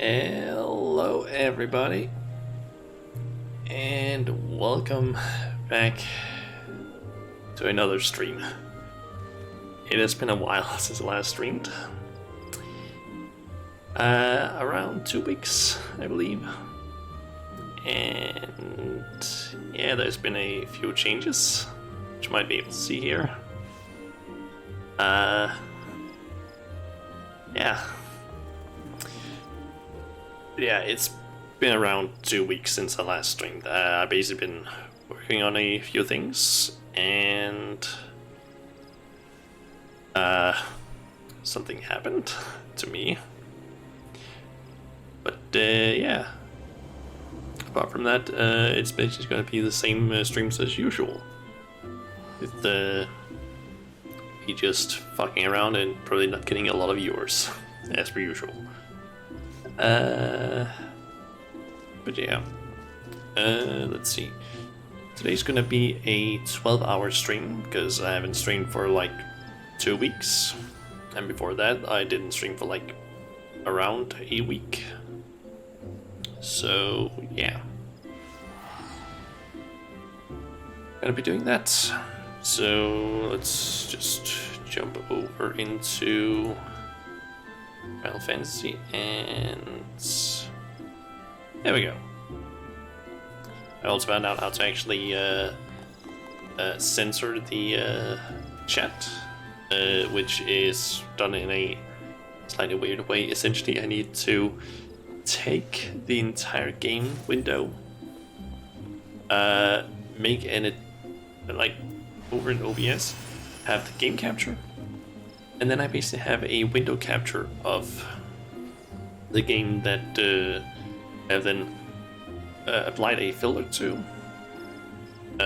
Hello, everybody, and welcome back to another stream. It has been a while since I last streamed. Around 2 weeks, I believe. And yeah, there's been a few changes, which you might be able to see here. Yeah, it's been around 2 weeks since I last streamed. I've basically been working on a few things, and something happened to me. But yeah, apart from that, it's basically going to be the same streams as usual, with me just fucking around and probably not getting a lot of viewers, as per usual. But yeah, let's see. Today's gonna be a 12-hour stream because I haven't streamed for like 2 weeks, and before that I didn't stream for like around a week. So yeah, gonna be doing that. So let's just jump over into Final Fantasy, and there we go. I also found out how to actually censor the chat, which is done in a slightly weird way. Essentially, I need to take the entire game window, make an like over in OBS, have the game capture, and then I basically have a window capture of the game that I've then applied a filter to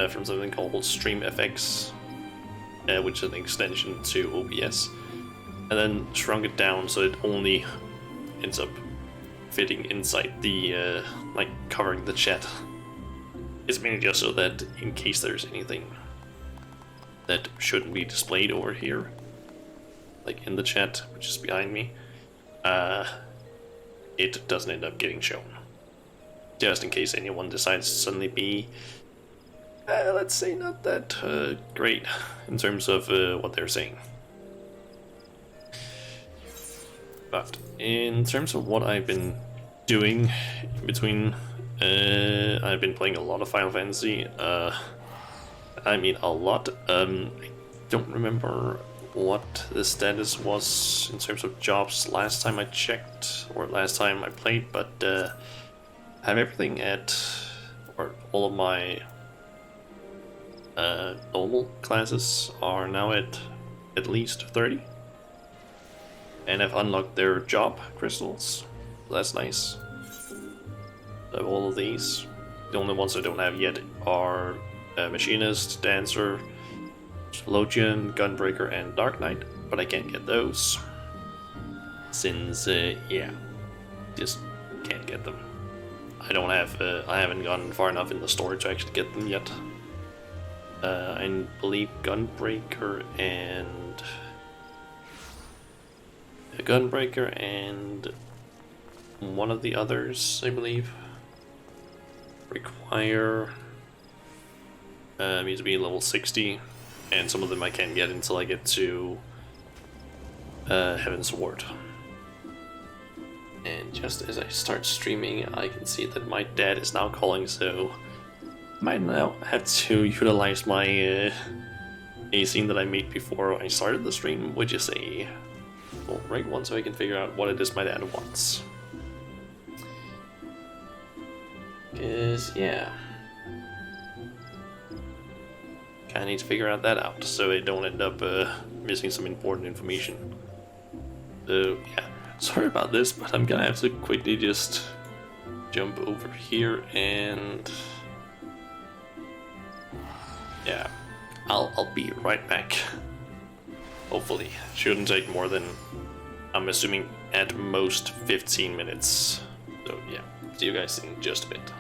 from something called StreamFX, which is an extension to OBS, and then shrunk it down so it only ends up fitting inside the like covering the chat. It's mainly just so that in case there's anything that shouldn't be displayed over here, like in the chat, which is behind me, it doesn't end up getting shown. Just in case anyone decides to suddenly be, let's say, not that great in terms of what they're saying. But in terms of what I've been doing in between, I've been playing a lot of Final Fantasy. I mean a lot. I don't remember what the status was in terms of jobs last time I checked, or last time I played, but I have everything at, or all of my normal classes are now at least 30, and I've unlocked their job crystals. That's nice. I have all of these. The only ones I don't have yet are Machinist, Dancer, Theologian, Gunbreaker, and Dark Knight, but I can't get those since, yeah, just can't get them. I don't have, I haven't gone far enough in the store to actually get them yet. I believe Gunbreaker and one of the others, I believe, require me to be level 60, and some of them I can't get until I get to Heaven's Ward. And just as I start streaming, I can see that my dad is now calling, so I might now have to utilize my a scene that I made before I started the stream, which is a right one, so I can figure out what it is my dad wants. Because, yeah, kinda need to figure out that out so I don't end up missing some important information. So, yeah, sorry about this, but I'm gonna have to quickly just jump over here and yeah, I'll be right back. Hopefully, shouldn't take more than, I'm assuming, at most 15 minutes. So yeah, see you guys in just a bit.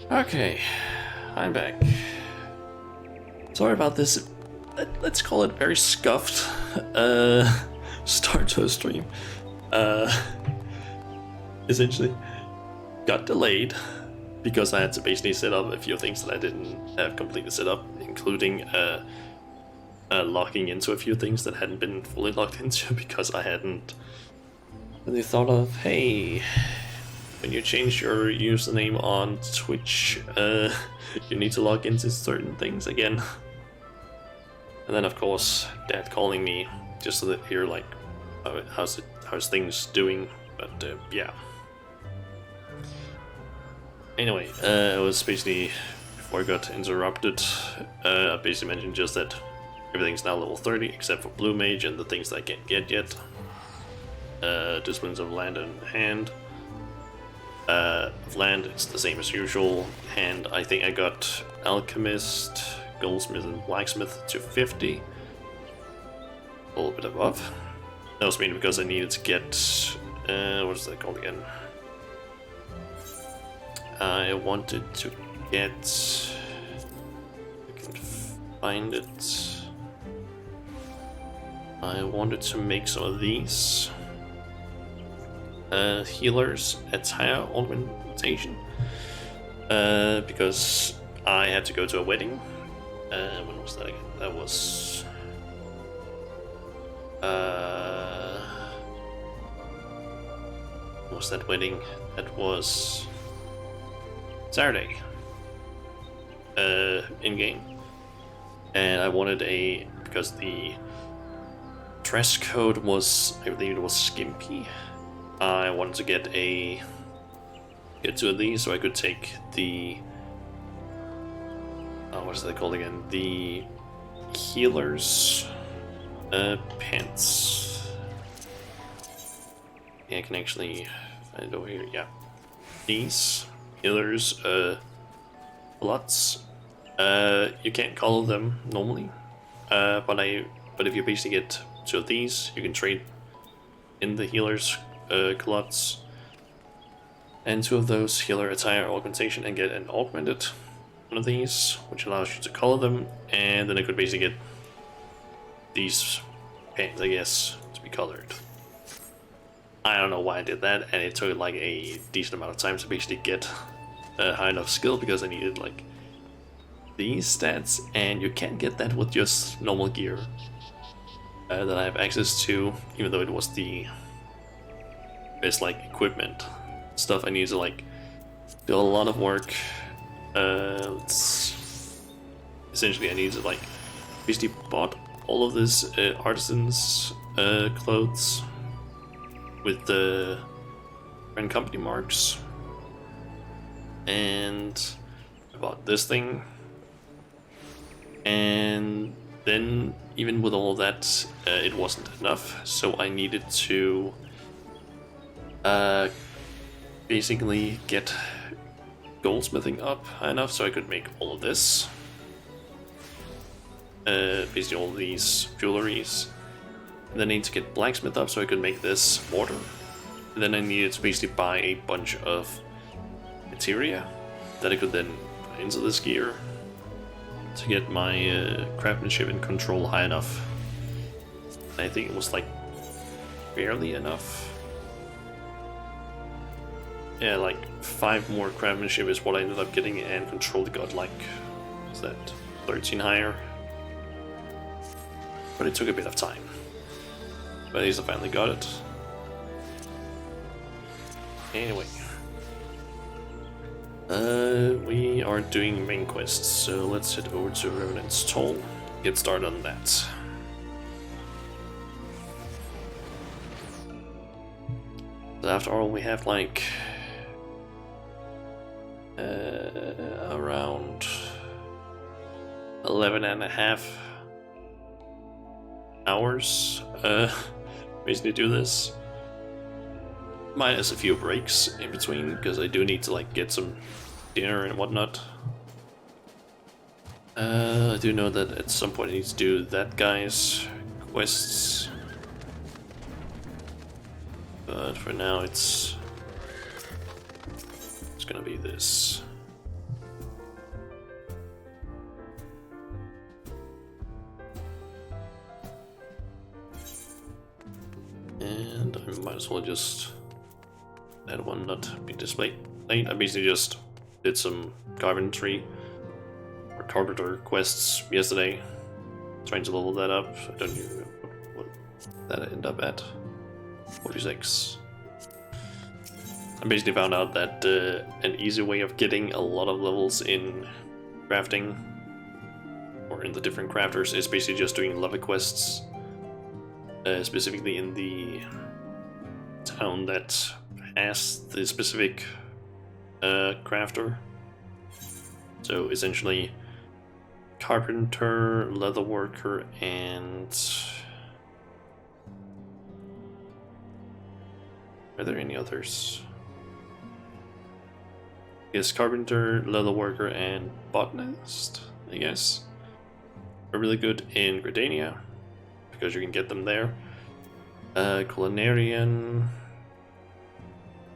Okay, I'm back. Sorry about this. Let's call it very scuffed start to a stream. Essentially got delayed because I had to basically set up a few things that I didn't have completely set up, including logging into a few things that hadn't been fully logged into because I hadn't really thought of, hey, when you change your username on Twitch, you need to log into certain things again. And then of course, Dad calling me just so that hear like, how's things doing? But yeah. Anyway, it was basically before I got interrupted. I basically mentioned just that everything's now level 30 except for Blue Mage and the things that I can't get yet. Disciplines of Land and Hand. Of Land, it's the same as usual. And I think I got Alchemist, Goldsmith, and Blacksmith to 50. A little bit above. That was mainly because I needed to get. What is that called again? I wanted to get. I can find it. I wanted to make some of these. Healer's attire ornamentation, because I had to go to a wedding. When was that again? That was when was that wedding? That was Saturday. In game, and I wanted because the dress code was, I believe it was skimpy. I wanted to get two of these so I could take the what is that called again? The healer's pants. Yeah, I can actually find it over here. Yeah, these healers lots. You can't color them normally, but if you basically get two of these, you can trade in the healer's culottes and two of those healer attire augmentation and get an augmented one of these, which allows you to color them, and then I could basically get these pants, I guess, to be colored. I don't know why I did that, and it took like a decent amount of time to basically get a high enough skill because I needed like these stats, and you can't get that with just normal gear that I have access to, even though it was the best like equipment stuff. I need to like do a lot of work. Essentially I need to like basically bought all of this artisans clothes with the brand company marks, and I bought this thing, and then even with all of that it wasn't enough, so I needed to basically get goldsmithing up high enough so I could make all of this. Basically all these jewelries. And then I need to get blacksmith up so I could make this mortar. And then I needed to basically buy a bunch of materia that I could then put into this gear. to get my craftsmanship and control high enough. I think it was like barely enough. Yeah, like 5 more craftsmanship is what I ended up getting, and control got like, is that 13 higher? But it took a bit of time. But at least I finally got it. Anyway. We are doing main quests, so let's head over to Revenant's Toll. Get started on that. So after all, we have like around 11.5 hours basically do this, minus a few breaks in between, because I do need to like get some dinner and whatnot. I do know that at some point I need to do that guy's quests, but for now it's gonna be this. And I might as well just that one not be displayed. I basically just did some carpentry or carpenter quests yesterday, trying to level that up. I don't know what that ended up at. 46. I basically found out that an easy way of getting a lot of levels in crafting or in the different crafters is basically just doing level quests, specifically in the town that has the specific crafter. So essentially carpenter, leatherworker, and are there any others? Yes, carpenter, leatherworker, and botanist, I guess, are really good in Gridania because you can get them there. Culinarian,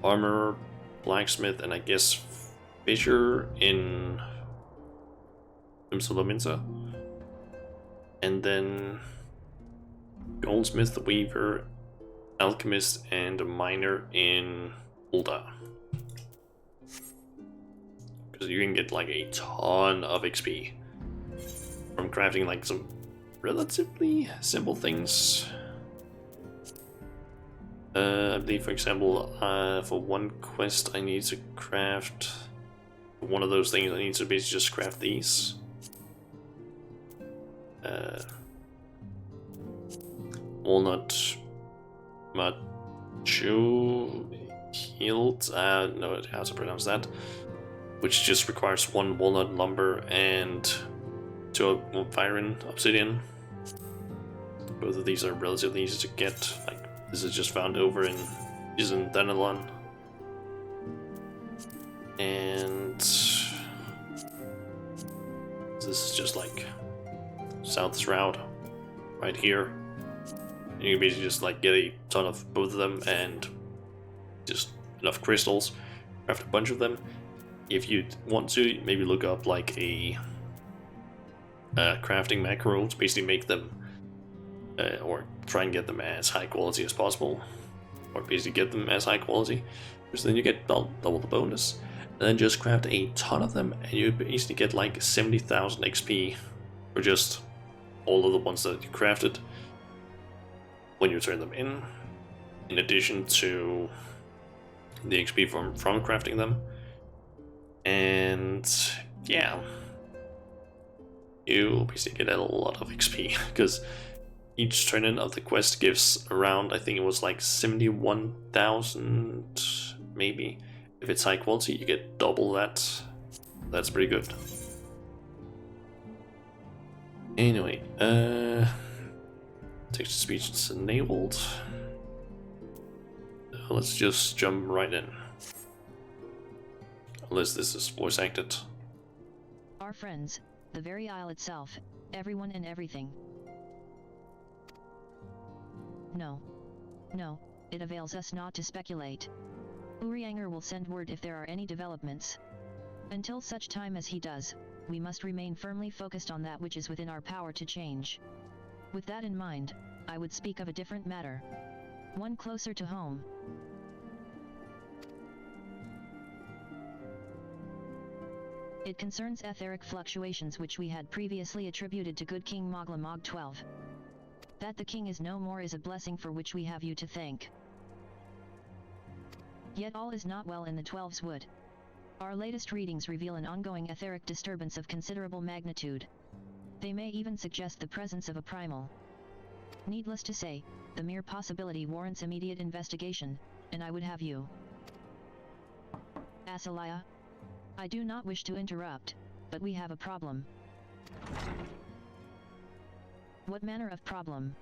armor, blacksmith, and I guess fisher in Umsalominsa. And then goldsmith, weaver, alchemist, and a miner in Ulda. Because you can get like a ton of XP from crafting like some relatively simple things. I believe, for example, for one quest I need to craft one of those things. I need to basically just craft these. Walnut machu hilt, no, how to pronounce that, which just requires 1 walnut lumber and 2 iron obsidian. Both of these are relatively easy to get. Like, this is just found over in Danilon. And this is just like South Shroud right here. And you can basically just like get a ton of both of them and just enough crystals, craft a bunch of them. If you want to, maybe look up like a crafting macro to basically make them or try and get them as high quality as possible, or basically get them as high quality, because then you get double the bonus. And then just craft a ton of them and you basically get like 70,000 XP for just all of the ones that you crafted when you turn them in addition to the XP from crafting them. And yeah, you basically get a lot of XP because each turn-in of the quest gives around, I think it was like 71,000 maybe. If it's high quality, you get double that. That's pretty good. Anyway, text-to-speech is enabled. Let's just jump right in. Unless this is voice acted. Our friends, the very isle itself, everyone and everything. No, it avails us not to speculate. Urianger will send word if there are any developments. Until such time as he does, we must remain firmly focused on that which is within our power to change. With that in mind, I would speak of a different matter. One closer to home. It concerns etheric fluctuations which we had previously attributed to good King Moglamog XII. That the king is no more is a blessing for which we have you to thank. Yet all is not well in the XII's wood. Our latest readings reveal an ongoing etheric disturbance of considerable magnitude. They may even suggest the presence of a primal. Needless to say, the mere possibility warrants immediate investigation, and I would have you. Asalaya? I do not wish to interrupt, but we have a problem. What manner of problem?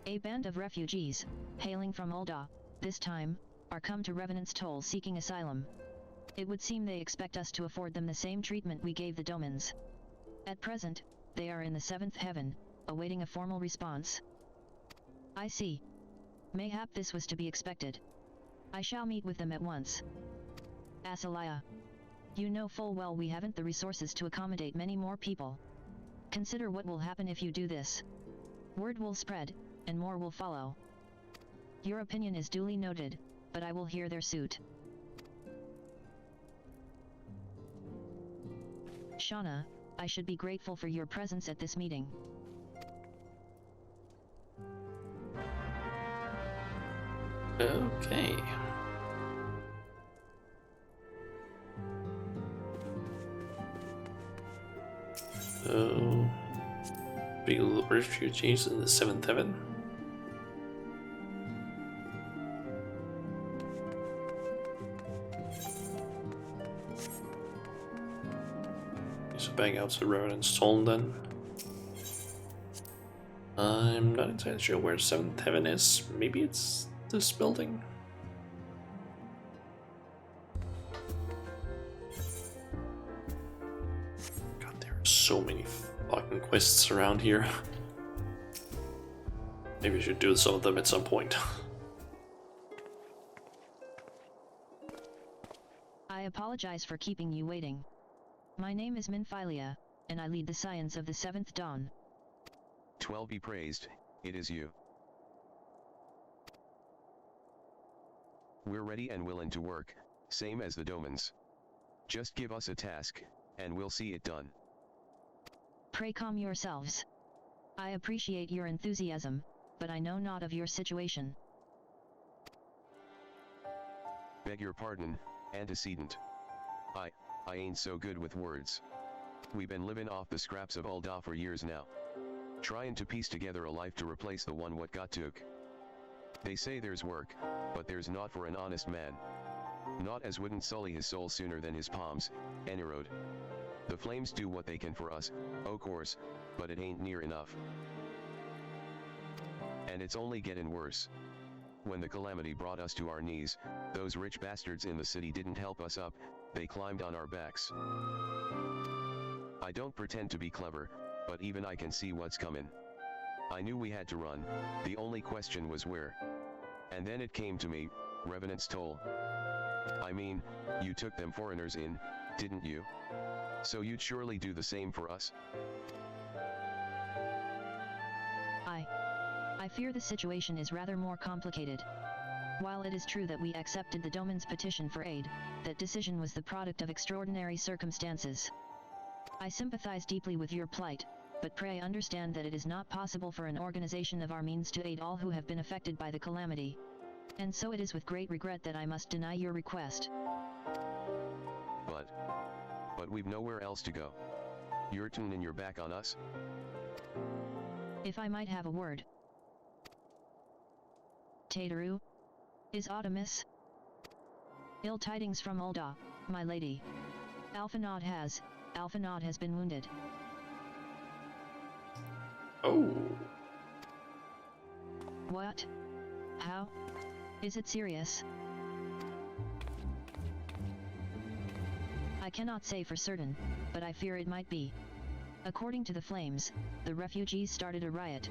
A band of refugees, hailing from Ul'dah, this time, are come to Revenant's Toll seeking asylum. It would seem they expect us to afford them the same treatment we gave the Domans. At present, they are in the 7th heaven, awaiting a formal response. I see. Mayhap this was to be expected. I shall meet with them at once. Asalaya. You know full well we haven't the resources to accommodate many more people. Consider what will happen if you do this. Word will spread, and more will follow. Your opinion is duly noted, but I will hear their suit. Shauna, I should be grateful for your presence at this meeting. Okay. So, refugees in the 7th heaven. So bang out to Revenant's Toll then. I'm not entirely sure where 7th heaven is. Maybe it's this building. God, there are so many fucking quests around here. Maybe I should do some of them at some point. I apologize for keeping you waiting. My name is Minphilia, and I lead the Scions of the 7th Dawn. 12 be praised, it is you. We're ready and willing to work, same as the Domans. Just give us a task, and we'll see it done. Pray calm yourselves. I appreciate your enthusiasm, but I know not of your situation. Beg your pardon, antecedent. I ain't so good with words. We been living off the scraps of Ul'dah for years now. Trying to piece together a life to replace the one what got took. They say there's work, but there's not for an honest man. Not as wouldn't sully his soul sooner than his palms, Enerode. The flames do what they can for us, o' course, but it ain't near enough. And it's only getting worse. When the calamity brought us to our knees, those rich bastards in the city didn't help us up, they climbed on our backs. I don't pretend to be clever, but even I can see what's coming. I knew we had to run, the only question was where. And then it came to me, Revenant's Toll. I mean, you took them foreigners in, didn't you? So you'd surely do the same for us? I fear the situation is rather more complicated. While it is true that we accepted the Doman's petition for aid, that decision was the product of extraordinary circumstances. I sympathize deeply with your plight, but pray understand that it is not possible for an organization of our means to aid all who have been affected by the calamity. And so it is with great regret that I must deny your request. But we've nowhere else to go. You're turning your back on us? If I might have a word. Tateru? Is Autumnus? Ill tidings from Ul'dah, my lady. Alphanod has been wounded. Oh. What? How? Is it serious? I cannot say for certain, but I fear it might be. According to the Flames, the refugees started a riot.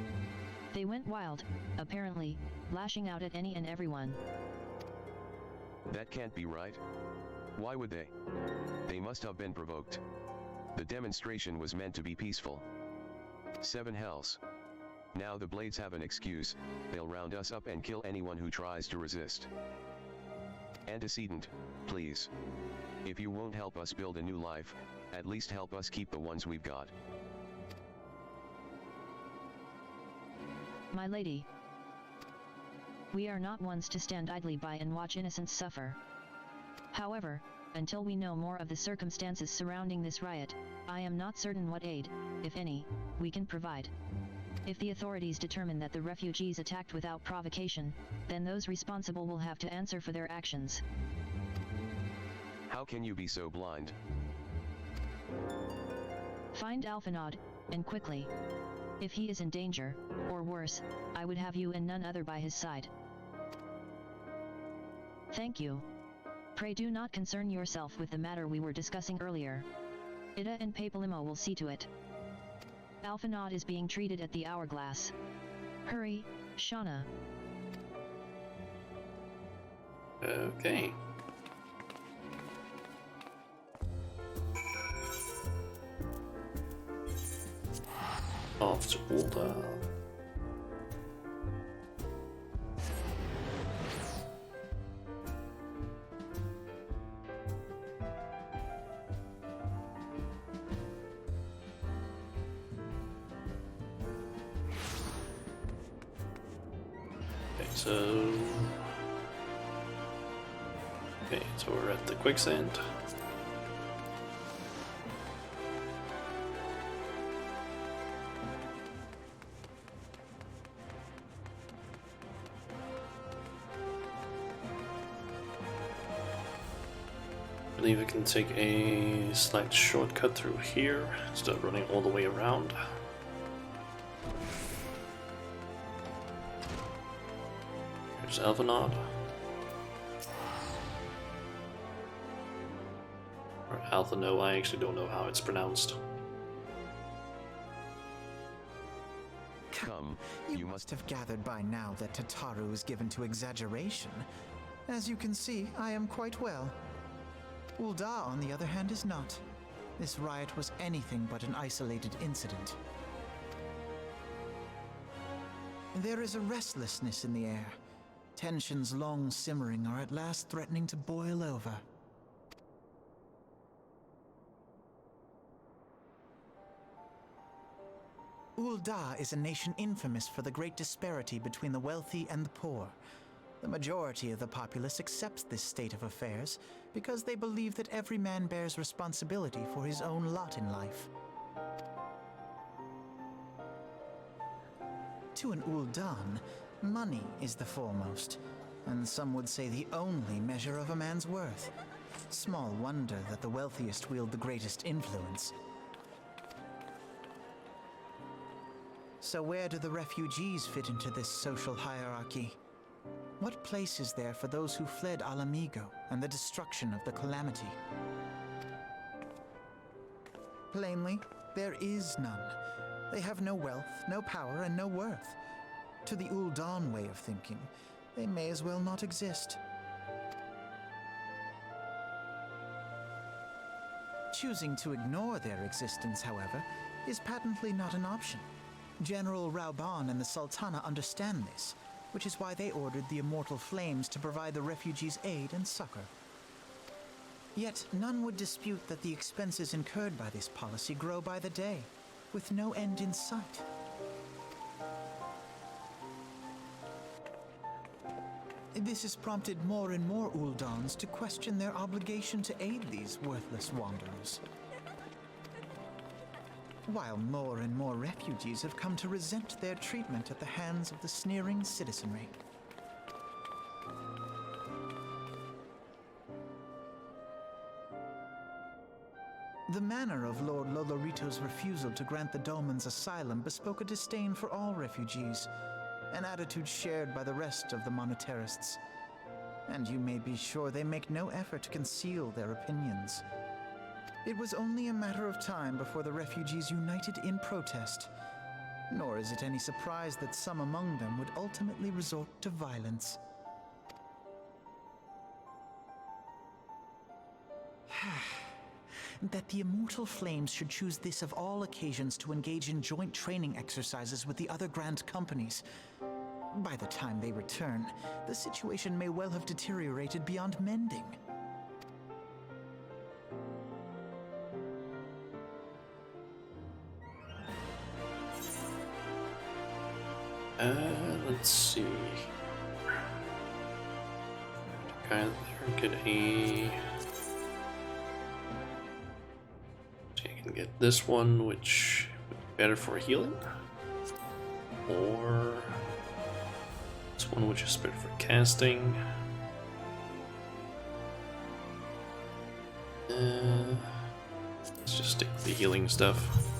They went wild, apparently, lashing out at any and everyone. That can't be right. Why would they? They must have been provoked. The demonstration was meant to be peaceful. 7 hells. Now the Blades have an excuse, they'll round us up and kill anyone who tries to resist. Antecedent, please. If you won't help us build a new life, at least help us keep the ones we've got. My lady. We are not ones to stand idly by and watch innocents suffer. However, until we know more of the circumstances surrounding this riot, I am not certain what aid, if any, we can provide. If the authorities determine that the refugees attacked without provocation, then those responsible will have to answer for their actions. How can you be so blind? Find Alphanod, and quickly. If he is in danger, or worse, I would have you and none other by his side. Thank you. Pray do not concern yourself with the matter we were discussing earlier. Ida and Papalimo will see to it. Alphanod is being treated at the Hourglass. Hurry, Shauna. Okay. Off to Ulda. So we're at the quicksand. I believe we can take a slight shortcut through here instead of running all the way around. Here's Alvanod. Or Althano, I actually don't know how it's pronounced. Come, You must have gathered by now that Tataru is given to exaggeration. As you can see, I am quite well. Ulda, on the other hand, is not. This riot was anything but an isolated incident. There is a restlessness in the air. Tensions long simmering are at last threatening to boil over. Ulda is a nation infamous for the great disparity between the wealthy and the poor. The majority of the populace accepts this state of affairs because they believe that every man bears responsibility for his own lot in life. To an Uldan, money is the foremost, and some would say the only measure of a man's worth. Small wonder that the wealthiest wield the greatest influence. So where do the refugees fit into this social hierarchy? What place is there for those who fled Alamigo and the destruction of the Calamity? Plainly, there is none. They have no wealth, no power, and no worth. To the Uldan way of thinking, they may as well not exist. Choosing to ignore their existence, however, is patently not an option. General Rauban and the Sultana understand this, which is why they ordered the Immortal Flames to provide the refugees aid and succor. Yet none would dispute that the expenses incurred by this policy grow by the day, with no end in sight. This has prompted more and more Uldans to question their obligation to aid these worthless wanderers, while more and more refugees have come to resent their treatment at the hands of the sneering citizenry. The manner of Lord Lolorito's refusal to grant the Dolmens asylum bespoke a disdain for all refugees, an attitude shared by the rest of the monetarists. And you may be sure they make no effort to conceal their opinions. It was only a matter of time before the refugees united in protest, nor is it any surprise that some among them would ultimately resort to violence. That the immortal flames should choose this of all occasions to engage in joint training exercises with the other grand companies. By the time they return, the situation may well have deteriorated beyond mending. Let's see. Okay, get a. So I can get this one, which would be better for healing, or this one, which is better for casting. Let's just stick with the healing stuff.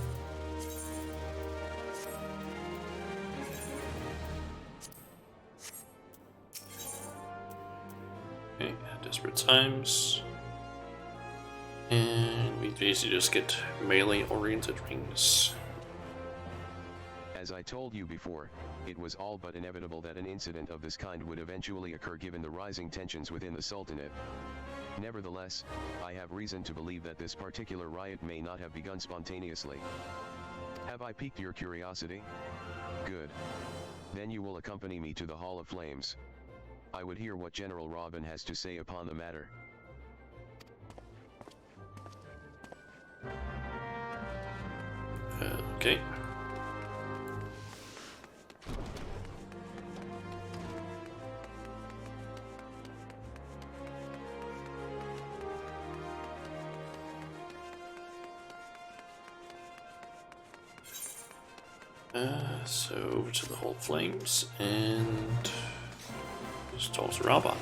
Okay, desperate times. And we basically just get melee-oriented rings. As I told you before, it was all but inevitable that an incident of this kind would eventually occur given the rising tensions within the Sultanate. Nevertheless, I have reason to believe that this particular riot may not have begun spontaneously. Have I piqued your curiosity? Good. Then you will accompany me to the Hall of Flames. I would hear what General Robin has to say upon the matter. Okay. So over to the Hall of Flames and just toss Rabban.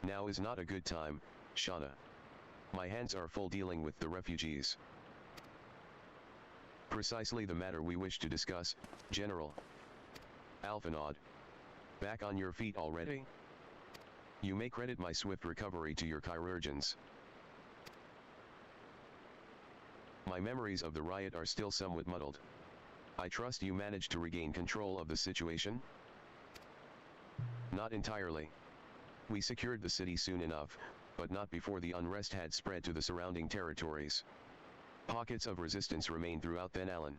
Now is not a good time, Shauna. My hands are full dealing with the refugees. Precisely the matter we wish to discuss, General. Alphanod. Back on your feet already? You may credit my swift recovery to your chirurgeons. My memories of the riot are still somewhat muddled. I trust you managed to regain control of the situation? Not entirely. We secured the city soon enough, but not before the unrest had spread to the surrounding territories. Pockets of resistance remain throughout Then Allen.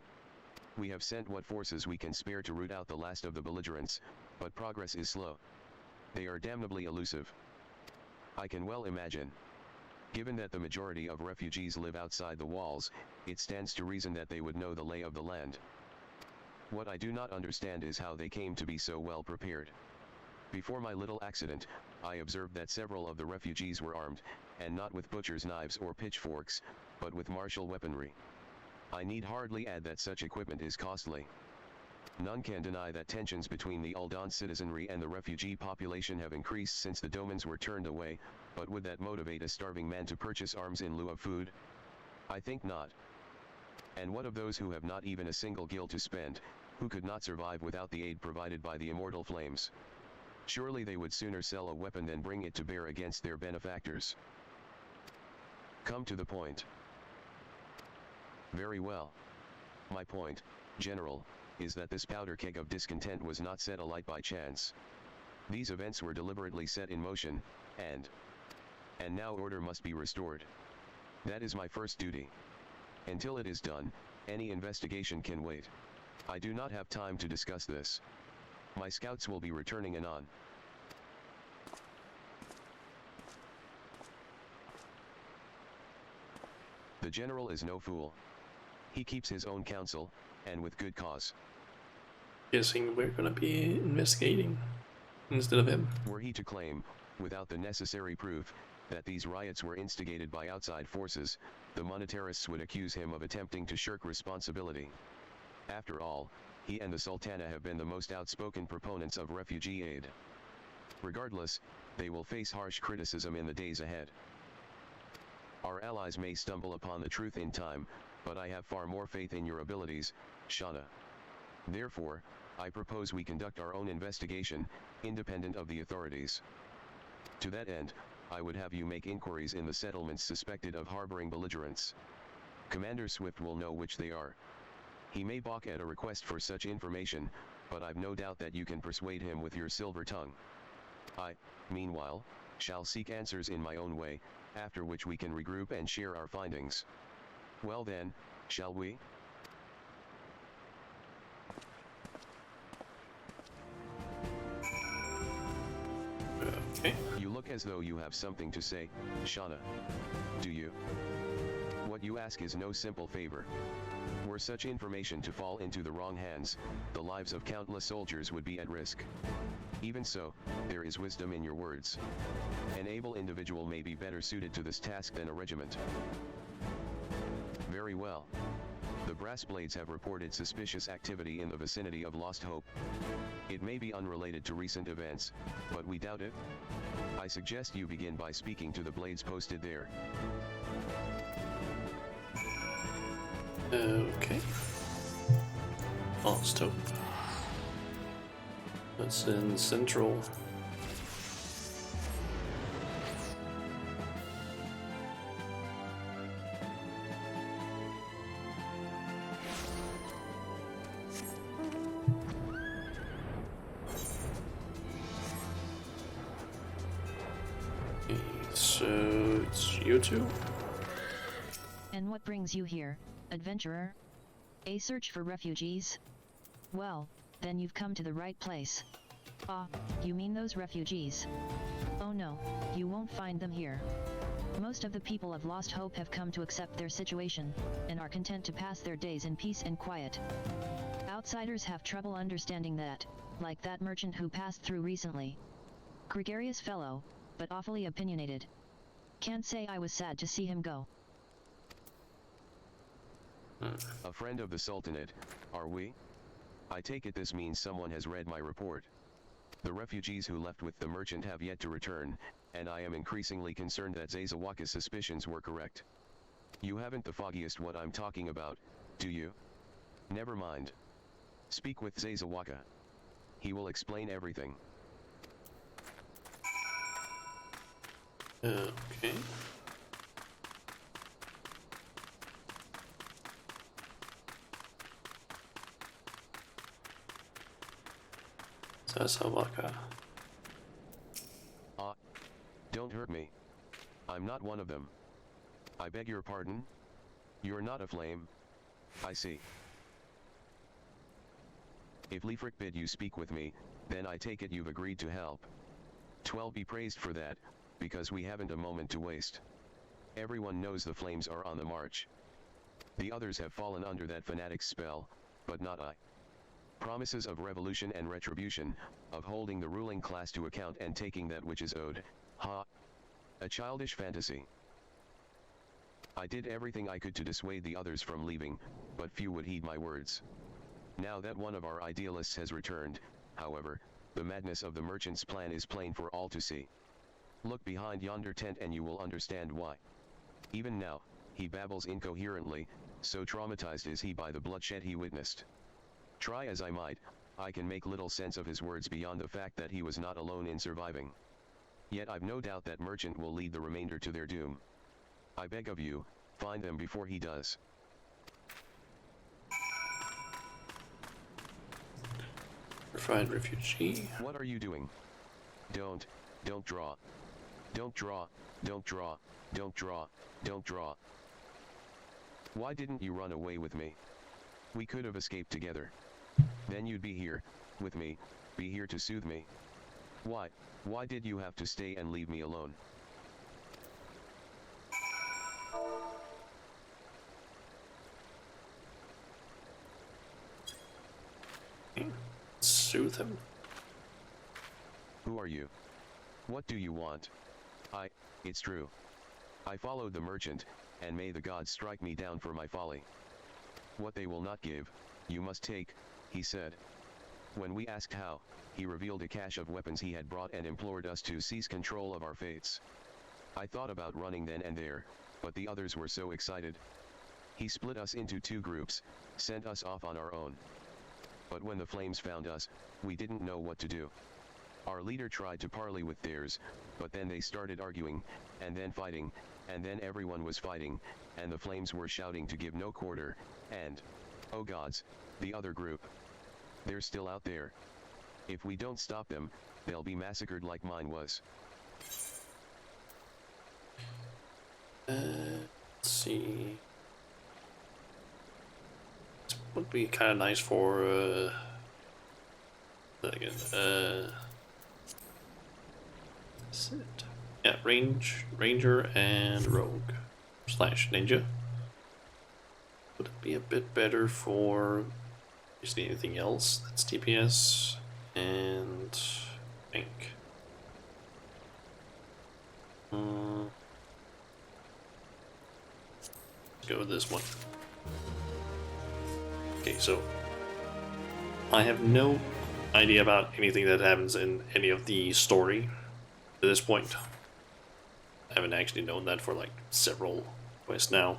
We have sent what forces we can spare to root out the last of the belligerents, but progress is slow. They are damnably elusive. I can well imagine. Given that the majority of refugees live outside the walls, it stands to reason that they would know the lay of the land. What I do not understand is how they came to be so well prepared. Before my little accident, I observed that several of the refugees were armed, and not with butcher's knives or pitchforks, but with martial weaponry. I need hardly add that such equipment is costly. None can deny that tensions between the Uldan citizenry and the refugee population have increased since the domans were turned away, but would that motivate a starving man to purchase arms in lieu of food? I think not. And what of those who have not even a single gil to spend, who could not survive without the aid provided by the immortal flames? Surely they would sooner sell a weapon than bring it to bear against their benefactors. Come to the point. Very well. My point, General, is that this powder keg of discontent was not set alight by chance. These events were deliberately set in motion, and now order must be restored. That is my first duty. Until it is done, any investigation can wait. I do not have time to discuss this. My scouts will be returning anon. The general is no fool. He keeps his own counsel, and with good cause. Guessing we're gonna be investigating instead of him. Were he to claim, without the necessary proof, that these riots were instigated by outside forces, the monetarists would accuse him of attempting to shirk responsibility. After all, he and the Sultana have been the most outspoken proponents of refugee aid. Regardless, they will face harsh criticism in the days ahead. Our allies may stumble upon the truth in time, but I have far more faith in your abilities, Shauna. Therefore, I propose we conduct our own investigation, independent of the authorities. To that end, I would have you make inquiries in the settlements suspected of harboring belligerents. Commander Swift will know which they are. He may balk at a request for such information, but I've no doubt that you can persuade him with your silver tongue. I, meanwhile, shall seek answers in my own way, after which we can regroup and share our findings. Well then, shall we? Okay. You look as though you have something to say, Shauna. Do you? What you ask is no simple favor. Were such information to fall into the wrong hands, the lives of countless soldiers would be at risk. Even so, there is wisdom in your words. An able individual may be better suited to this task than a regiment. Very well. The Brass Blades have reported suspicious activity in the vicinity of Lost Hope. It may be unrelated to recent events, but we doubt it. I suggest you begin by speaking to the Blades posted there. Okay. Lost Hope. That's in Central. Okay, so it's you two? And what brings you here, adventurer? A search for refugees? Well, then you've come to the right place. Ah, you mean those refugees? Oh no, you won't find them here. Most of the people of Lost Hope have come to accept their situation, and are content to pass their days in peace and quiet. Outsiders have trouble understanding that, like that merchant who passed through recently. Gregarious fellow, but awfully opinionated. Can't say I was sad to see him go. A friend of the Sultanate, are we? I take it this means someone has read my report. The refugees who left with the merchant have yet to return, and I am increasingly concerned that Zazawaka's suspicions were correct. You haven't the foggiest what I'm talking about, do you? Never mind. Speak with Zazawaka. He will explain everything. Okay. Zazawaka. Don't hurt me. I'm not one of them. I beg your pardon? You're not a flame? I see. If Leifric bid you speak with me, then I take it you've agreed to help. 'Twill be praised for that, because we haven't a moment to waste. Everyone knows the flames are on the march. The others have fallen under that fanatic's spell, but not I. Promises of revolution and retribution, of holding the ruling class to account and taking that which is owed, a childish fantasy. I did everything I could to dissuade the others from leaving, but few would heed my words. Now that one of our idealists has returned, however, the madness of the merchant's plan is plain for all to see. Look behind yonder tent and you will understand why. Even now, he babbles incoherently, so traumatized is he by the bloodshed he witnessed. Try as I might, I can make little sense of his words beyond the fact that he was not alone in surviving. Yet I've no doubt that merchant will lead the remainder to their doom. I beg of you, find them before he does. Refined refugee. What are you doing? Don't draw. Don't draw, don't draw, don't draw, don't draw. Why didn't you run away with me? We could have escaped together. Then you'd be here, with me, be here to soothe me. Why did you have to stay and leave me alone? Soothe him. Who are you? What do you want? It's true. I followed the merchant, and may the gods strike me down for my folly. What they will not give, you must take, he said. When we asked how, he revealed a cache of weapons he had brought and implored us to seize control of our fates. I thought about running then and there, but the others were so excited. He split us into two groups, sent us off on our own. But when the flames found us, we didn't know what to do. Our leader tried to parley with theirs, but then they started arguing, and then fighting, and then everyone was fighting, and the flames were shouting to give no quarter, and, oh gods, the other group. They're still out there. If we don't stop them, they'll be massacred like mine was. Let's see. This would be kind of nice for again. That's it. Yeah, ranger, and rogue slash ninja. Would it be a bit better for basically anything else that's DPS and tank? Let's go with this one. Okay, so I have no idea about anything that happens in any of the story to this point. I haven't actually known that for like several quests now.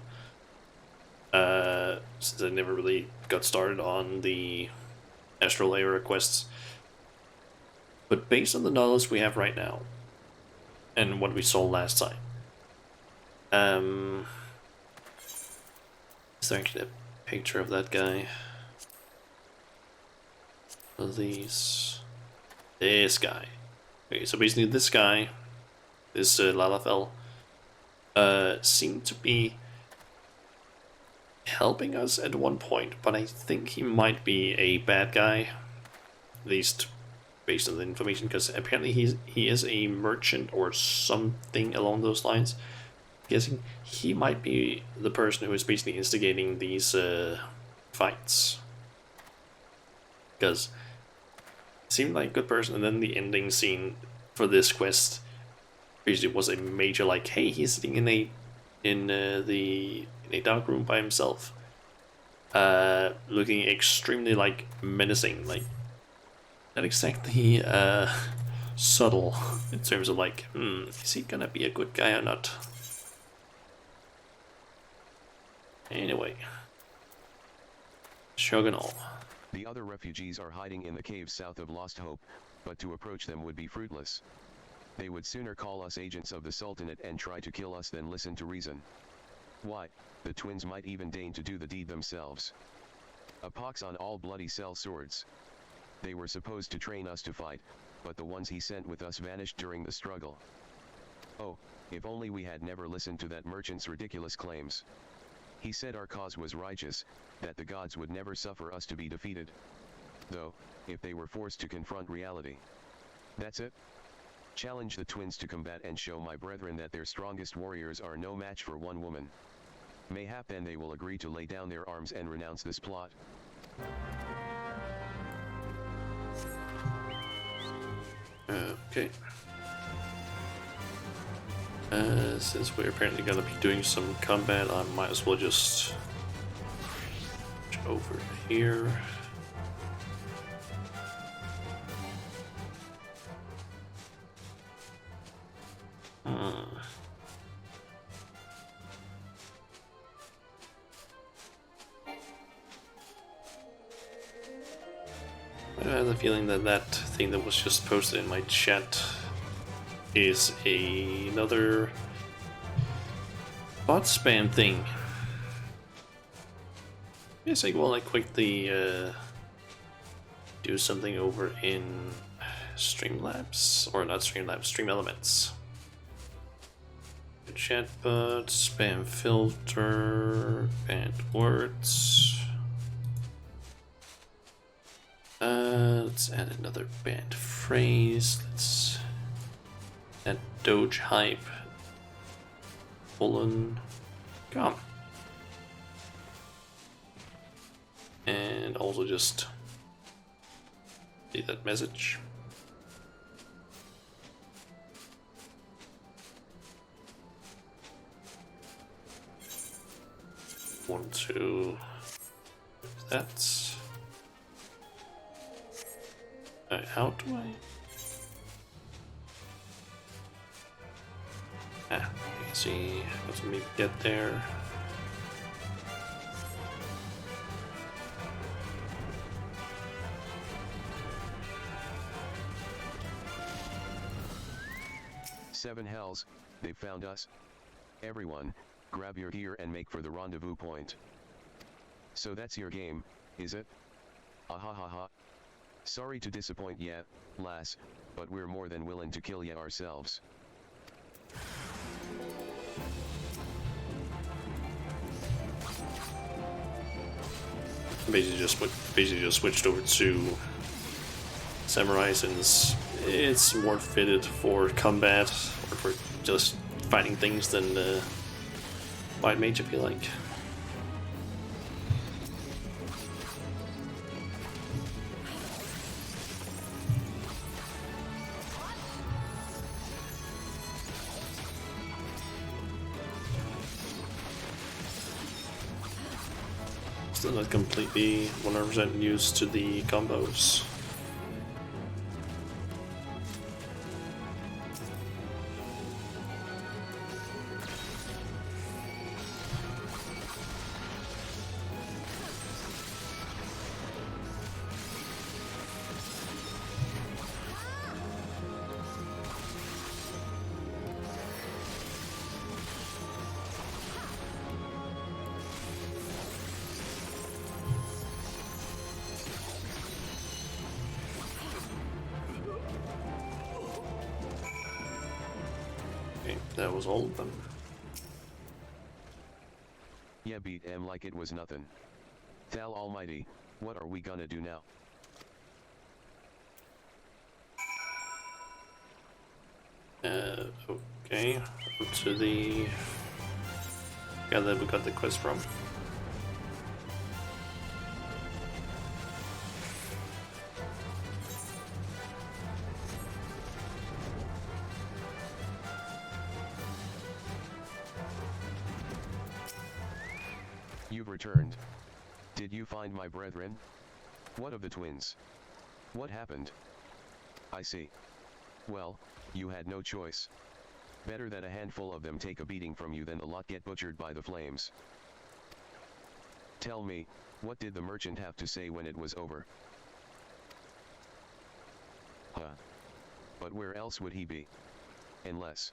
Since I never really got started on the Astral era quests. But based on the knowledge we have right now, and what we saw last time, is there actually a picture of that guy? This guy. Okay, so basically this guy, this Lalafell, seemed to be helping us at one point, but I think he might be a bad guy, at least based on the information, because apparently he is a merchant or something along those lines. I'm guessing he might be the person who is basically instigating these fights, because it seemed like a good person, and then the ending scene for this quest basically was a major like, hey, he's sitting in a dark room by himself, looking extremely like menacing, like not exactly subtle in terms of like, is he gonna be a good guy or not? Anyway, Shogunal. The other refugees are hiding in the caves south of Lost Hope, but to approach them would be fruitless. They would sooner call us agents of the Sultanate and try to kill us than listen to reason. Why, the twins might even deign to do the deed themselves. A pox on all bloody cell swords. They were supposed to train us to fight, but the ones he sent with us vanished during the struggle. Oh, if only we had never listened to that merchant's ridiculous claims. He said our cause was righteous, that the gods would never suffer us to be defeated. Though, if they were forced to confront reality. That's it. Challenge the twins to combat and show my brethren that their strongest warriors are no match for one woman. Mayhap then they will agree to lay down their arms and renounce this plot. Okay. Since we're apparently gonna be doing some combat, I might as well just over here. I have the feeling that that thing that was just posted in my chat is another bot spam thing. Yes, I will quickly do something over in Streamlabs, or not Streamlabs, Stream Elements. Chatbot, spam filter, banned words. Let's add another banned phrase. Let's add Doge hype. Colon. Come. And also just see that message. One, two. That's. How do I? You can see. Let's maybe get there. Seven hells, they found us. Everyone, grab your gear and make for the rendezvous point. So that's your game, is it? Ahahaha, Sorry to disappoint ya, lass, but we're more than willing to kill ya ourselves. Basically just switched over to samurai since it's more fitted for combat or for just fighting things than white mage, I feel like. Still not completely 100% used to the combos. Okay, that was all of them. Yeah, beat em like it was nothing. Thal Almighty, what are we gonna do now? Okay, up to the guy that we got the quest from. You've returned. Did you find my brethren? What of the twins? What happened? I see. Well, you had no choice. Better that a handful of them take a beating from you than the lot get butchered by the flames. Tell me, what did the merchant have to say when it was over? Huh. But where else would he be? Unless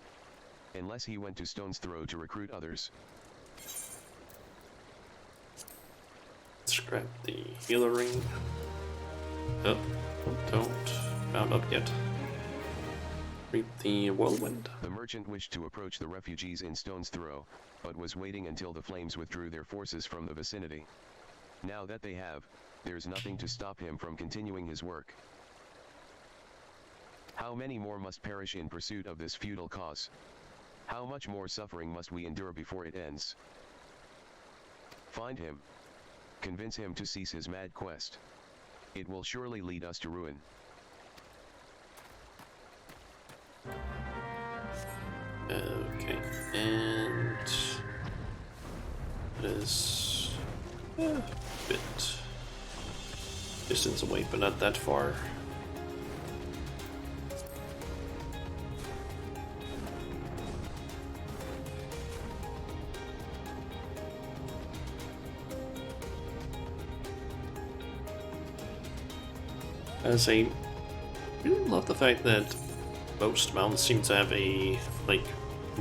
he went to Stone's Throw to recruit others. Scrap the healer ring. Oh, don't mount up yet. Reap the whirlwind. The merchant wished to approach the refugees in Stone's Throw, but was waiting until the flames withdrew their forces from the vicinity. Now that they have, there's nothing to stop him from continuing his work. How many more must perish in pursuit of this futile cause? How much more suffering must we endure before it ends? Find him. Convince him to cease his mad quest. It will surely lead us to ruin. Okay, and it is a bit distance away, but not that far. As I really love the fact that most mounts seem to have a like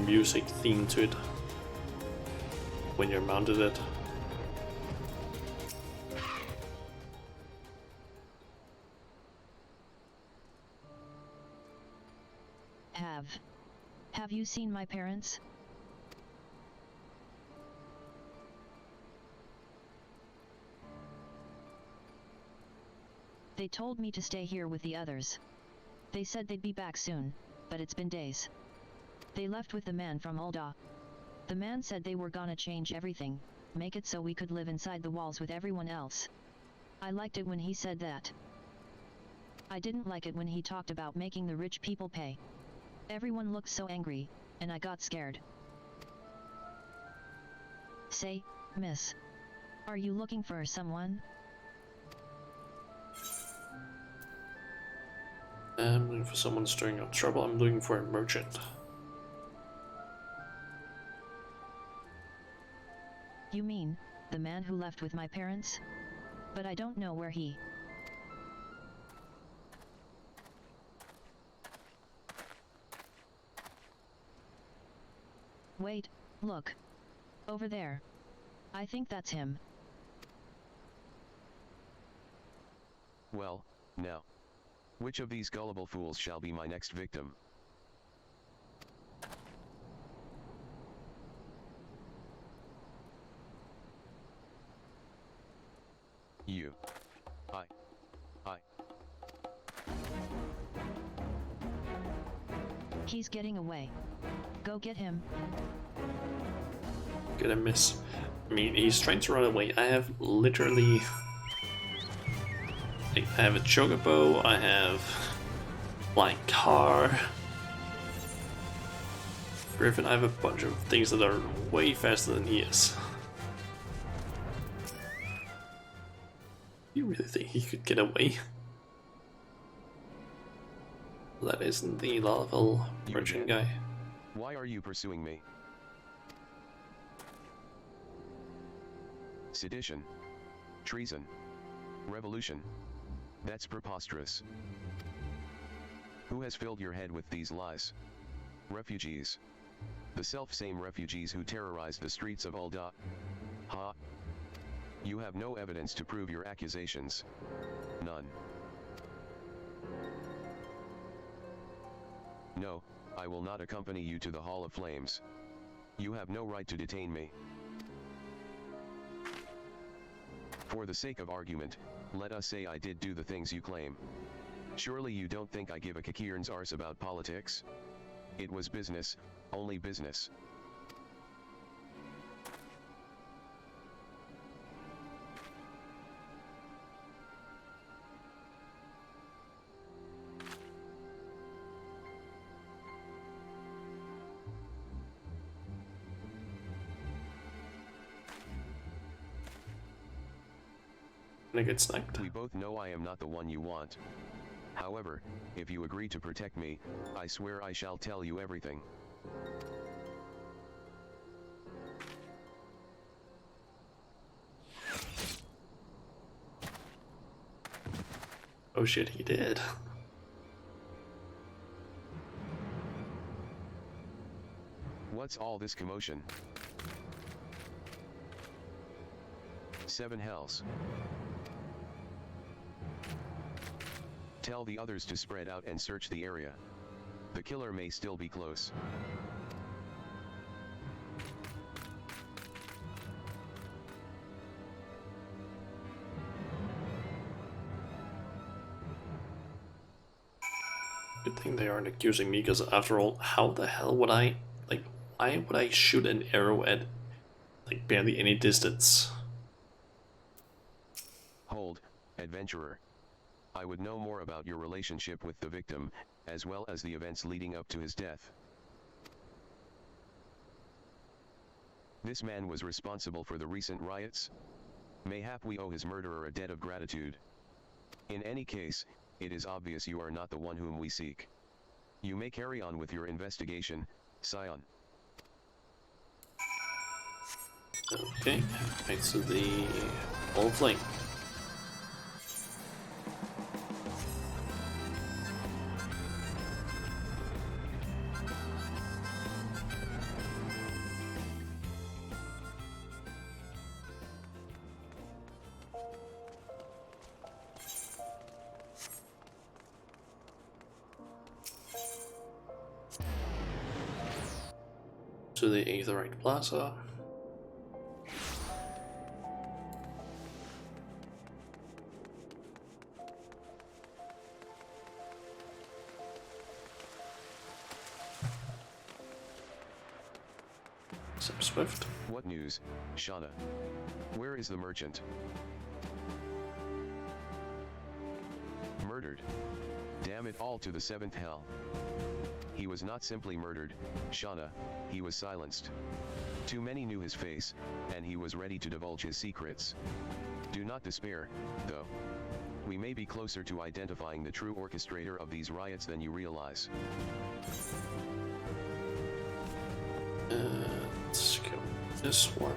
music theme to it when you're mounted it. Have you seen my parents? They told me to stay here with the others. They said they'd be back soon, but it's been days. They left with the man from Ul'dah. The man said they were gonna change everything, make it so we could live inside the walls with everyone else. I liked it when he said that. I didn't like it when he talked about making the rich people pay. Everyone looked so angry, and I got scared. Say, miss, are you looking for someone? I'm looking for someone stirring up trouble. I'm looking for a merchant. You mean, the man who left with my parents? But I don't know where he... Wait, look. Over there. I think that's him. Well, Now, which of these gullible fools shall be my next victim? You. I. He's getting away. Go get him. Gonna miss. I mean, he's trying to run away. I have literally... Like, I have a chocobo, I have flying car, Griffin. I have a bunch of things that are way faster than he is. You really think he could get away? That isn't the level merchant guy. Why are you pursuing me? Sedition. Treason. Revolution. That's preposterous. Who has filled your head with these lies? Refugees. The self-same refugees who terrorized the streets of Ul'dah. Ha! You have no evidence to prove your accusations. None. No, I will not accompany you to the Hall of Flames. You have no right to detain me. For the sake of argument, let us say I did do the things you claim. Surely you don't think I give a Kakirn's arse about politics? It was business, only business. Gonna get sniped. We both know I am not the one you want. However, if you agree to protect me, I swear I shall tell you everything. Oh shit, he did. What's all this commotion? 7 hells. Tell the others to spread out and search the area. The killer may still be close. Good thing they aren't accusing me, because after all, how the hell would I, like, why would I shoot an arrow at, like, barely any distance? Hold, adventurer. I would know more about your relationship with the victim, as well as the events leading up to his death. This man was responsible for the recent riots? Mayhap we owe his murderer a debt of gratitude. In any case, it is obvious you are not the one whom we seek. You may carry on with your investigation, Scion. Okay, right to the old flame. To the Aetherite Plaza. Some Swift. What news, Shauna? Where is the merchant? Murdered. Damn it all to the 7th hell. He was not simply murdered, Shauna, he was silenced. Too many knew his face, and he was ready to divulge his secrets. Do not despair, though. We may be closer to identifying the true orchestrator of these riots than you realize. Let's go with this one.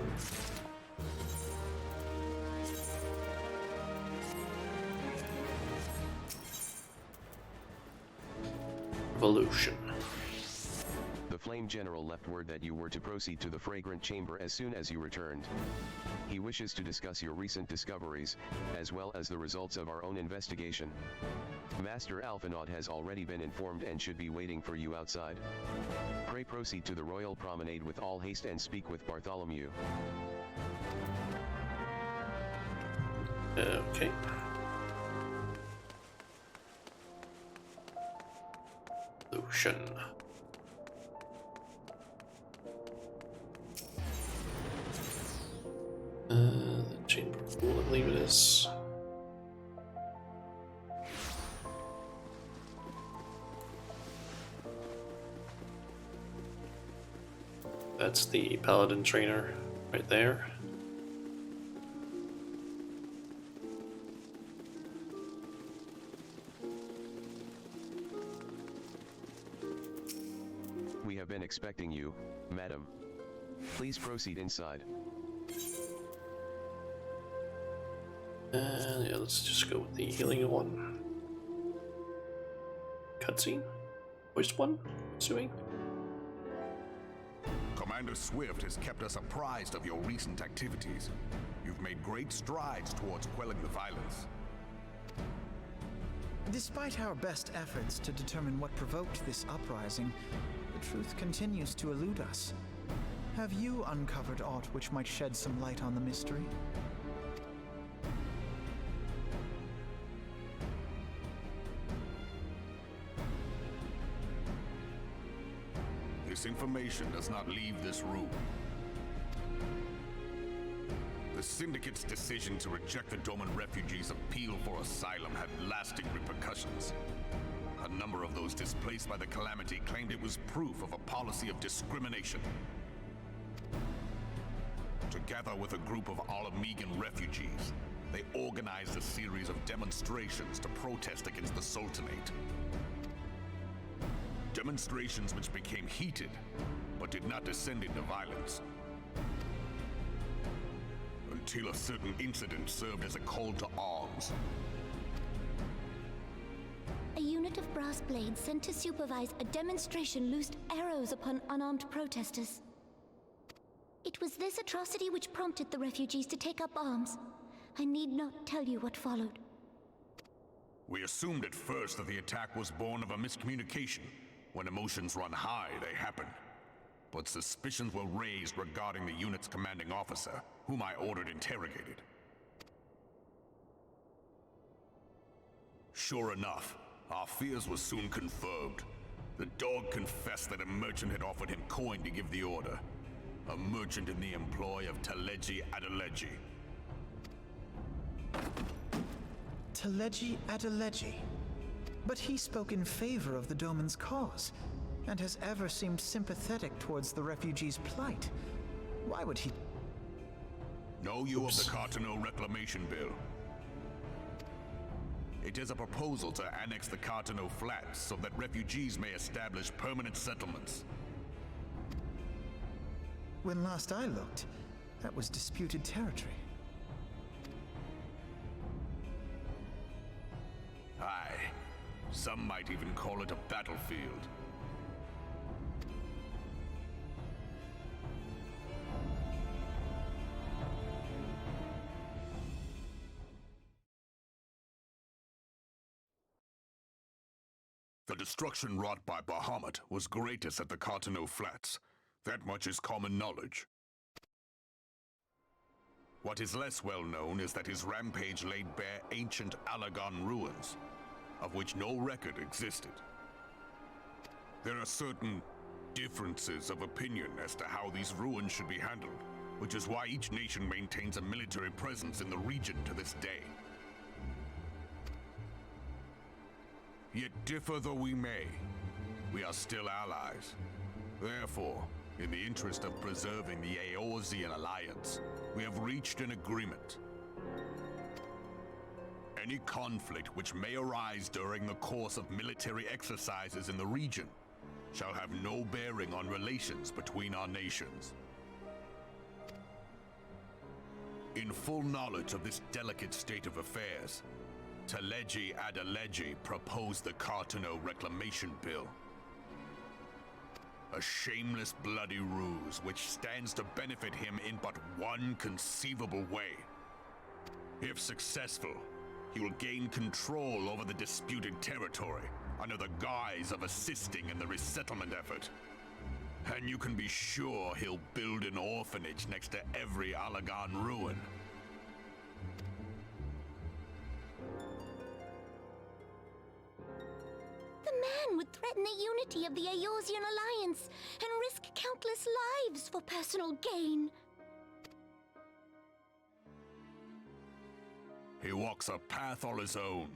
Revolution. The Flame General left word that you were to proceed to the Fragrant Chamber as soon as you returned. He He wishes to discuss your recent discoveries, as well as the results of our own investigation. Master Alphinaud has already been informed and should be waiting for you outside. Pray proceed to the royal promenade with all haste and speak with Bartholomew. Okay. Lucian. The Chamber of Fool, I believe it is. That's the Paladin trainer right there. We have been expecting you, madam. Please proceed inside. Yeah, let's just go with the healing one. Cutscene? Voiced one? Assuming? Commander Swift has kept us apprised of your recent activities. You've made great strides towards quelling the violence. Despite our best efforts to determine what provoked this uprising, the truth continues to elude us. Have you uncovered aught which might shed some light on the mystery? This information does not leave this room. The Syndicate's decision to reject the Doman refugees' appeal for asylum had lasting repercussions. A number of those displaced by the calamity claimed it was proof of a policy of discrimination. Together with a group of Alamegan refugees, they organized a series of demonstrations to protest against the Sultanate. Demonstrations which became heated, but did not descend into violence. Until a certain incident served as a call to arms. A unit of brass blades sent to supervise a demonstration loosed arrows upon unarmed protesters. It was this atrocity which prompted the refugees to take up arms. I need not tell you what followed. We assumed at first that the attack was born of a miscommunication. When emotions run high, they happen. But suspicions were raised regarding the unit's commanding officer, whom I ordered interrogated. Sure enough, our fears were soon confirmed. The dog confessed that a merchant had offered him coin to give the order. A merchant in the employ of Taleji Adeleji. Taleji Adeleji? But he spoke in favor of the Doman's cause, and has ever seemed sympathetic towards the refugees' plight. Why would he... Know you of the Cartano Reclamation Bill? It is a proposal to annex the Cartano Flats so that refugees may establish permanent settlements. When last I looked, that was disputed territory. Aye. Some might even call it a battlefield. The destruction wrought by Bahamut was greatest at the Cartano Flats. That much is common knowledge. What is less well known is that his rampage laid bare ancient Alagon ruins, of which no record existed. There are certain differences of opinion as to how these ruins should be handled, which is why each nation maintains a military presence in the region to this day. Yet differ though we may, we are still allies. Therefore, in the interest of preserving the Eorzean alliance, we have reached an agreement. Any conflict which may arise during the course of military exercises in the region shall have no bearing on relations between our nations. In full knowledge of this delicate state of affairs, Taleji Adeleji proposed the Cartano Reclamation Bill. A shameless bloody ruse which stands to benefit him in but one conceivable way. If successful, he will gain control over the disputed territory under the guise of assisting in the resettlement effort. And you can be sure he'll build an orphanage next to every Allagan ruin. The man would threaten the unity of the Eorzean Alliance and risk countless lives for personal gain. He walks a path all his own,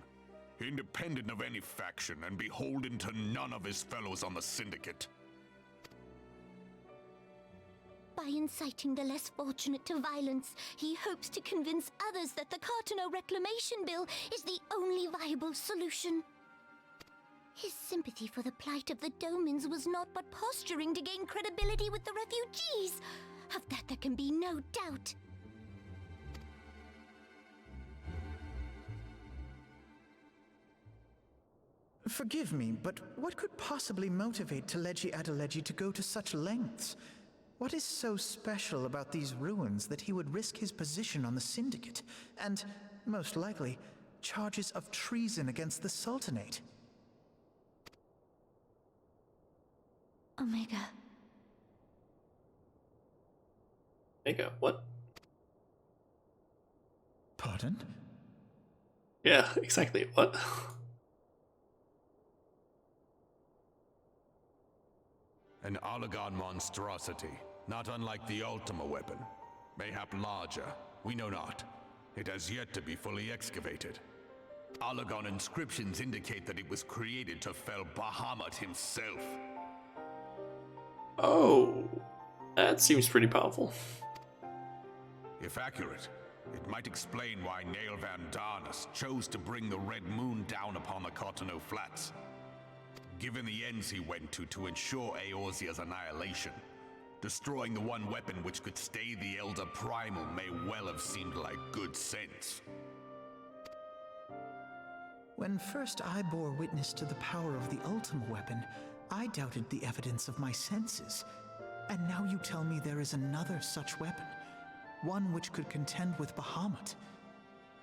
independent of any faction and beholden to none of his fellows on the Syndicate. By inciting the less fortunate to violence, he hopes to convince others that the Cartano Reclamation Bill is the only viable solution. His sympathy for the plight of the Domans was not but posturing to gain credibility with the refugees. Of that there can be no doubt. Forgive me, but what could possibly motivate Teleji Adeleji to go to such lengths? What is so special about these ruins that he would risk his position on the Syndicate, and, most likely, charges of treason against the Sultanate? Omega. Omega, what? Pardon? Yeah, exactly, what? An Allagan monstrosity, not unlike the Ultima weapon. Mayhap larger, we know not. It has yet to be fully excavated. Allagan inscriptions indicate that it was created to fell Bahamut himself. Oh, that seems pretty powerful. If accurate, it might explain why Nail Van Darnus chose to bring the Red Moon down upon the Cotonou Flats. Given the ends he went to ensure Eorzea's annihilation, destroying the one weapon which could stay the Elder Primal may well have seemed like good sense. When first I bore witness to the power of the Ultima weapon, I doubted the evidence of my senses. And now you tell me there is another such weapon, one which could contend with Bahamut.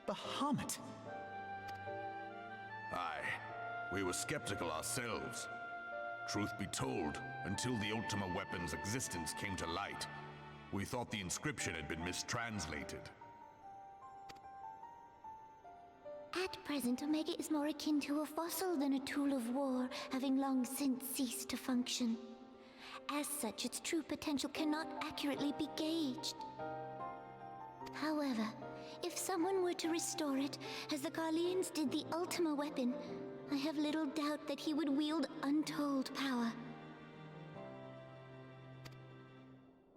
Bahamut! Aye, we were skeptical ourselves. Truth be told, until the Ultima weapon's existence came to light, we thought the inscription had been mistranslated. At present, Omega is more akin to a fossil than a tool of war, having long since ceased to function. As such, its true potential cannot accurately be gauged. However, if someone were to restore it, as the Garleans did the Ultima weapon, I have little doubt that he would wield untold power.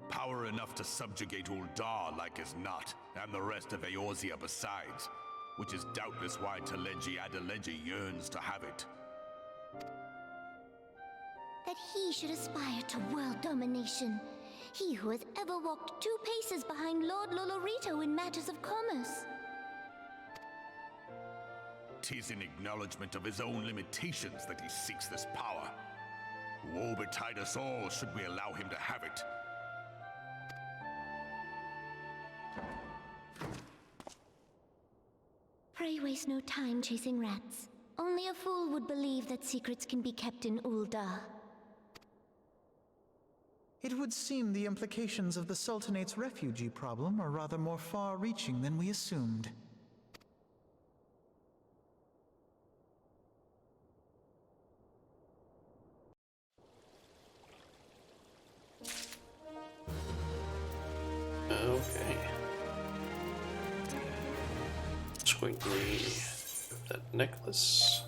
Power enough to subjugate Uldar like as not, and the rest of Eorzea besides, which is doubtless why Teleji Adeleji yearns to have it. That he should aspire to world domination. He who has ever walked 2 paces behind Lord Lolorito in matters of commerce. 'Tis in acknowledgement of his own limitations that he seeks this power. Woe betide us all should we allow him to have it. Pray waste no time chasing rats. Only a fool would believe that secrets can be kept in Uldar. It would seem the implications of the Sultanate's refugee problem are rather more far-reaching than we assumed. Okay. Let's quickly grab that necklace.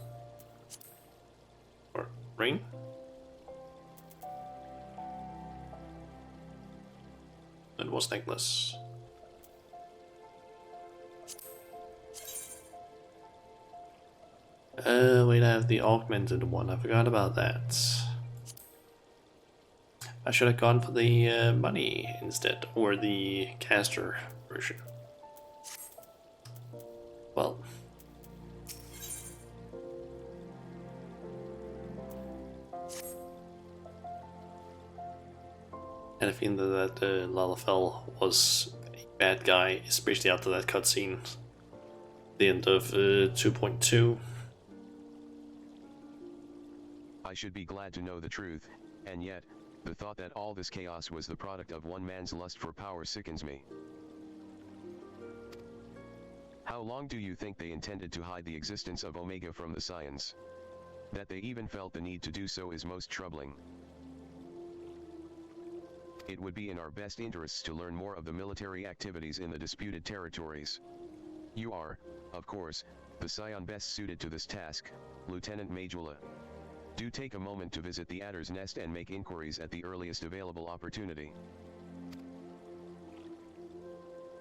Or ring. It was necklace. Wait, I have the augmented one. I forgot about that. I should have gone for the money instead, or the caster version. Well. I think that Lalafell was a bad guy, especially after that cutscene. The end of 2.2. I should be glad to know the truth, and yet, the thought that all this chaos was the product of one man's lust for power sickens me. How long do you think they intended to hide the existence of Omega from the Scions? That they even felt the need to do so is most troubling. It would be in our best interests to learn more of the military activities in the disputed territories. You are, of course, the Scion best suited to this task, Lieutenant Majula. Do take a moment to visit the Adder's Nest and make inquiries at the earliest available opportunity.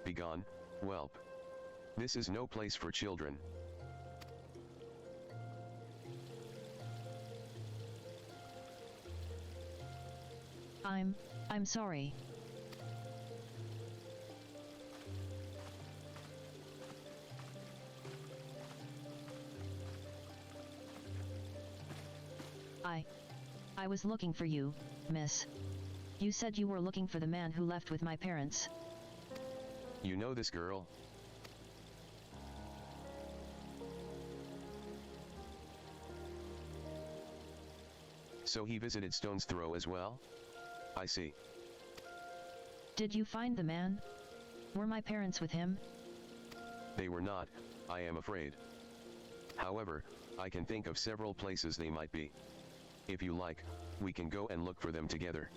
Begone, whelp. This is no place for children. I'm sorry. I was looking for you, miss. You said you were looking for the man who left with my parents. You know this girl? So he visited Stone's Throw as well? I see. Did you find the man? Were my parents with him? They were not, I am afraid. However, I can think of several places they might be. If you like, we can go and look for them together.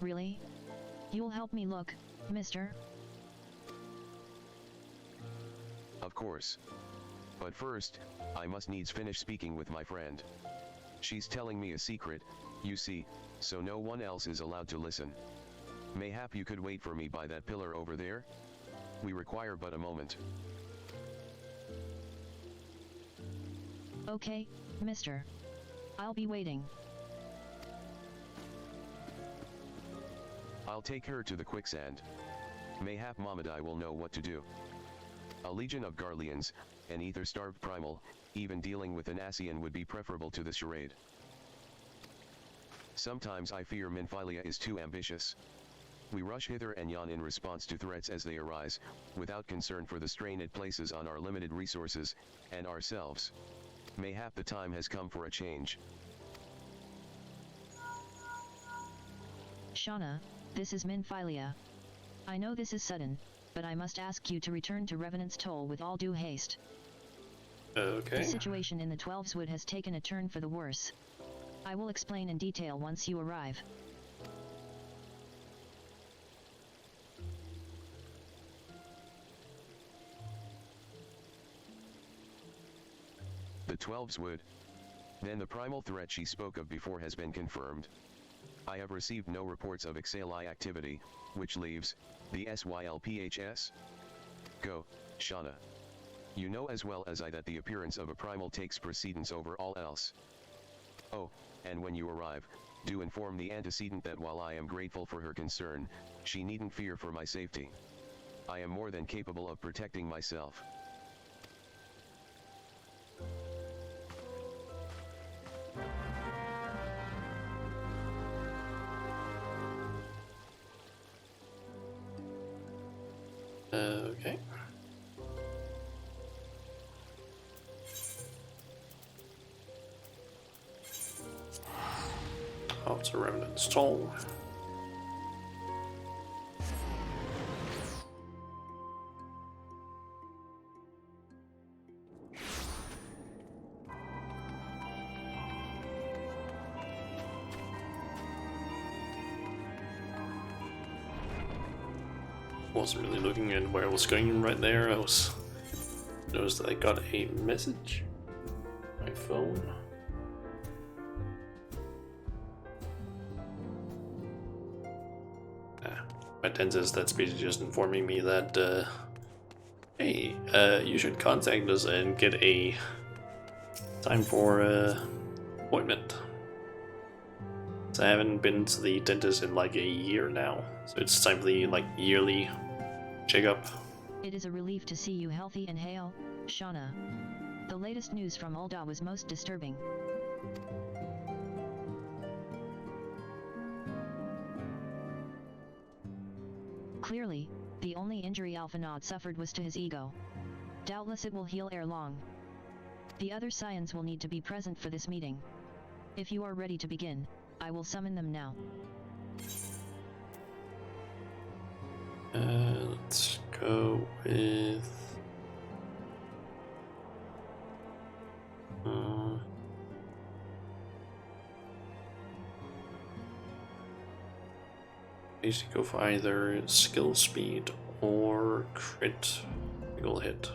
Really? You'll help me look, mister? Of course. But first, I must needs finish speaking with my friend. She's telling me a secret, you see, so no one else is allowed to listen. Mayhap you could wait for me by that pillar over there? We require but a moment. Okay, mister. I'll be waiting. I'll take her to the quicksand. Mayhap Mamadai will know what to do. A legion of Garleans, an ether-starved primal, even dealing with an Asian would be preferable to the charade. Sometimes I fear Minfilia is too ambitious. We rush hither and yon in response to threats as they arise, without concern for the strain it places on our limited resources, and ourselves. Mayhap the time has come for a change. Shauna, this is Minfilia. I know this is sudden, but I must ask you to return to Revenant's Toll with all due haste. Okay. The situation in the Twelveswood has taken a turn for the worse. I will explain in detail once you arrive. The Twelveswood. Then the primal threat she spoke of before has been confirmed. I have received no reports of XIV activity, which leaves the SYLPHS. Go, Shauna. You know as well as I that the appearance of a primal takes precedence over all else. Oh, and when you arrive, do inform the antecedent that while I am grateful for her concern, she needn't fear for my safety. I am more than capable of protecting myself. Okay. Oh, it's a Revenant's Toll. Wasn't really looking at where I was going right there. I was noticed that I got a message. My phone. My ten says that's basically just informing me that hey, you should contact us and get a time for appointment. So I haven't been to the dentist in like a year now, so it's time for the like yearly checkup. It is a relief to see you healthy and hale, Shauna. The latest news from Ul'dah was most disturbing. Clearly, the only injury Alphinaud suffered was to his ego. Doubtless it will heal ere long. The other scions will need to be present for this meeting. If you are ready to begin, I will summon them now. Let's go with... basically go for either skill speed or crit single hit.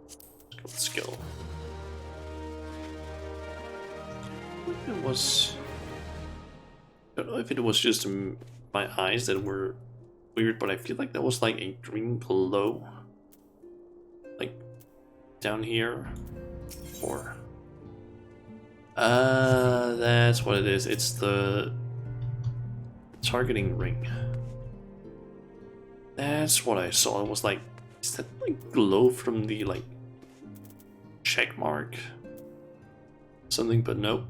Let's go with skill. It was... I don't know if it was just my eyes that were weird, but I feel like that was like a green glow. Like down here. Or... that's what it is. It's the targeting ring. That's what I saw. It was like, is that like glow from the like check mark? Something, but nope.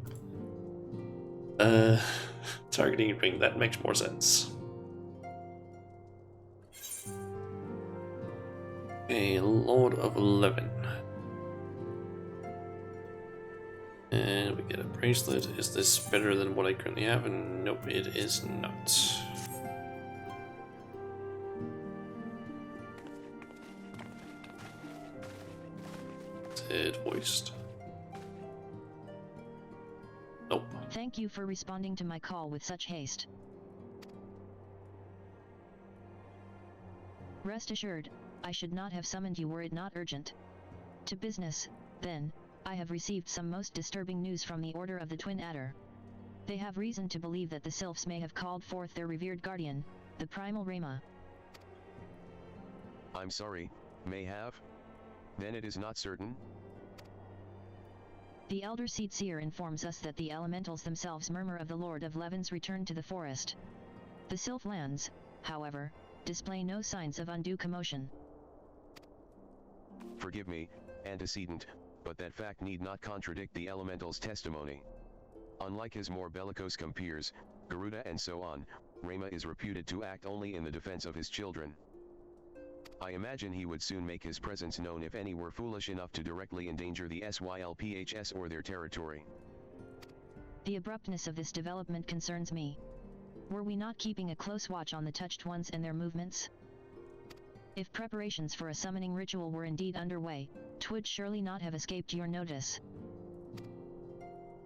Targeting ring, that makes more sense. A Lord of 11. And we get a bracelet. Is this better than what I currently have? And nope, it is not. Is it voiced? Nope. Thank you for responding to my call with such haste. Rest assured, I should not have summoned you were it not urgent. To business, then. I have received some most disturbing news from the Order of the Twin Adder. They have reason to believe that the Sylphs may have called forth their revered guardian, the Primal Rama. I'm sorry, may have? Then it is not certain? The Elder Seer informs us that the elementals themselves murmur of the Lord of Levin's return to the forest. The Sylph lands, however, display no signs of undue commotion. Forgive me, antecedent, but that fact need not contradict the elemental's testimony. Unlike his more bellicose compeers, Garuda and so on, Rama is reputed to act only in the defense of his children. I imagine he would soon make his presence known if any were foolish enough to directly endanger the SYLPHS or their territory. The abruptness of this development concerns me. Were we not keeping a close watch on the touched ones and their movements? If preparations for a summoning ritual were indeed underway, 'twould surely not have escaped your notice.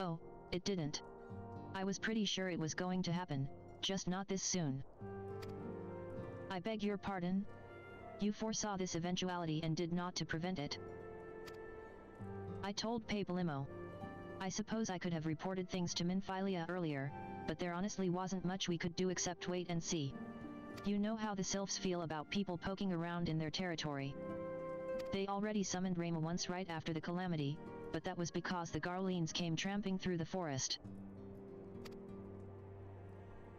Oh, it didn't. I was pretty sure it was going to happen, just not this soon. I beg your pardon? You foresaw this eventuality and did not to prevent it. I told Papalimo. I suppose I could have reported things to Minfilia earlier, but there honestly wasn't much we could do except wait and see. You know how the Sylphs feel about people poking around in their territory. They already summoned Rama once right after the calamity, but that was because the Garleans came tramping through the forest.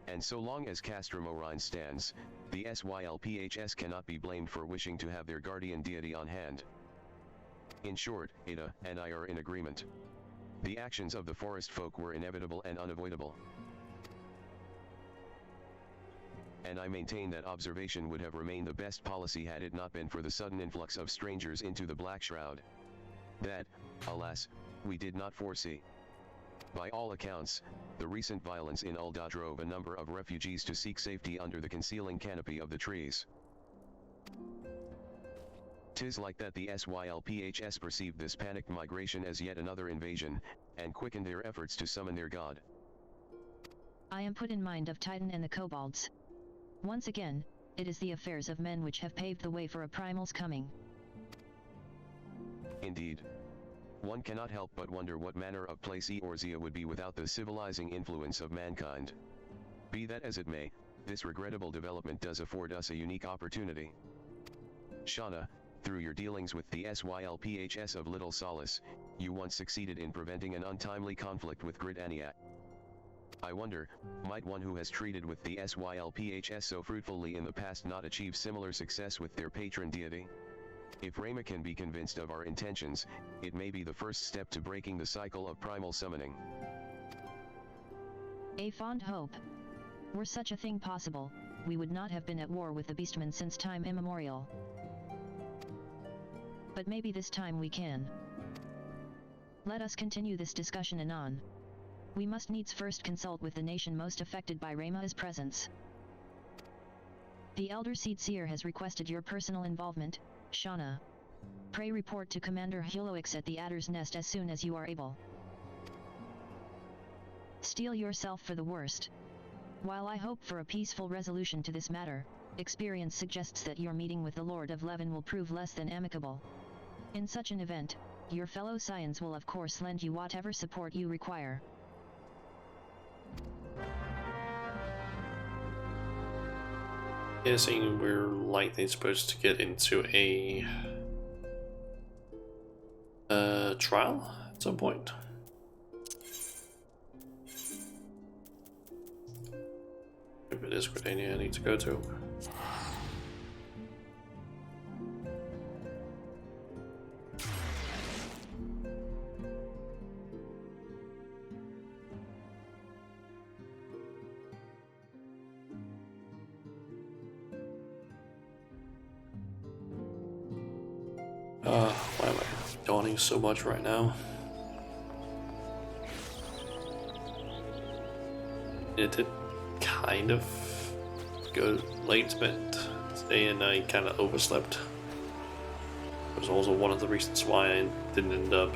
And so long as Castrum Orion stands, the SYLPHS cannot be blamed for wishing to have their guardian deity on hand. In short, Ada and I are in agreement. The actions of the forest folk were inevitable and unavoidable. And I maintain that observation would have remained the best policy had it not been for the sudden influx of strangers into the Black Shroud. That, alas, we did not foresee. By all accounts, the recent violence in Ul'dah drove a number of refugees to seek safety under the concealing canopy of the trees. 'Tis like that the SYLPHS perceived this panicked migration as yet another invasion, and quickened their efforts to summon their god. I am put in mind of Titan and the Kobolds. Once again, it is the affairs of men which have paved the way for a primal's coming. Indeed. One cannot help but wonder what manner of place Eorzea would be without the civilizing influence of mankind. Be that as it may, this regrettable development does afford us a unique opportunity. Shauna, through your dealings with the SYLPHS of Little Solace, you once succeeded in preventing an untimely conflict with Grid Aniat. I wonder, might one who has treated with the SYLPHS so fruitfully in the past not achieve similar success with their patron deity? If Rama can be convinced of our intentions, it may be the first step to breaking the cycle of primal summoning. A fond hope. Were such a thing possible, we would not have been at war with the Beastmen since time immemorial. But maybe this time we can. Let us continue this discussion anon. We must needs first consult with the nation most affected by Rayma's presence. The Elder Seed Seer has requested your personal involvement, Shauna. Pray report to Commander Huloix at the Adder's Nest as soon as you are able. Steel yourself for the worst. While I hope for a peaceful resolution to this matter, experience suggests that your meeting with the Lord of Levin will prove less than amicable. In such an event, your fellow Scions will of course lend you whatever support you require. Guessing we're likely supposed to get into a trial at some point. If it is Gridania I need to go to. Why am I dawning so much right now? It did kind of go late, but today and I kind of overslept. It was also one of the reasons why I didn't end up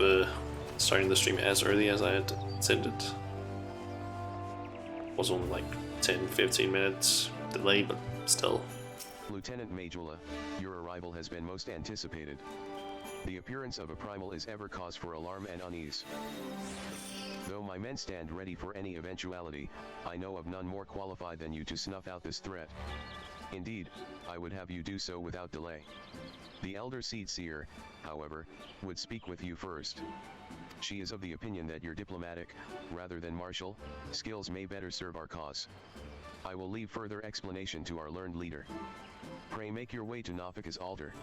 starting the stream as early as I had intended. It was only like 10-15 minutes delay, but still. Lieutenant Majula, your arrival has been most anticipated. The appearance of a primal is ever cause for alarm and unease. Though my men stand ready for any eventuality, I know of none more qualified than you to snuff out this threat. Indeed, I would have you do so without delay. The Elder Seed Seer, however, would speak with you first. She is of the opinion that your diplomatic, rather than martial, skills may better serve our cause. I will leave further explanation to our learned leader. Pray make your way to Nafika's altar.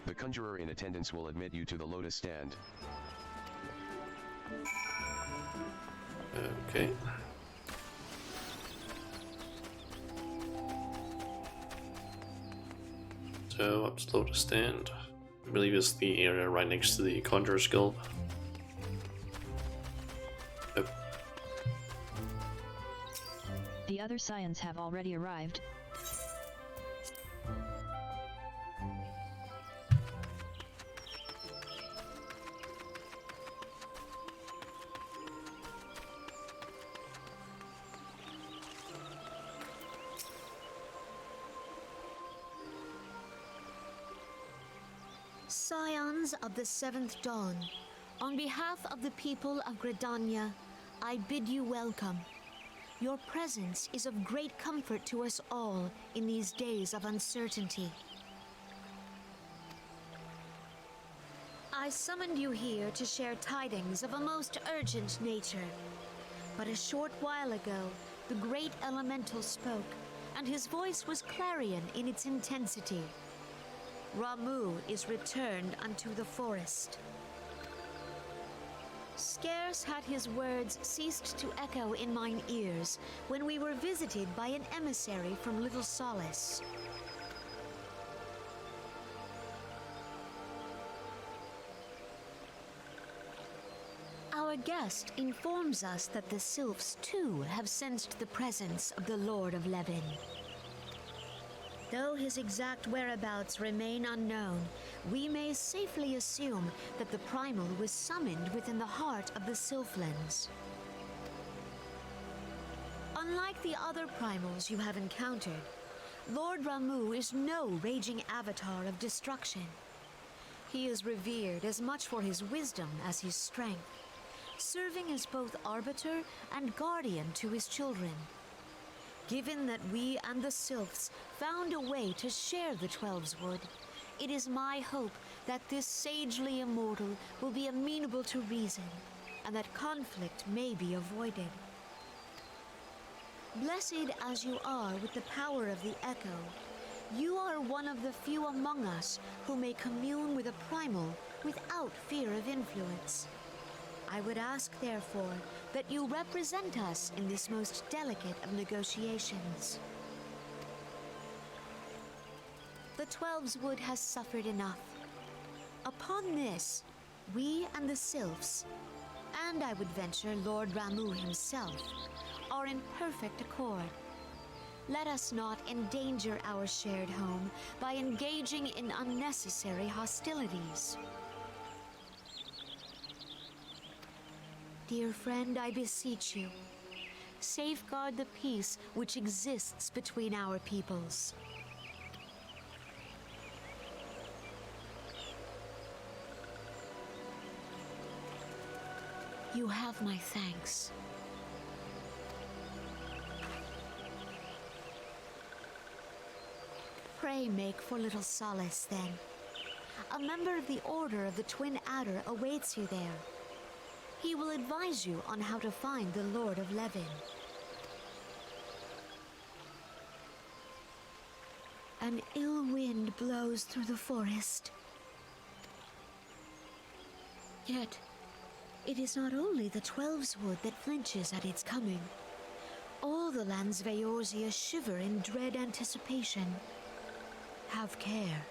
The conjurer in attendance will admit you to the lotus stand. Okay. So up to the lotus stand. I believe it's the area right next to the Conjurer's Guild. Yep. The other Scions have already arrived. Scions of the 7th Dawn, on behalf of the people of Gridania, I bid you welcome. Your presence is of great comfort to us all in these days of uncertainty. I summoned you here to share tidings of a most urgent nature. But a short while ago, the great elemental spoke, and his voice was clarion in its intensity. Ramu is returned unto the forest. Scarce had his words ceased to echo in mine ears when we were visited by an emissary from Little Solace. Our guest informs us that the Sylphs too have sensed the presence of the Lord of Levin. Though his exact whereabouts remain unknown, we may safely assume that the Primal was summoned within the heart of the Sylphlands. Unlike the other Primals you have encountered, Lord Ramu is no raging avatar of destruction. He is revered as much for his wisdom as his strength, serving as both arbiter and guardian to his children. Given that we and the Sylphs found a way to share the Twelves Wood, it is my hope that this sagely immortal will be amenable to reason, and that conflict may be avoided. Blessed as you are with the power of the Echo, you are one of the few among us who may commune with a primal without fear of influence. I would ask, therefore, that you represent us in this most delicate of negotiations. the Twelve's Wood has suffered enough. Upon this, we and the Sylphs, and I would venture Lord Ramu himself, are in perfect accord. Let us not endanger our shared home by engaging in unnecessary hostilities. Dear friend, I beseech you, safeguard the peace which exists between our peoples. You have my thanks. Pray make for little solace, then. A member of the Order of the Twin Adder awaits you there. He will advise you on how to find the Lord of Levin. An ill wind blows through the forest. Yet, it is not only the Twelve's Wood that flinches at its coming. All the lands of Eorzea shiver in dread anticipation. Have care.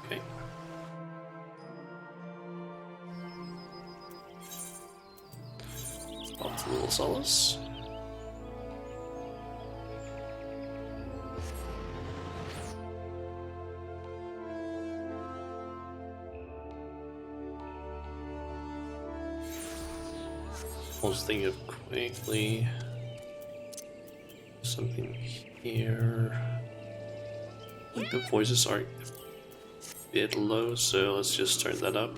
Okay. Off to Little Solace. I was thinking of quickly something here. I think the voices are a bit low, so let's just turn that up.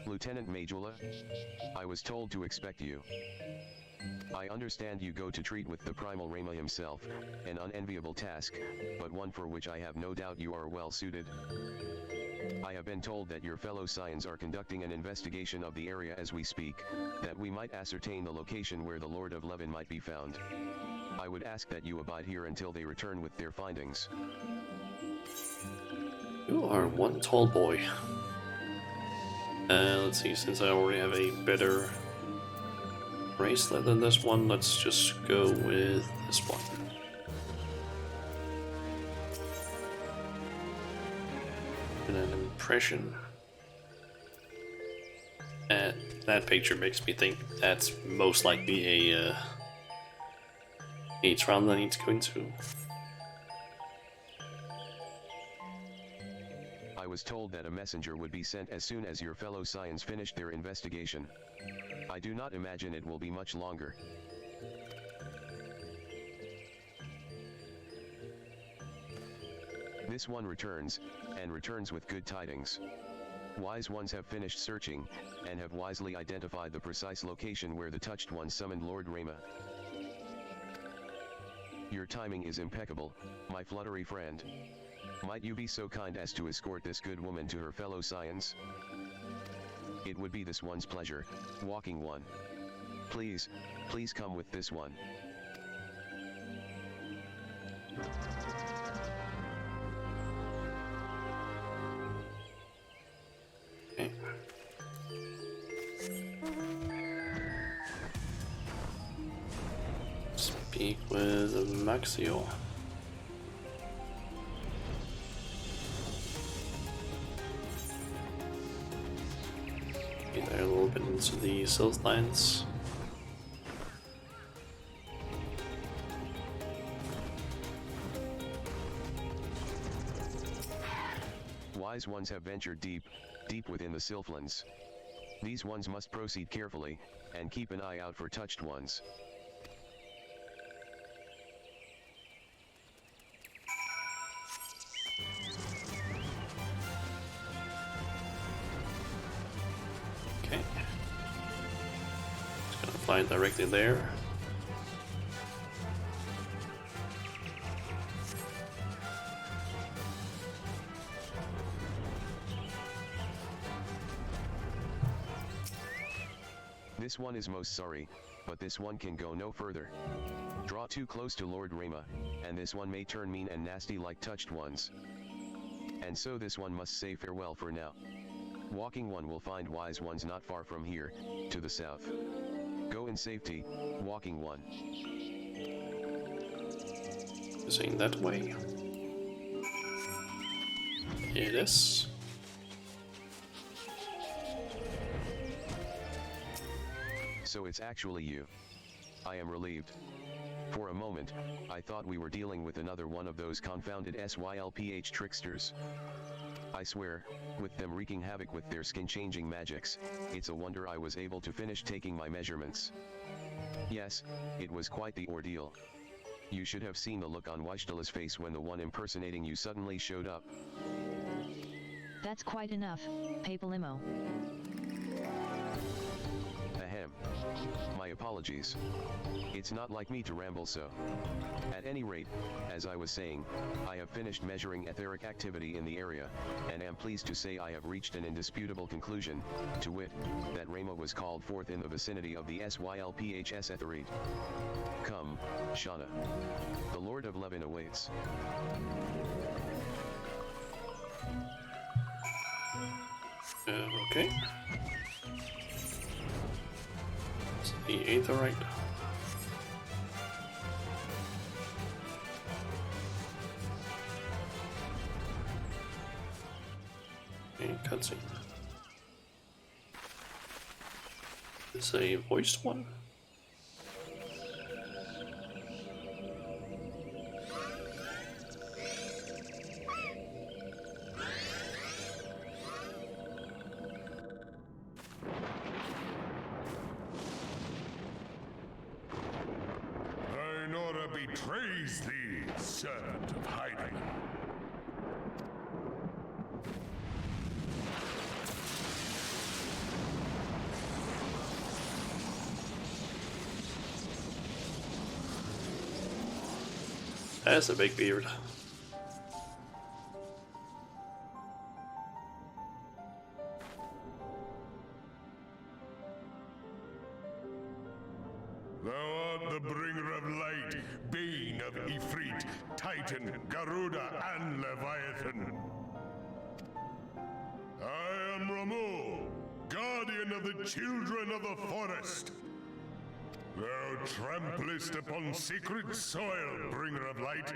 Lieutenant Majula, I was told to expect you. I understand you go to treat with the Primal Rama himself, an unenviable task, but one for which I have no doubt you are well suited. I have been told that your fellow Scions are conducting an investigation of the area as we speak, that we might ascertain the location where the Lord of Levin might be found. I would ask that you abide here until they return with their findings. You are one tall boy. Let's see, since I already have a better bracelet than this one, let's just go with this one. And an impression. And that picture makes me think that's most likely a trial that I need to go into. I was told that a messenger would be sent as soon as your fellow Scions finished their investigation. I do not imagine it will be much longer. This one returns, and returns with good tidings. Wise ones have finished searching, and have wisely identified the precise location where the Touched One summoned Lord Rama. Your timing is impeccable, my fluttery friend. Might you be so kind as to escort this good woman to her fellow Scions? It would be this one's pleasure, walking one. Please, please come with this one. Okay. Speak with Maxio. There a little bit into the South Lands. Wise ones have ventured deep, deep within the Sylphlands. These ones must proceed carefully, and keep an eye out for Touched Ones. Okay. Just gonna fly directly there. This one is most sorry, but this one can go no further. Draw too close to Lord Rama, and this one may turn mean and nasty like touched ones. And so this one must say farewell for now. Walking one will find wise ones not far from here, to the south. Go in safety, walking one. Saying that way. Here it is. So it's actually you. I am relieved. For a moment, I thought we were dealing with another one of those confounded SYLPH tricksters. I swear, with them wreaking havoc with their skin-changing magics, it's a wonder I was able to finish taking my measurements. Yes, it was quite the ordeal. You should have seen the look on Weishtala's face when the one impersonating you suddenly showed up. That's quite enough, Papalimo. Ahem. My apologies. It's not like me to ramble so. At any rate, as I was saying, I have finished measuring etheric activity in the area, and am pleased to say I have reached an indisputable conclusion, to wit, that Rama was called forth in the vicinity of the SYLPHS etherite. Come, Shauna. The Lord of Levin awaits. Okay. It's the aetherite. Okay, cutscene. Is a voiced one? Nora betrays thee, servant of hiding. That's a big beard. Thou art the bringer of light, bane of Ifrit, Titan, Garuda, and Leviathan. I am Ramu, guardian of the children of the forest. Thou tramplest upon sacred soil, bringer of light.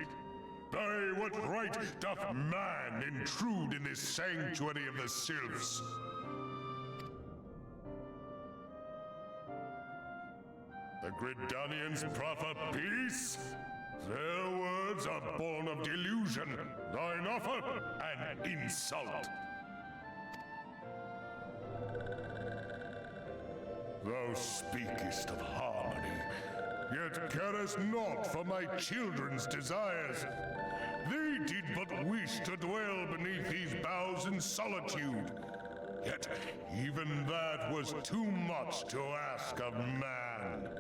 By what right doth man intrude in this sanctuary of the sylphs? The Gridanians proffer peace? Their words are born of delusion, thine offer an insult. Thou speakest of harmony, yet carest naught for my children's desires. They did but wish to dwell beneath these boughs in solitude. Yet even that was too much to ask of man.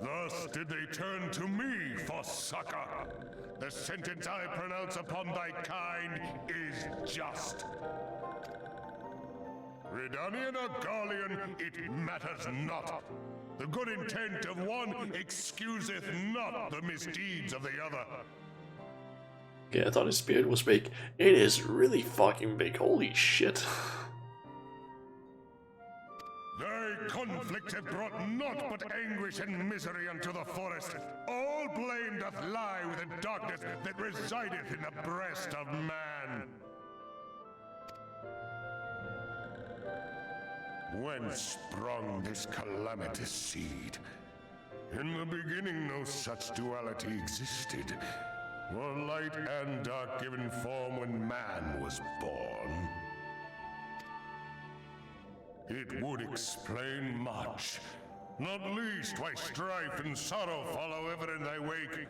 Thus did they turn to me for succor. The sentence I pronounce upon thy kind is just. Redanian or Garlean, it matters not. The good intent of one excuseth not the misdeeds of the other. Yeah, I thought his beard was big. It is really fucking big. Holy shit. Thy conflicts have brought naught but anguish and misery unto the forest. All blame doth lie with the darkness that resideth in the breast of man. Whence sprung this calamitous seed? In the beginning no such duality existed. Were light and dark given form when man was born? It would explain much, not least why strife and sorrow follow ever in thy wake.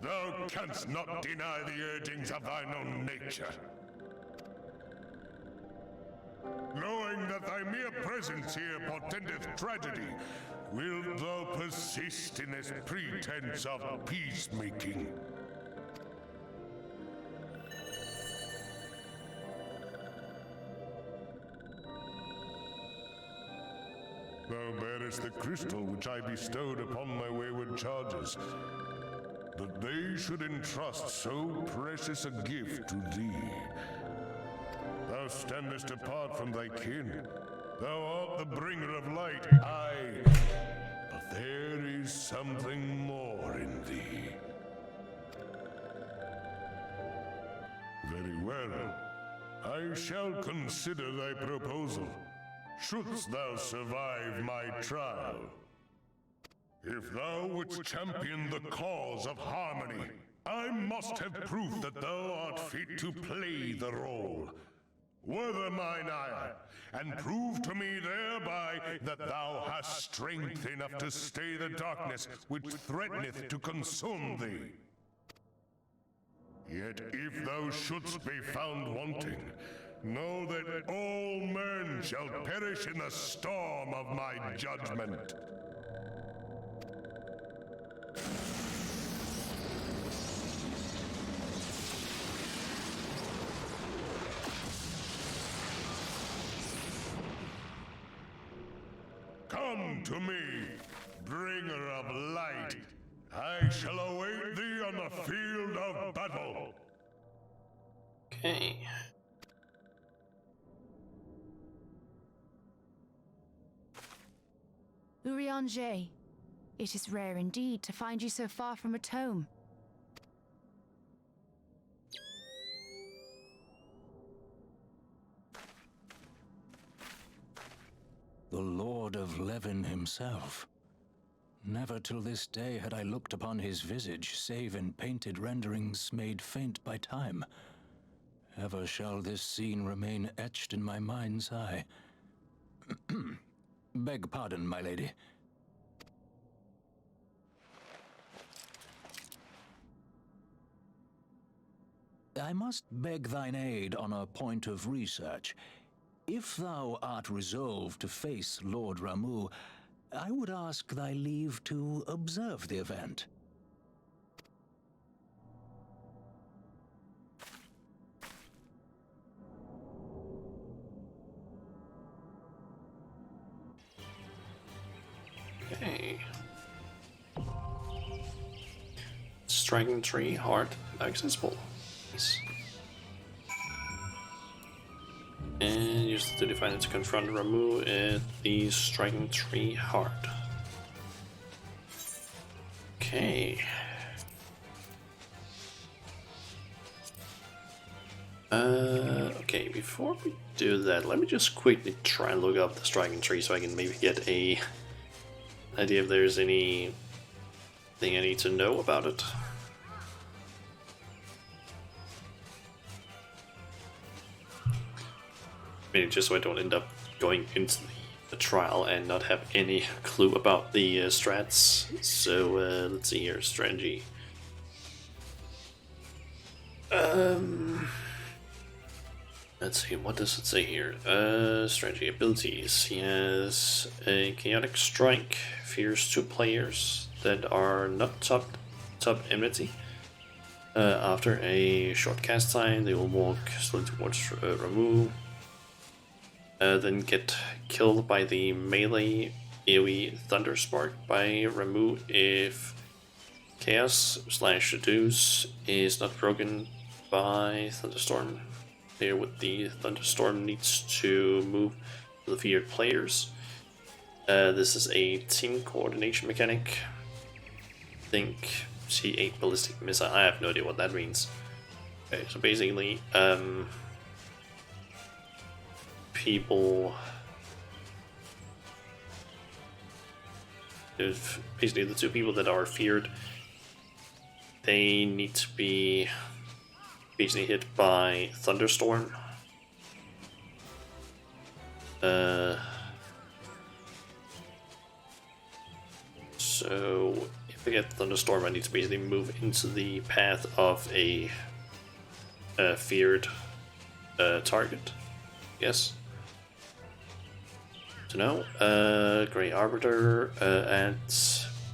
Thou canst not deny the urgings of thine own nature. Knowing that thy mere presence here portendeth tragedy, wilt thou persist in this pretense of peacemaking? thou bearest the crystal which I bestowed upon my wayward charges, that they should entrust so precious a gift to thee. Thou standest apart from thy kin. Thou art the bringer of light, aye. But there is something more in thee. Very well. I shall consider thy proposal, shouldst thou survive my trial. If thou wouldst champion the cause of harmony, I must have proof that thou art fit to play the role. Wither mine ire, and prove to me thereby that thou hast strength enough to stay the darkness which threateneth to consume thee. Yet if thou shouldst be found wanting, know that all men shall perish in the storm of my judgment. Come to me, bringer of light. I shall await thee on the field of battle. Okay. Urianger, it is rare indeed to find you so far from a tome. The Lord of Levin himself. Never till this day had I looked upon his visage, save in painted renderings made faint by time. Ever shall this scene remain etched in my mind's eye. Beg pardon, my lady. I must beg thine aid on a point of research. If thou art resolved to face Lord Ramu, I would ask thy leave to observe the event. Okay. Striking tree, heart, accessible. Nice. And use the diviner to confront Ramu at the striking tree heart. Okay. Okay, before we do that, let me just quickly try and look up the striking tree so I can maybe get a idea if there's anything I need to know about it. Maybe just so I don't end up going into the trial and not have any clue about the strats. So let's see here, strategy. Let's see, what does it say here? Strategy abilities. He has a chaotic strike, fears 2 players that are not top enmity. After a short cast time, they will walk slowly towards Ramu. Then get killed by the melee AoE Thunder Spark by Ramu if Chaos/Seduce is not broken by Thunderstorm. Here with the Thunderstorm needs to move the feared players. This is a team coordination mechanic. Think C8 ballistic missile. I have no idea what that means. Okay, so basically, people, if basically the 2 people that are feared, they need to be basically hit by Thunderstorm. So if I get Thunderstorm, I need to basically move into the path of a feared target. Yes. So now, Grey Arbiter at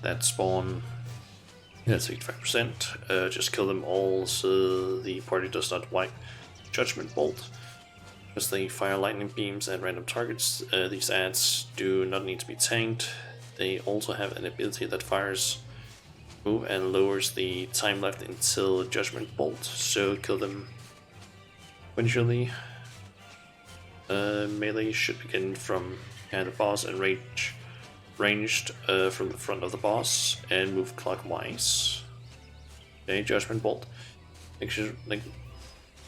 that spawn. That's 85%. Just kill them all so the party does not wipe Judgment Bolt. As they fire lightning beams at random targets, these ads do not need to be tanked. They also have an ability that fires move and lowers the time left until Judgment Bolt, so kill them eventually. Melee should begin from behind the boss and ranged from the front of the boss and move clockwise. Okay, Judgment Bolt.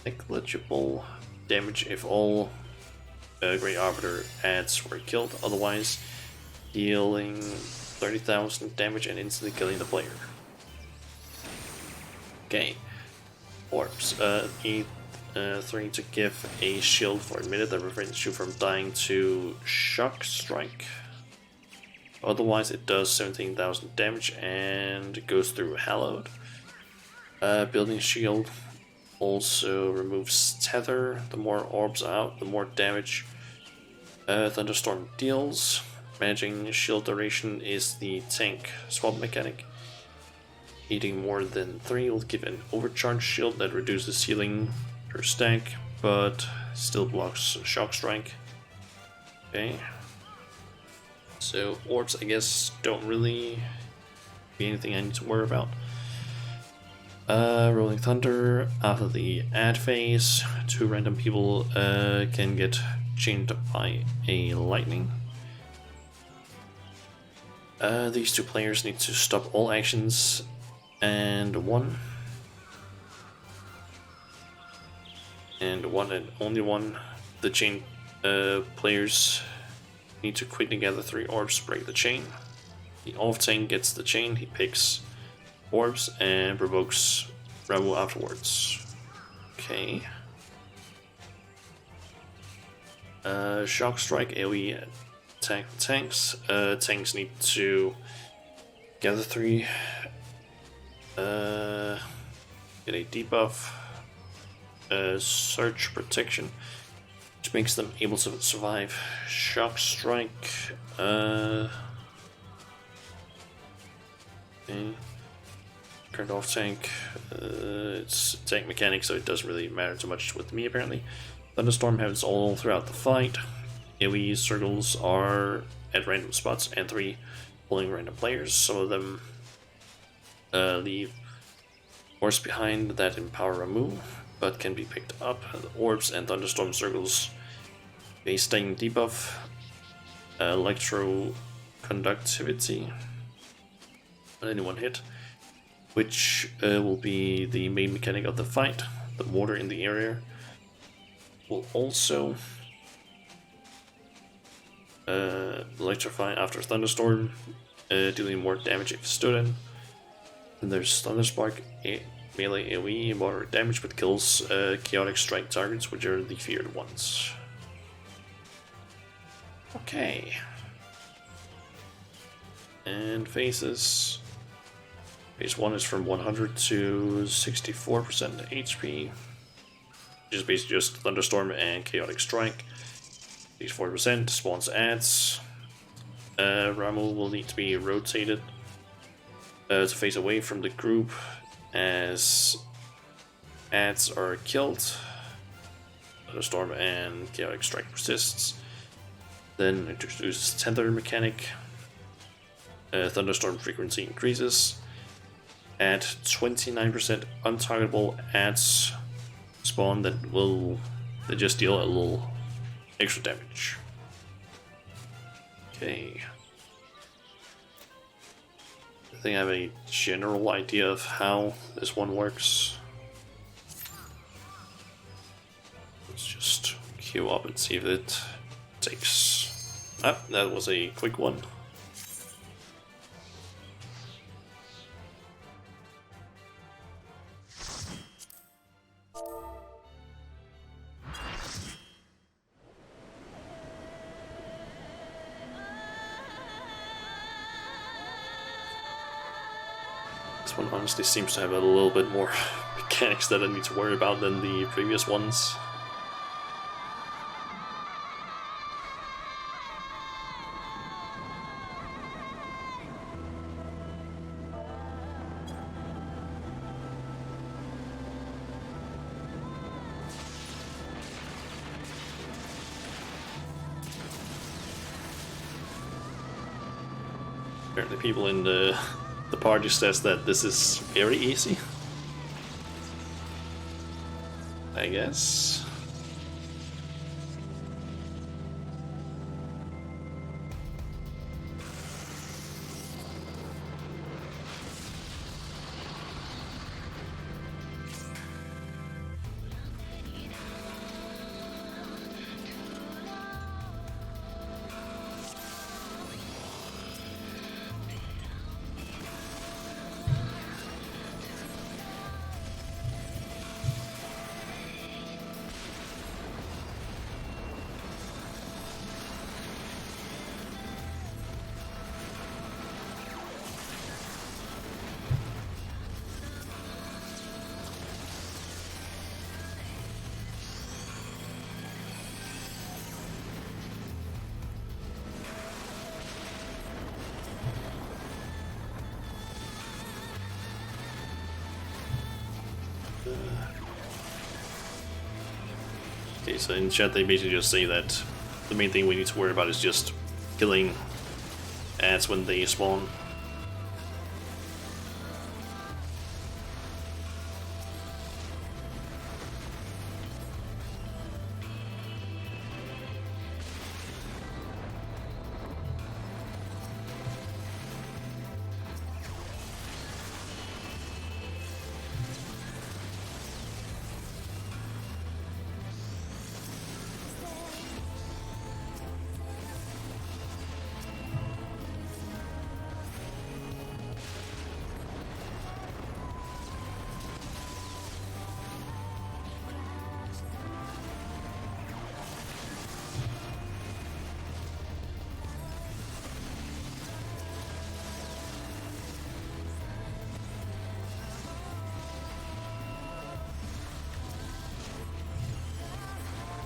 Negligible damage if all Great Arbiter ads were killed, otherwise dealing 30,000 damage and instantly killing the player. Okay, orbs. Need 3 to give a shield for a minute that prevents you from dying to Shock Strike. Otherwise it does 17,000 damage and goes through Hallowed. Building shield also removes tether. The more orbs out, the more damage Thunderstorm deals. Managing shield duration is the tank swap mechanic. Needing more than 3 will give an overcharged shield that reduces healing per stack, but still blocks Shock Strike. Okay. So orbs, I guess, don't really be anything I need to worry about. Rolling Thunder, after the ad phase, 2 random people can get chained by a lightning. These 2 players need to stop all actions and one and only one. The chain players need to quickly gather 3 orbs to break the chain. The off tank gets the chain, he picks orbs and provokes Ramu afterwards. Okay. Shock Strike, AoE attack tanks. Tanks need to gather 3, get a debuff, Surge Protection, which makes them able to survive Shock Strike. Okay. Current off tank, it's tank mechanic, so it doesn't really matter too much with me apparently. Thunderstorm happens all throughout the fight. AoE circles are at random spots and 3 pulling random players. Some of them leave orbs behind that empower Ramu, but can be picked up. The orbs and thunderstorm circles, a staying debuff, electro conductivity on any one hit, which will be the main mechanic of the fight. The mortar in the area will also electrify after thunderstorm, dealing more damage if stood in. Then there's Thunderspark, melee AoE, moderate damage, but kills chaotic strike targets, which are the feared ones. Okay. And phases. Phase 1 is from 100 to 64% HP, which is basically just Thunderstorm and Chaotic Strike. These 40% spawns ads. Ramu will need to be rotated to phase away from the group as ads are killed. Thunderstorm and Chaotic Strike persists. Then introduces tether mechanic. Thunderstorm frequency increases. At 29% untargetable ads spawn that just deal a little extra damage. Okay. I think I have a general idea of how this one works. Let's just queue up and see if it takes... Ah, that was a quick one. This one honestly seems to have a little bit more mechanics that I need to worry about than the previous ones. Apparently people in the party says that this is very easy. I guess. Okay, so in chat they basically just say that the main thing we need to worry about is just killing ads when they spawn.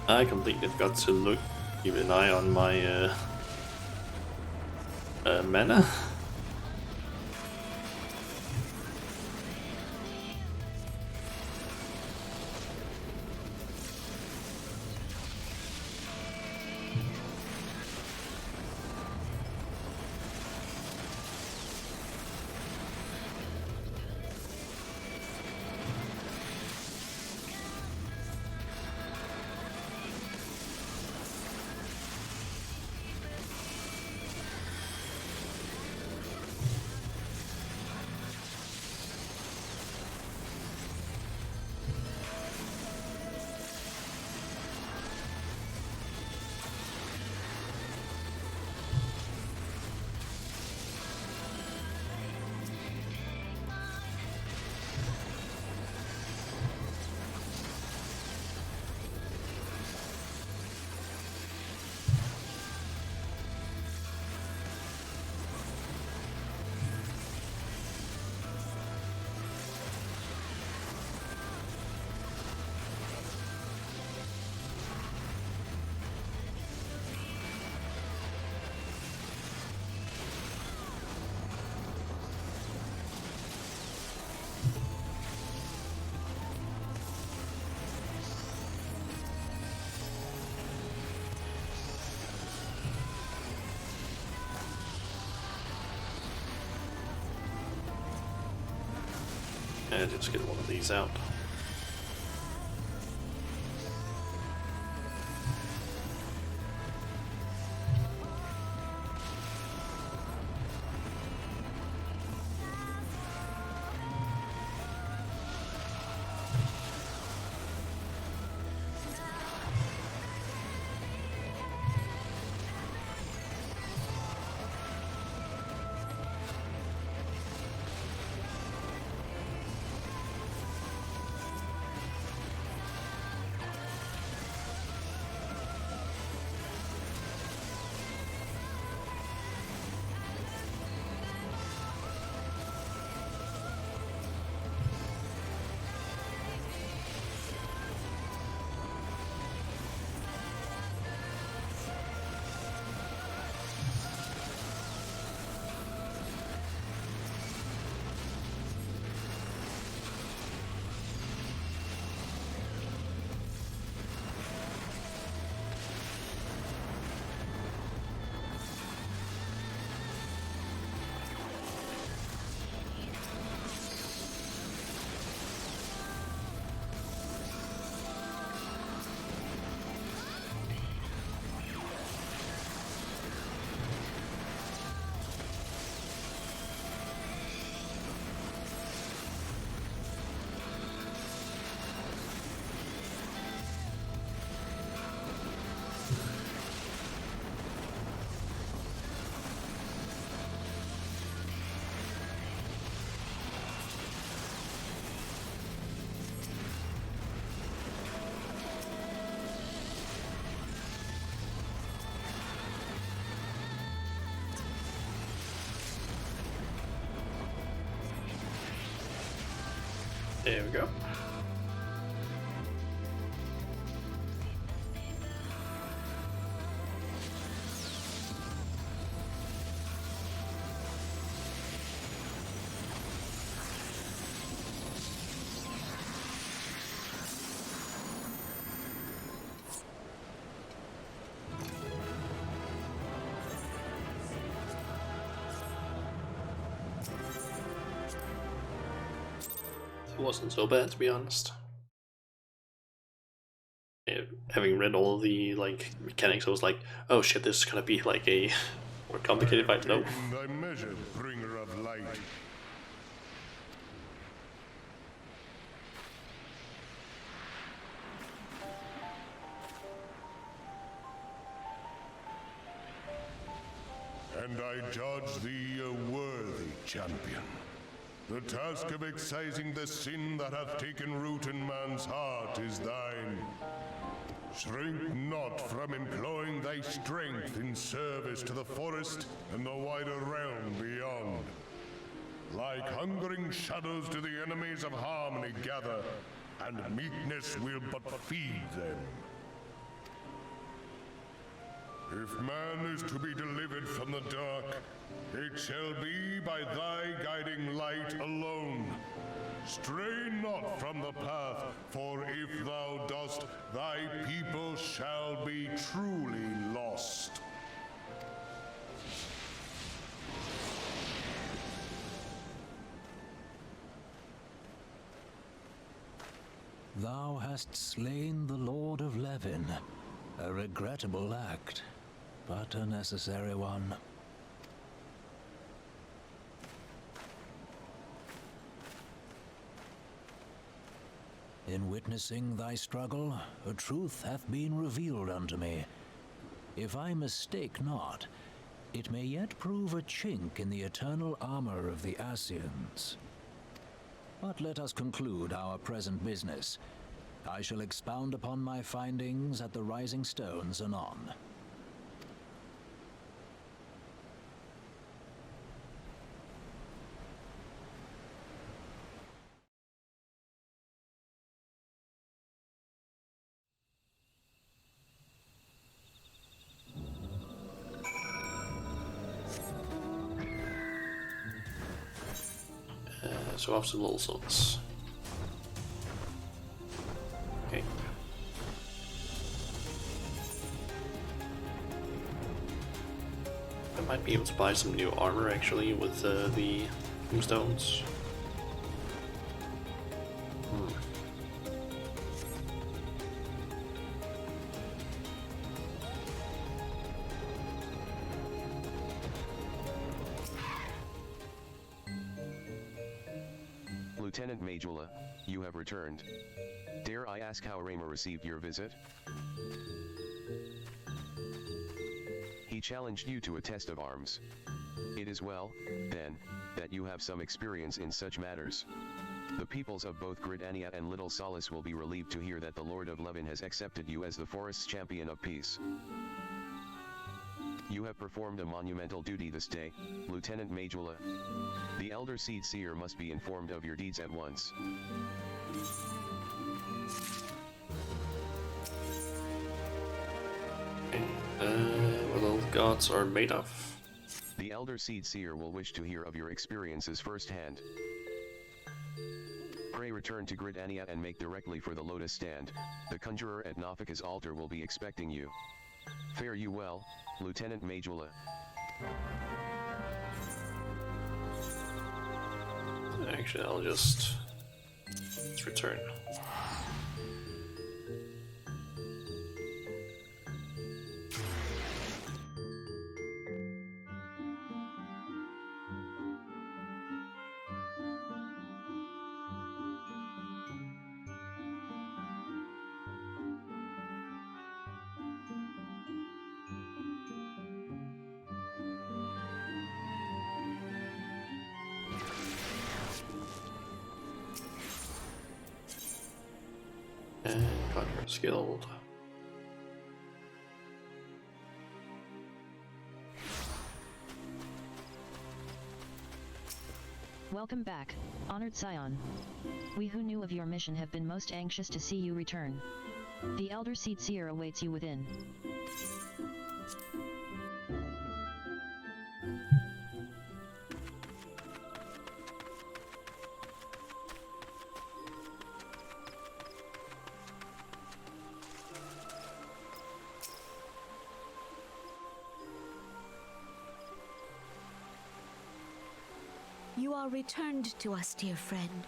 I completely forgot to keep an eye on my mana. And just get one of these out. There we go. It wasn't so bad, to be honest. Yeah, having read all the like mechanics, I was like, oh shit, this is gonna be like a more complicated fight. Nope. Thy measure, bringer of light. And I judge thee a worthy champion. The task of excising the sin that hath taken root in man's heart is thine. Shrink not from employing thy strength in service to the forest and the wider realm beyond. Like hungering shadows do the enemies of harmony gather, and meekness will but feed them. If man is to be delivered from the dark, it shall be by thy guiding light alone. Stray not from the path, for if thou dost, thy people shall be truly lost. Thou hast slain the Lord of Levin. A regrettable act, but a necessary one. In witnessing thy struggle, a truth hath been revealed unto me. If I mistake not, it may yet prove a chink in the eternal armor of the Ascians. But let us conclude our present business. I shall expound upon my findings at the Rising Stones anon. So off to Little Sons. Okay. I might be able to buy some new armor actually with the tombstones. Lieutenant Majula, you have returned. Dare I ask how Raymer received your visit? He challenged you to a test of arms. It is well, then, that you have some experience in such matters. The peoples of both Gridania and Little Solace will be relieved to hear that the Lord of Levin has accepted you as the forest's champion of peace. You have performed a monumental duty this day, Lieutenant Majula. The Elder Seed Seer must be informed of your deeds at once. What all gods are made of? The Elder Seed Seer will wish to hear of your experiences firsthand. Pray return to Gridania and make directly for the Lotus Stand. The Conjurer at Nafika's altar will be expecting you. Fare you well, Lieutenant Majula. Actually, I'll just return. And Conqueror's Guild. Welcome back, honored Scion. We who knew of your mission have been most anxious to see you return. The Elder Seed Seer awaits you within. You are returned to us, dear friend,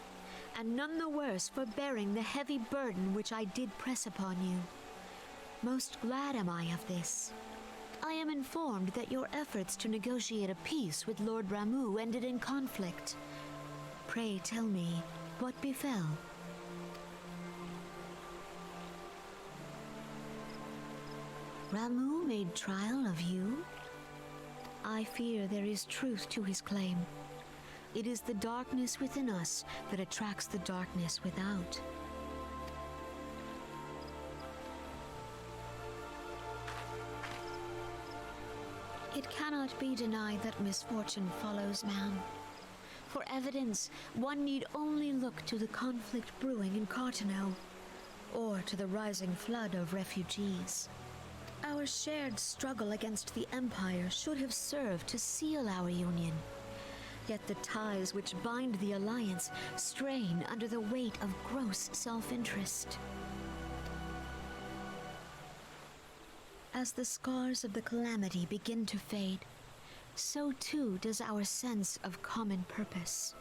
and none the worse for bearing the heavy burden which I did press upon you. Most glad am I of this. I am informed that your efforts to negotiate a peace with Lord Ramuh ended in conflict. Pray tell me, what befell? Ramuh made trial of you? I fear there is truth to his claim. It is the darkness within us that attracts the darkness without. It cannot be denied that misfortune follows man. For evidence, one need only look to the conflict brewing in Cartano, or to the rising flood of refugees. Our shared struggle against the Empire should have served to seal our union. Yet the ties which bind the Alliance strain under the weight of gross self-interest. As the scars of the calamity begin to fade, so too does our sense of common purpose.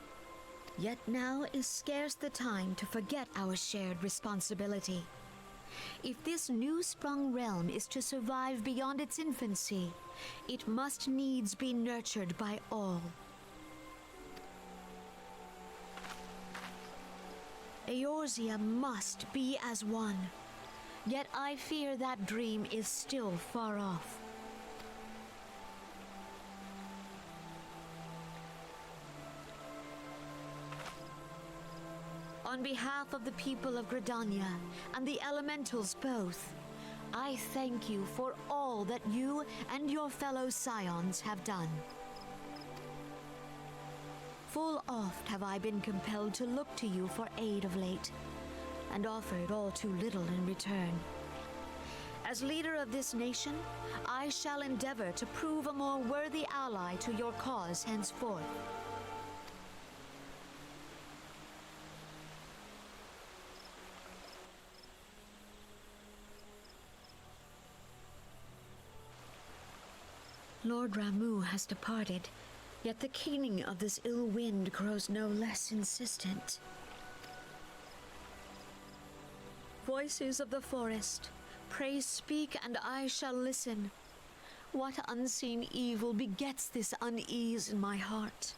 Yet now is scarce the time to forget our shared responsibility. If this new-sprung realm is to survive beyond its infancy, it must needs be nurtured by all. Eorzea must be as one. Yet I fear that dream is still far off. On behalf of the people of Gridania and the elementals both, I thank you for all that you and your fellow scions have done. Full oft have I been compelled to look to you for aid of late, and offered all too little in return. As leader of this nation, I shall endeavor to prove a more worthy ally to your cause henceforth. Lord Ramuh has departed, yet the keening of this ill wind grows no less insistent. Voices of the forest, pray speak and I shall listen. What unseen evil begets this unease in my heart?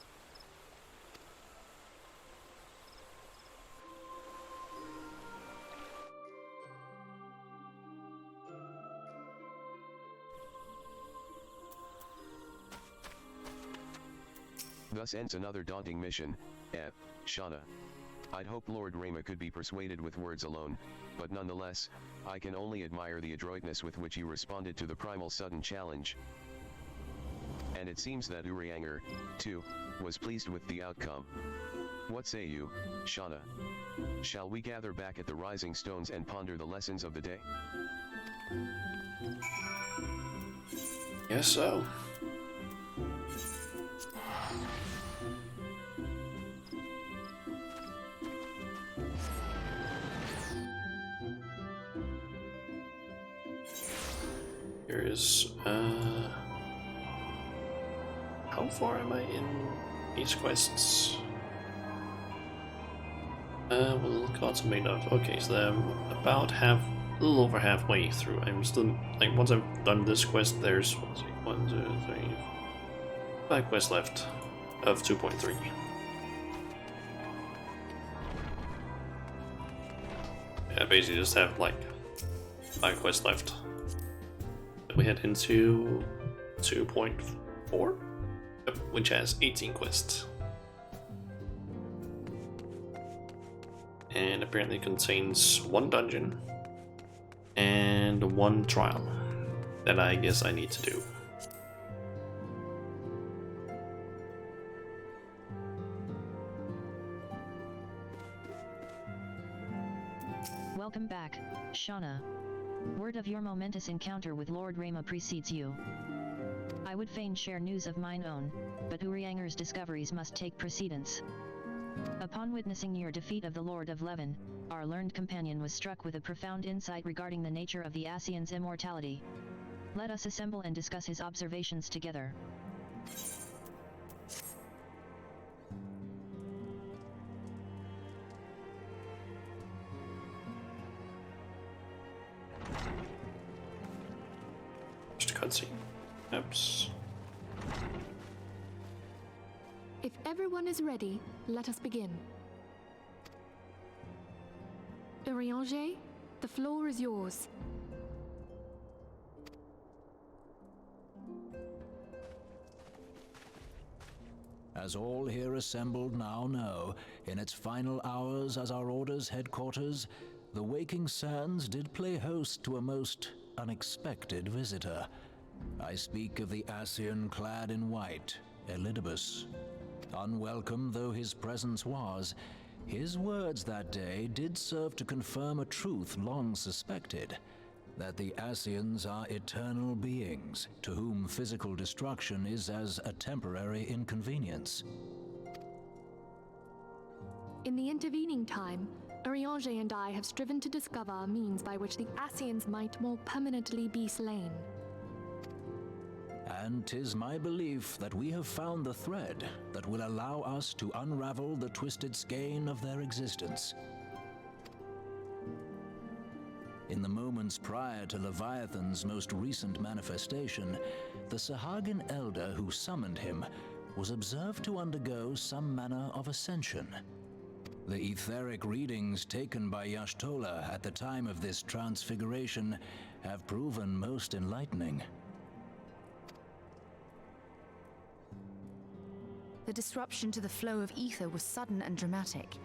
Thus ends another daunting mission, Shauna. I'd hope Lord Ramuh could be persuaded with words alone, but nonetheless, I can only admire the adroitness with which he responded to the primal sudden challenge. And it seems that Urianger, too, was pleased with the outcome. What say you, Shauna? Shall we gather back at the Rising Stones and ponder the lessons of the day? Yes, so. Here is, how far am I in these quests? Well, gods made of. Okay, so I'm about a little over halfway through. I'm still, like, once I've done this quest, there's, let's see, 1, 2, 3, 5 quests left of 2.3. Yeah, basically just have, like, 5 quests left. We head into 2.4, which has 18 quests. And apparently contains 1 dungeon and 1 trial that I guess I need to do. Shauna. Word of your momentous encounter with Lord Rama precedes you. I would fain share news of mine own, but Urianger's discoveries must take precedence. Upon witnessing your defeat of the Lord of Levin, our learned companion was struck with a profound insight regarding the nature of the Ascian's immortality. Let us assemble and discuss his observations together. Just a cutscene. Oops. If everyone is ready, let us begin. Urianger, the floor is yours. As all here assembled now know, in its final hours as our Order's headquarters, the Waking Sands did play host to a most unexpected visitor. I speak of the Ascian clad in white, Elidibus. Unwelcome though his presence was, his words that day did serve to confirm a truth long suspected, that the Ascians are eternal beings, to whom physical destruction is as a temporary inconvenience. In the intervening time, Urianger and I have striven to discover a means by which the Ascians might more permanently be slain. And 'tis my belief that we have found the thread that will allow us to unravel the twisted skein of their existence. In the moments prior to Leviathan's most recent manifestation, the Sahagin elder who summoned him was observed to undergo some manner of ascension. The etheric readings taken by Y'shtola at the time of this transfiguration have proven most enlightening. The disruption to the flow of ether was sudden and dramatic.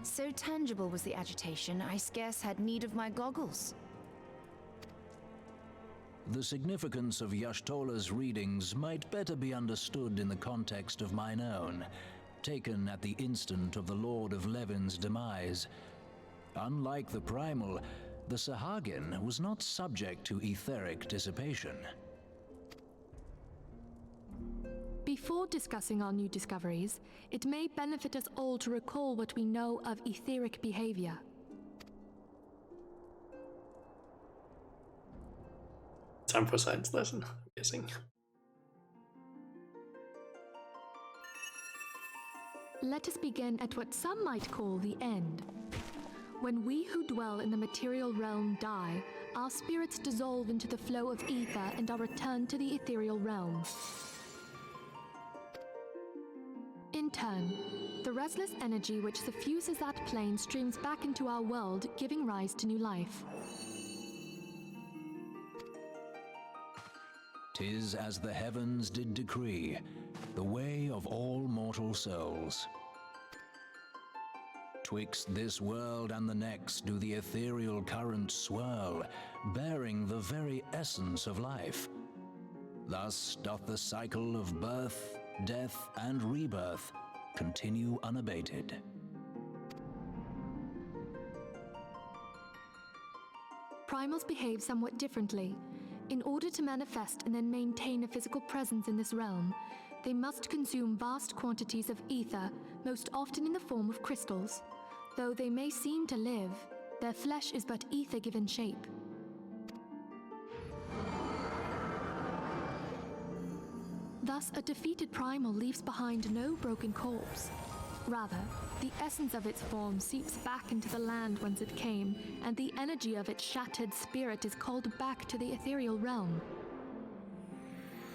So tangible was the agitation, I scarce had need of my goggles. The significance of Y'shtola's readings might better be understood in the context of mine own, taken at the instant of the Lord of Levin's demise. Unlike the Primal, the Sahagin was not subject to etheric dissipation. Before discussing our new discoveries, it may benefit us all to recall what we know of etheric behavior. Time for a science lesson, I'm guessing. Let us begin at what some might call the end. When we who dwell in the material realm die, our spirits dissolve into the flow of ether and are returned to the ethereal realm. In turn, the restless energy which suffuses that plane streams back into our world, giving rise to new life. 'Tis as the heavens did decree, the way of all mortal souls. Twixt this world and the next do the ethereal currents swirl, bearing the very essence of life. Thus doth the cycle of birth, death, and rebirth continue unabated. Primals behave somewhat differently. In order to manifest and then maintain a physical presence in this realm, they must consume vast quantities of ether, most often in the form of crystals. Though they may seem to live, their flesh is but ether given shape. Thus, a defeated primal leaves behind no broken corpse. Rather, the essence of its form seeps back into the land whence it came, and the energy of its shattered spirit is called back to the ethereal realm.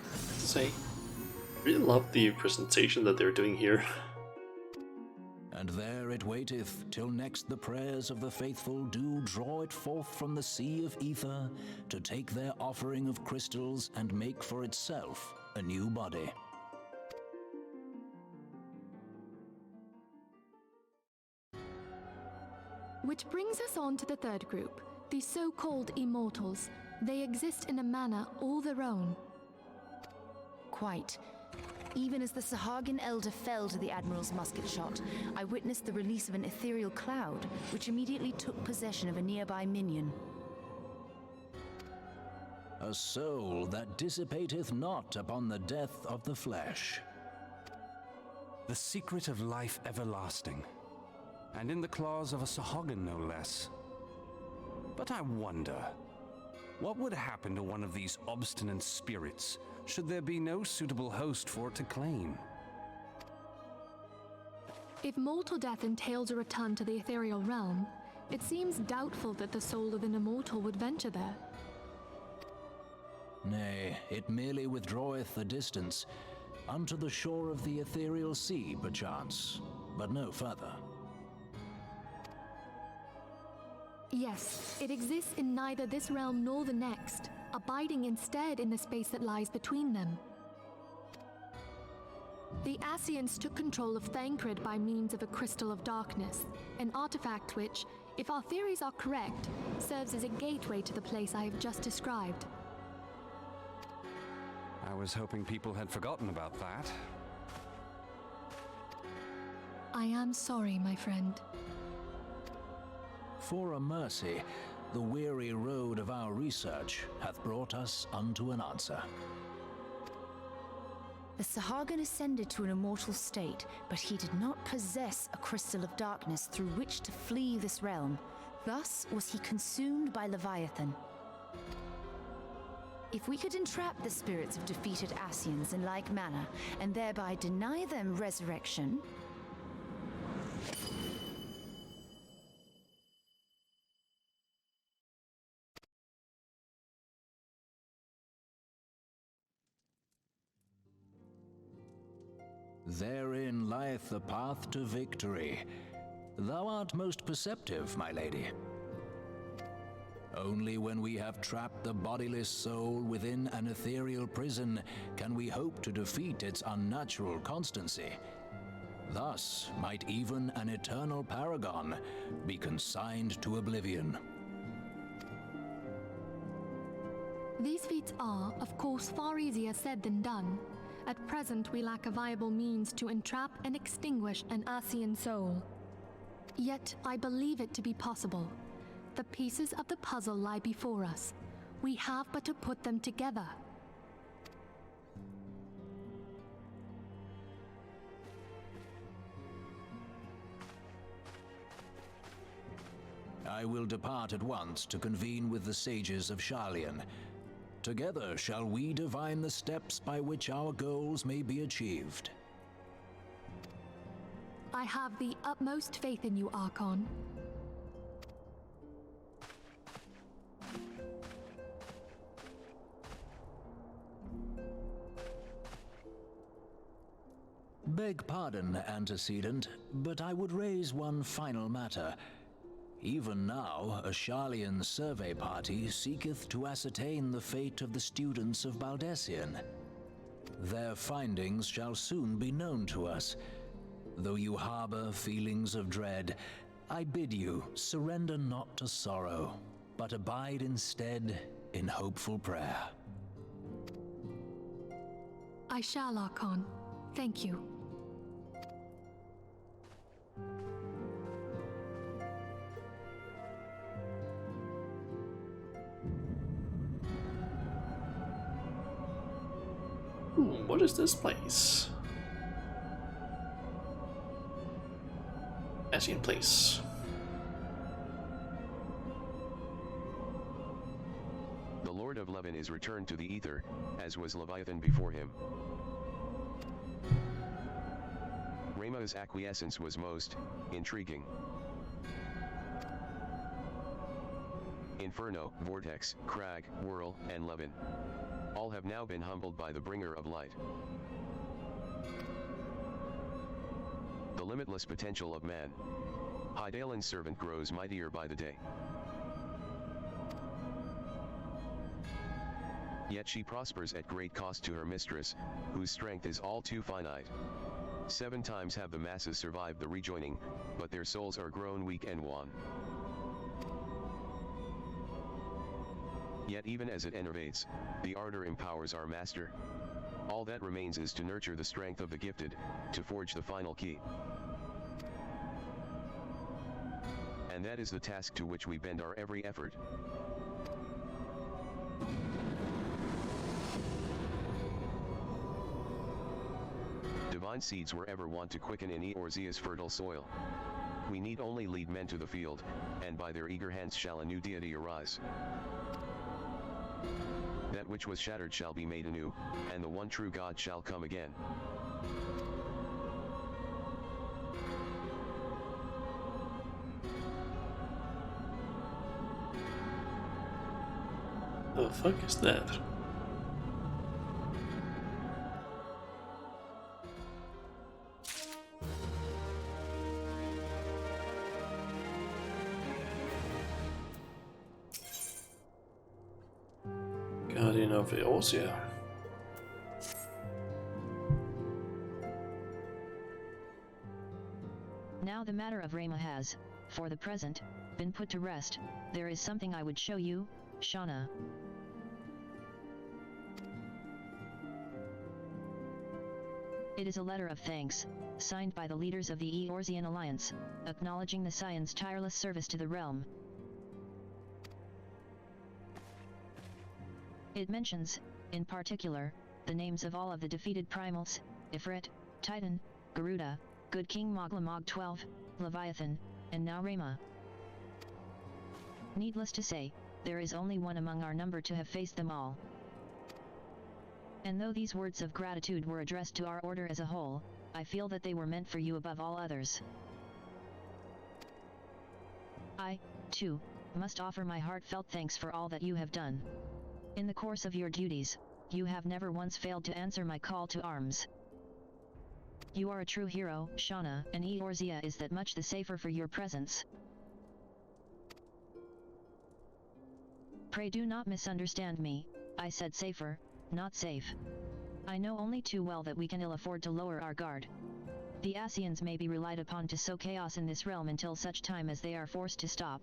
I have to say, I really love the presentation that they're doing here. And there it waiteth, till next the prayers of the faithful do draw it forth from the sea of ether, to take their offering of crystals and make for itself a new body. Which brings us on to the third group, the so-called immortals. They exist in a manner all their own. Quite. Even as the Sahagin elder fell to the Admiral's musket shot, I witnessed the release of an ethereal cloud, which immediately took possession of a nearby minion. a soul that dissipateth not upon the death of the flesh. The secret of life everlasting, and in the claws of a Sahagin no less. But I wonder, what would happen to one of these obstinate spirits should there be no suitable host for it to claim? If mortal death entails a return to the ethereal realm, it seems doubtful that the soul of an immortal would venture there. Nay, it merely withdraweth the distance, unto the shore of the ethereal sea, perchance, but no further. Yes, it exists in neither this realm nor the next, abiding instead in the space that lies between them. The Ascians took control of Thancred by means of a crystal of darkness, an artifact which, if our theories are correct, serves as a gateway to the place I have just described. I was hoping people had forgotten about that. I am sorry, my friend. For a mercy, the weary road of our research hath brought us unto an answer. The Sahagin ascended to an immortal state, but he did not possess a crystal of darkness through which to flee this realm. Thus was he consumed by Leviathan. If we could entrap the spirits of defeated Ascians in like manner, and thereby deny them resurrection... Therein lieth the path to victory. Thou art most perceptive, my lady. Only when we have trapped the bodiless soul within an ethereal prison can we hope to defeat its unnatural constancy. Thus might even an eternal paragon be consigned to oblivion. These feats are, of course, far easier said than done. At present, we lack a viable means to entrap and extinguish an Ascian soul. Yet, I believe it to be possible. The pieces of the puzzle lie before us. We have but to put them together. I will depart at once to convene with the sages of Sharlayan. Together shall we divine the steps by which our goals may be achieved. I have the utmost faith in you, Archon. Beg pardon, antecedent, but I would raise one final matter. Even now, a Sharlayan survey party seeketh to ascertain the fate of the students of Baldessian. Their findings shall soon be known to us. Though you harbor feelings of dread, I bid you surrender not to sorrow, but abide instead in hopeful prayer. I shall, Archon. Thank you. What is this place? Ascian Place. The Lord of Levin is returned to the ether, as was Leviathan before him. Rama's acquiescence was most intriguing. Inferno, Vortex, Crag, Whirl, and Levin. All have now been humbled by the bringer of light. The limitless potential of man. Hydaelyn's servant grows mightier by the day. Yet she prospers at great cost to her mistress, whose strength is all too finite. 7 times have the masses survived the rejoining, but their souls are grown weak and wan. Yet even as it enervates, the ardor empowers our master. All that remains is to nurture the strength of the gifted, to forge the final key. And that is the task to which we bend our every effort. Divine seeds were ever wont to quicken in Eorzea's fertile soil. We need only lead men to the field, and by their eager hands shall a new deity arise. That which was shattered shall be made anew, and the one true God shall come again. The fuck is that? Guardian of Eorzea. Now the matter of Rama has, for the present, been put to rest. There is something I would show you, Shauna. It is a letter of thanks, signed by the leaders of the Eorzean Alliance, acknowledging the Scion's tireless service to the realm. It mentions, in particular, the names of all of the defeated primals, Ifrit, Titan, Garuda, Good King Moglamog 12, Leviathan, and now Rama. Needless to say, there is only one among our number to have faced them all. And though these words of gratitude were addressed to our order as a whole, I feel that they were meant for you above all others. I, too, must offer my heartfelt thanks for all that you have done. In the course of your duties, you have never once failed to answer my call to arms. You are a true hero, Shauna, and Eorzea is that much the safer for your presence. Pray do not misunderstand me, I said safer, not safe. I know only too well that we can ill afford to lower our guard. The Ascians may be relied upon to sow chaos in this realm until such time as they are forced to stop.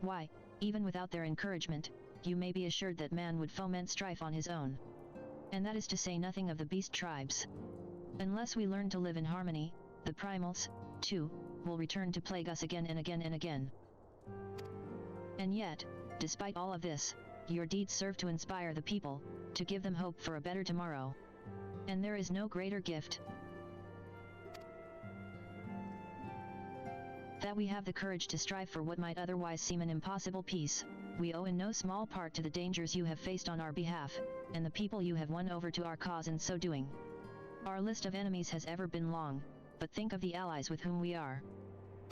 Why, even without their encouragement, you may be assured that man would foment strife on his own. And that is to say nothing of the beast tribes. Unless we learn to live in harmony, the primals, too, will return to plague us again and again and again. And yet, despite all of this, your deeds serve to inspire the people, to give them hope for a better tomorrow. And there is no greater gift that we have the courage to strive for what might otherwise seem an impossible peace. We owe in no small part to the dangers you have faced on our behalf, and the people you have won over to our cause in so doing. Our list of enemies has ever been long, but think of the allies with whom we are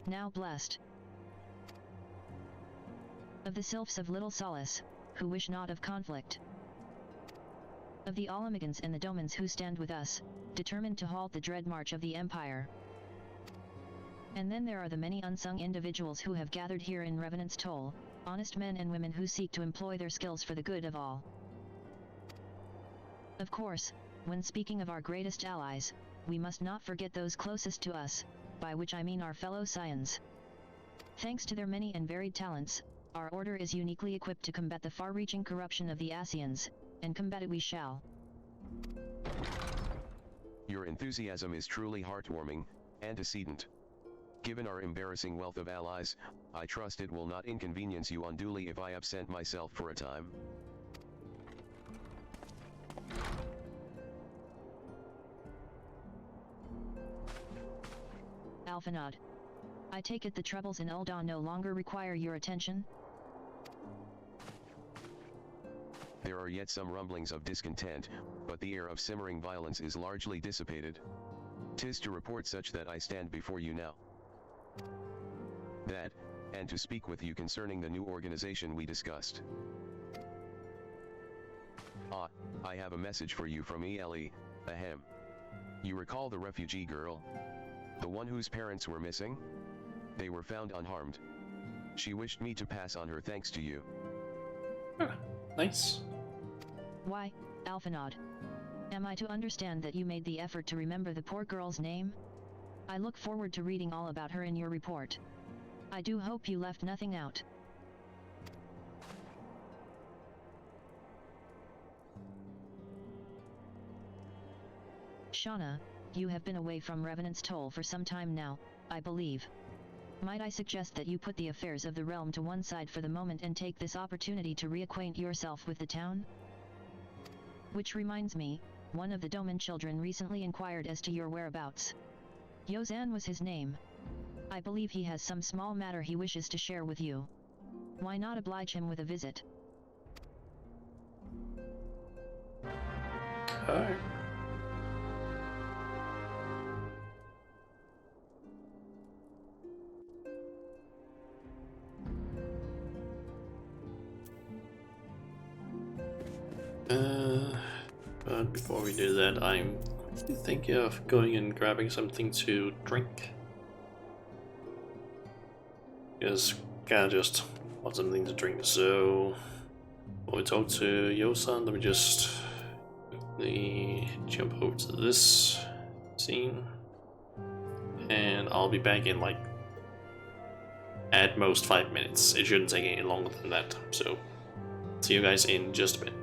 now blessed. Of the sylphs of Little Solace, who wish not of conflict. Of the Alamigans and the Domans who stand with us, determined to halt the dread march of the Empire. And then there are the many unsung individuals who have gathered here in Revenant's Toll, honest men and women who seek to employ their skills for the good of all. Of course, when speaking of our greatest allies, we must not forget those closest to us, by which I mean our fellow Scions. Thanks to their many and varied talents, our order is uniquely equipped to combat the far-reaching corruption of the Ascians, and combat it we shall. Your enthusiasm is truly heartwarming, antecedent. Given our embarrassing wealth of allies, I trust it will not inconvenience you unduly if I absent myself for a time. Alphanod. I take it the troubles in Ul'dah no longer require your attention? There are yet some rumblings of discontent, but the air of simmering violence is largely dissipated. 'Tis to report such that I stand before you now. That, and to speak with you concerning the new organization we discussed. Ah, I have a message for you from Ele, ahem. You recall the refugee girl? The one whose parents were missing? They were found unharmed. She wished me to pass on her thanks to you. Ah, nice. Why, Alphanod? Am I to understand that you made the effort to remember the poor girl's name? I look forward to reading all about her in your report. I do hope you left nothing out. Shauna, you have been away from Revenant's Toll for some time now, I believe. Might I suggest that you put the affairs of the realm to one side for the moment and take this opportunity to reacquaint yourself with the town? Which reminds me, one of the Doman children recently inquired as to your whereabouts. Yozan was his name. I believe he has some small matter he wishes to share with you. Why not oblige him with a visit? Alright. But before we do that, I'm thinking of going and grabbing something to drink. Because kinda just want something to drink, so before we talk to Yosan, let me just quickly jump over to this scene. And I'll be back in like at most 5 minutes. It shouldn't take any longer than that, so see you guys in just a bit.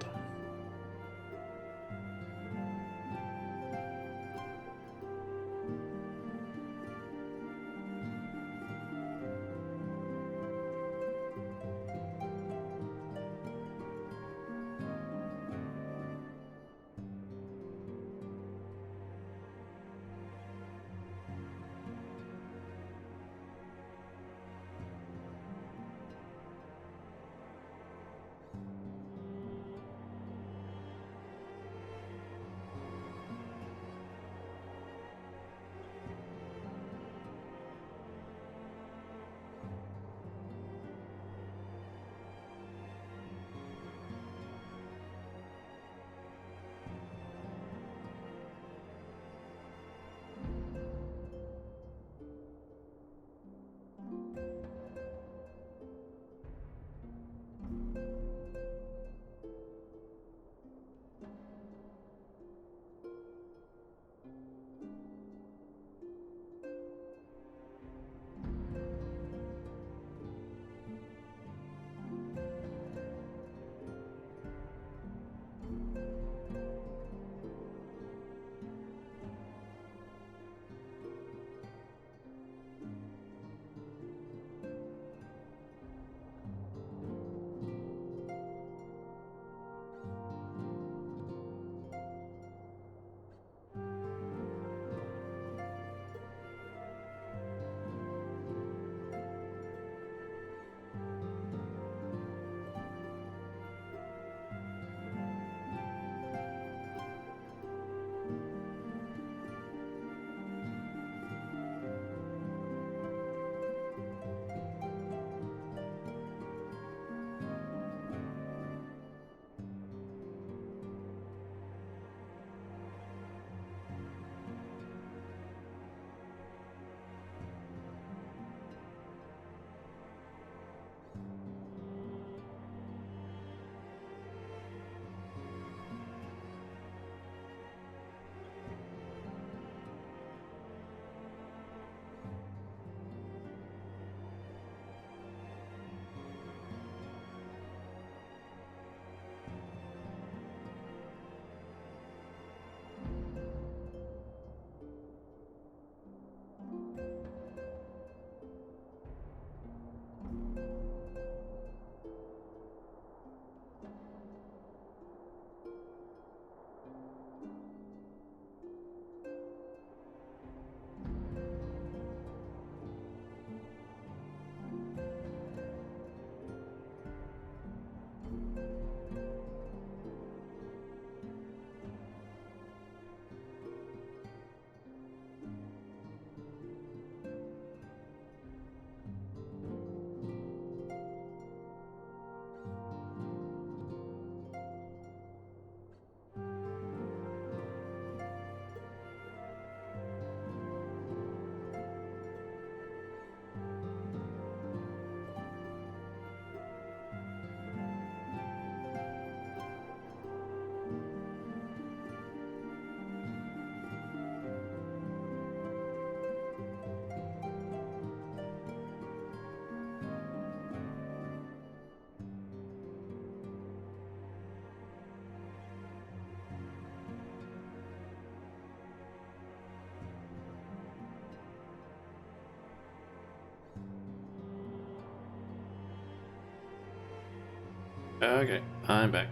Okay, I'm back.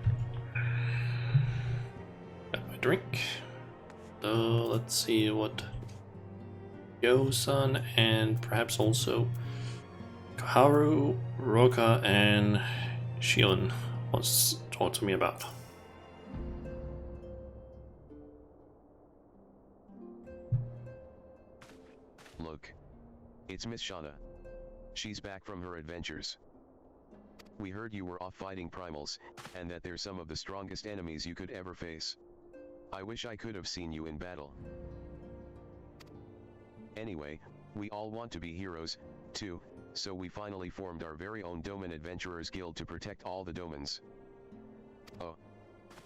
Got my drink. So let's see what Yo-san and perhaps also Koharu, Roka, and Shion wants to talk to me about. Look. It's Miss Shauna. She's back from her adventures. We heard you were off fighting primals, and that they're some of the strongest enemies you could ever face. I wish I could have seen you in battle. Anyway, we all want to be heroes, too, so we finally formed our very own Doman Adventurers Guild to protect all the Domans. Oh.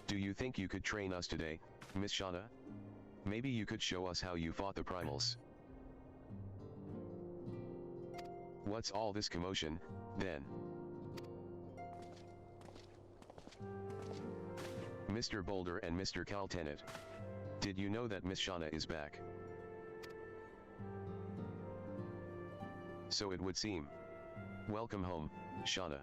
Do you think you could train us today, Miss Shauna? Maybe you could show us how you fought the primals. What's all this commotion, then? Mr. Boulder and Mr. Caltenet. Did you know that Miss Shauna is back? So it would seem. Welcome home, Shauna.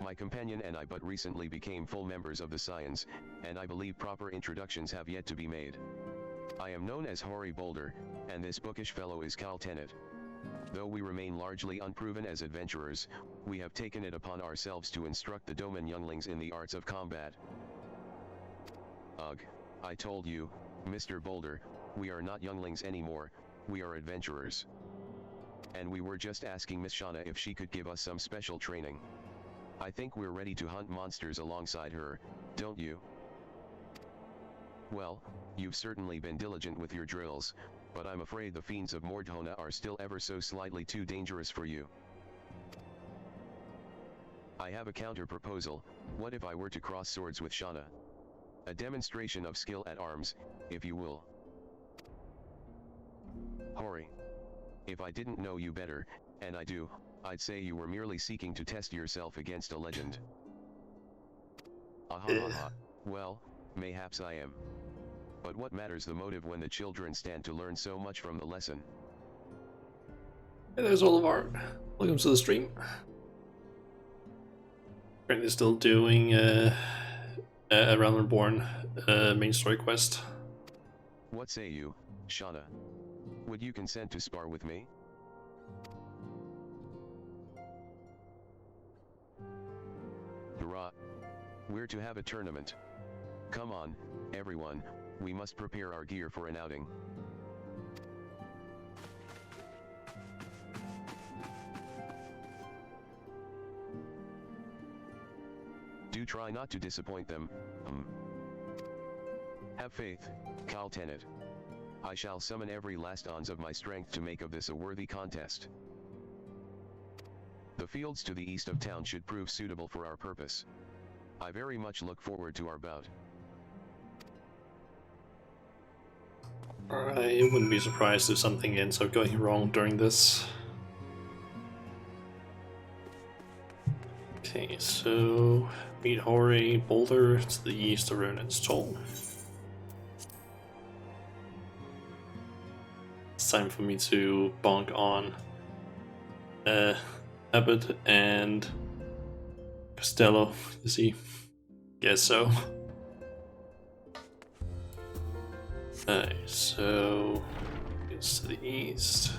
My companion and I but recently became full members of the Scions, and I believe proper introductions have yet to be made. I am known as Hori Boulder, and this bookish fellow is Caltenet. Though we remain largely unproven as adventurers, we have taken it upon ourselves to instruct the Doman younglings in the arts of combat. Ugh, I told you, Mr. Boulder, we are not younglings anymore, we are adventurers. And we were just asking Miss Shauna if she could give us some special training. I think we're ready to hunt monsters alongside her, don't you? Well, you've certainly been diligent with your drills, but I'm afraid the fiends of Mordhona are still ever so slightly too dangerous for you. I have a counter-proposal. What if I were to cross swords with Shauna? A demonstration of skill at arms, if you will. Hori. If I didn't know you better, and I do, I'd say you were merely seeking to test yourself against a legend. Ahahaha. Well, mayhaps I am. But what matters the motive when the children stand to learn so much from the lesson? Hey, there's all of our. Welcome to the stream. Currently still doing a Realm Reborn main story quest. What say you, Shauna? Would you consent to spar with me? Hurrah! We're to have a tournament. Come on, everyone, we must prepare our gear for an outing. Do try not to disappoint them. Have faith, Caltenet. I shall summon every last ounce of my strength to make of this a worthy contest. The fields to the east of town should prove suitable for our purpose. I very much look forward to our bout. I wouldn't be surprised if something ends up going wrong during this. Okay, so meet Hori Boulder to the east of Ronan's Toll. It's time for me to bonk on Abbott and Costello. Is he? Guess so. Alright, so it's to the east.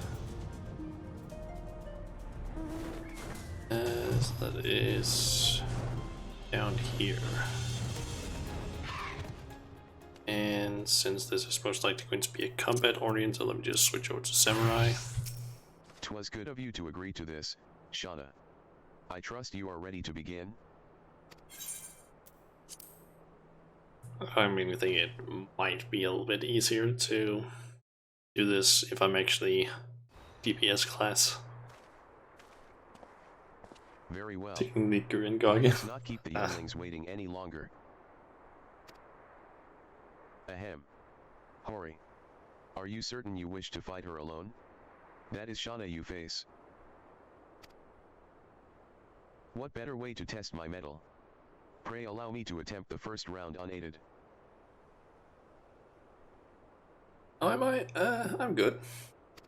As that is down here. And since this is most likely going to be a combat oriented, let me just switch over to Samurai. 'Twas good of you to agree to this, Shauna. I trust you are ready to begin? I mean, I think it might be a little bit easier to do this if I'm actually DPS class. Very well. Taking the Gurren Gog. Let's not keep the younglings waiting any longer. Ahem. Hori. Are you certain you wish to fight her alone? That is Shauna you face. What better way to test my mettle? Pray allow me to attempt the first round unaided. Oh, am I? I'm good.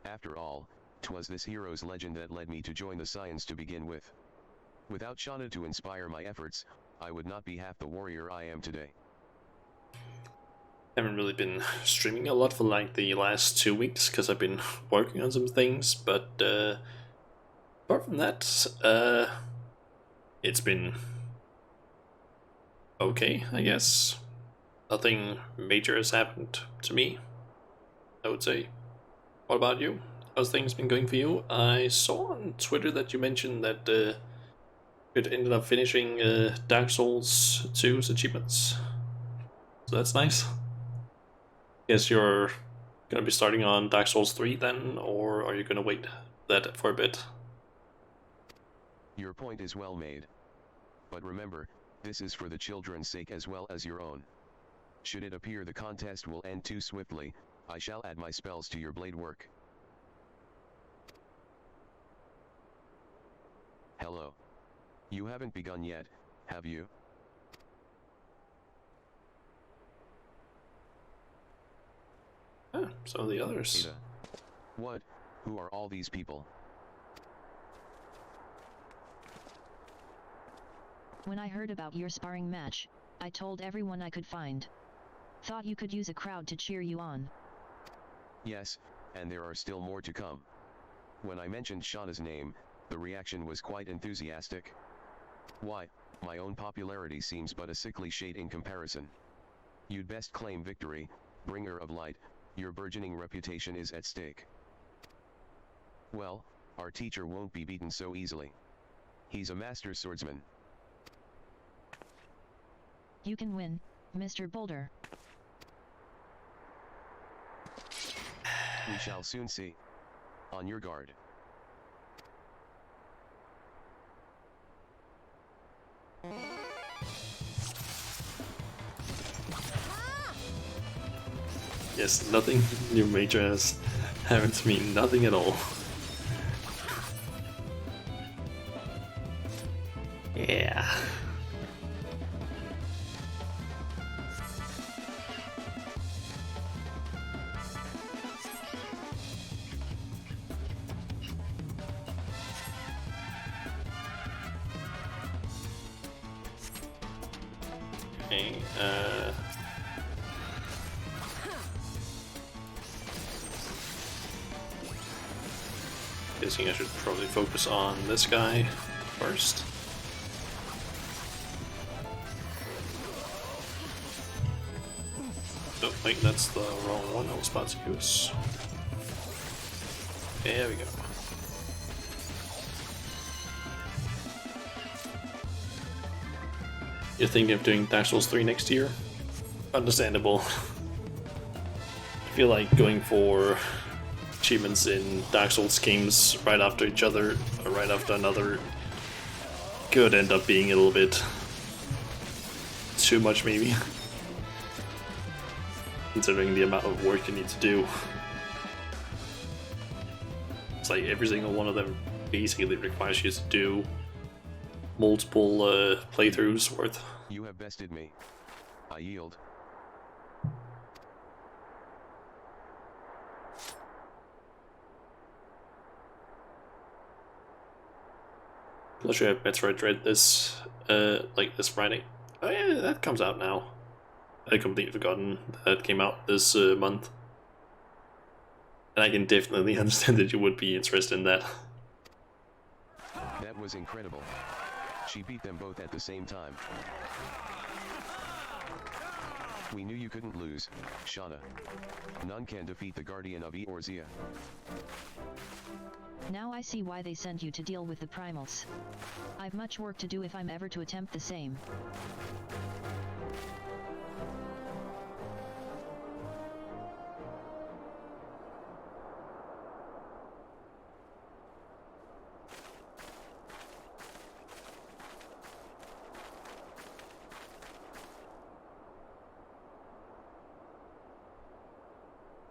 After all, 'twas this hero's legend that led me to join the Scions to begin with. Without Shauna to inspire my efforts, I would not be half the warrior I am today. Haven't really been streaming a lot for like the last 2 weeks because I've been working on some things, but apart from that, it's been okay, I guess. Nothing major has happened to me, I would say. What about you? How's things been going for you? I saw on Twitter that you mentioned that you ended up finishing Dark Souls 2's achievements. So that's nice. Guess you're gonna be starting on Dark Souls 3 then, or are you gonna wait that for a bit? Your point is well made. But remember, this is for the children's sake as well as your own. Should it appear the contest will end too swiftly, I shall add my spells to your blade work. Hello. You haven't begun yet, have you? Ah, some of the others. Ada. What? Who are all these people? When I heard about your sparring match, I told everyone I could find. Thought you could use a crowd to cheer you on. Yes, and there are still more to come. When I mentioned Shauna's name, the reaction was quite enthusiastic. Why, my own popularity seems but a sickly shade in comparison. You'd best claim victory, bringer of light, your burgeoning reputation is at stake. Well, our teacher won't be beaten so easily. He's a master swordsman. You can win, Mr. Boulder. We shall soon see. On your guard. Yes, nothing new major has happened to me, nothing at all. Yeah. Okay, guessing I should probably focus on this guy first. Oh wait, that's the wrong one I was about to use. There we go. You're thinking of doing Dark Souls 3 next year? Understandable. I feel like going for achievements in Dark Souls games right after each other, or right after another, could end up being a little bit too much maybe. Considering the amount of work you need to do. It's like every single one of them basically requires you to do multiple playthroughs worth. You have bested me. I yield. Plus you have Metroid Dread this like this Friday. Oh yeah, that comes out now. I completely forgotten that came out this month. And I can definitely understand that you would be interested in that. That was incredible. She beat them both at the same time. We knew you couldn't lose, Shauna. None can defeat the Guardian of Eorzea. Now I see why they sent you to deal with the primals. I've much work to do if I'm ever to attempt the same.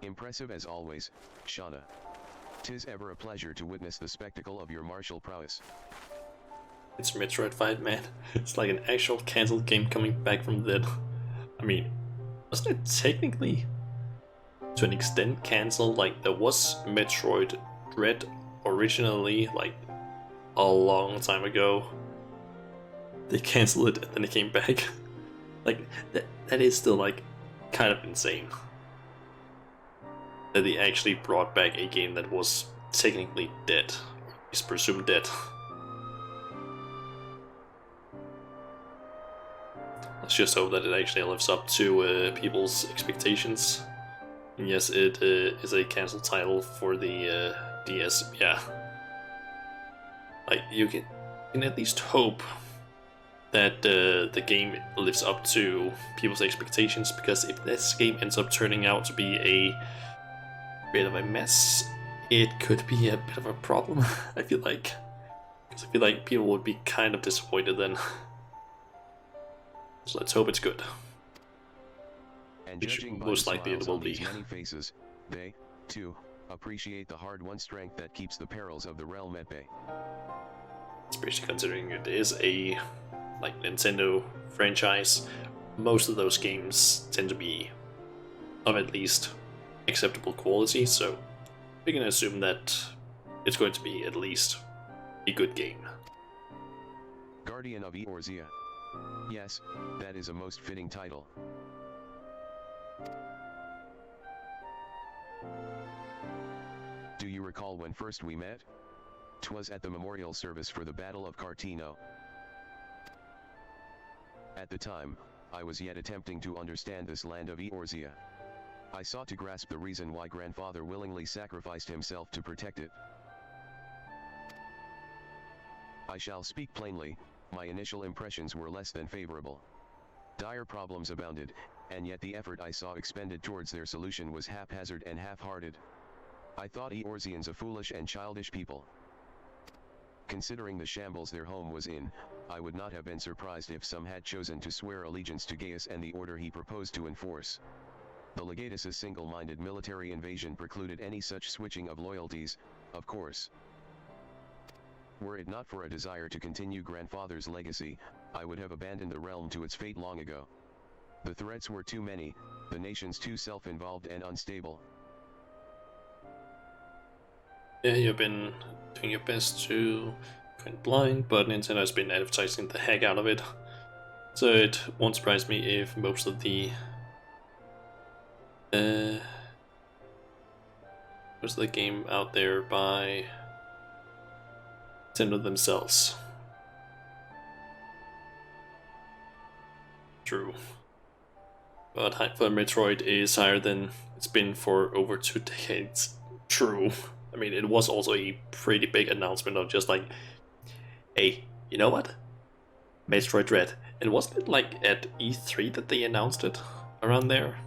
Impressive as always, Shauna. 'Tis ever a pleasure to witness the spectacle of your martial prowess. It's Metroid 5, man. It's like an actual cancelled game coming back from the dead. I mean, wasn't it technically, to an extent, cancelled? Like, there was Metroid Dread originally, like, a long time ago. They cancelled it and then it came back. Like, that is still, like, kind of insane that they actually brought back a game that was technically dead, or is presumed dead. Let's just hope that it actually lives up to people's expectations. And yes, it is a cancelled title for the DS. Yeah, like you can at least hope that the game lives up to people's expectations, because if this game ends up turning out to be a bit of a mess, it could be a bit of a problem. I feel like, because I feel like people would be kind of disappointed then. So let's hope it's good. And Which judging by most the likely it smiles will on these be. many faces, they, too, appreciate the hard-won strength that keeps the perils of the realm at bay. Especially considering it is a like Nintendo franchise, most of those games tend to be of at least acceptable quality, so we can assume that it's going to be at least a good game. Guardian of Eorzea. Yes, that is a most fitting title. Do you recall when first we met? 'Twas at the memorial service for the Battle of Cartino. At the time, I was yet attempting to understand this land of Eorzea. I sought to grasp the reason why grandfather willingly sacrificed himself to protect it. I shall speak plainly, my initial impressions were less than favorable. Dire problems abounded, and yet the effort I saw expended towards their solution was haphazard and half-hearted. I thought Eorzeans a foolish and childish people. Considering the shambles their home was in, I would not have been surprised if some had chosen to swear allegiance to Gaius and the order he proposed to enforce. The legatus' single-minded military invasion precluded any such switching of loyalties, of course. Were it not for a desire to continue grandfather's legacy, I would have abandoned the realm to its fate long ago. The threats were too many, the nations too self-involved and unstable. Yeah, you've been doing your best to go blind, but Nintendo has been advertising the heck out of it. So it won't surprise me if most of the game out there by Nintendo themselves. True. But hype for Metroid is higher than it's been for over 2 decades. True. I mean, it was also a pretty big announcement of just like, hey, you know what? Metroid Dread. And wasn't it like at E3 that they announced it? Around there?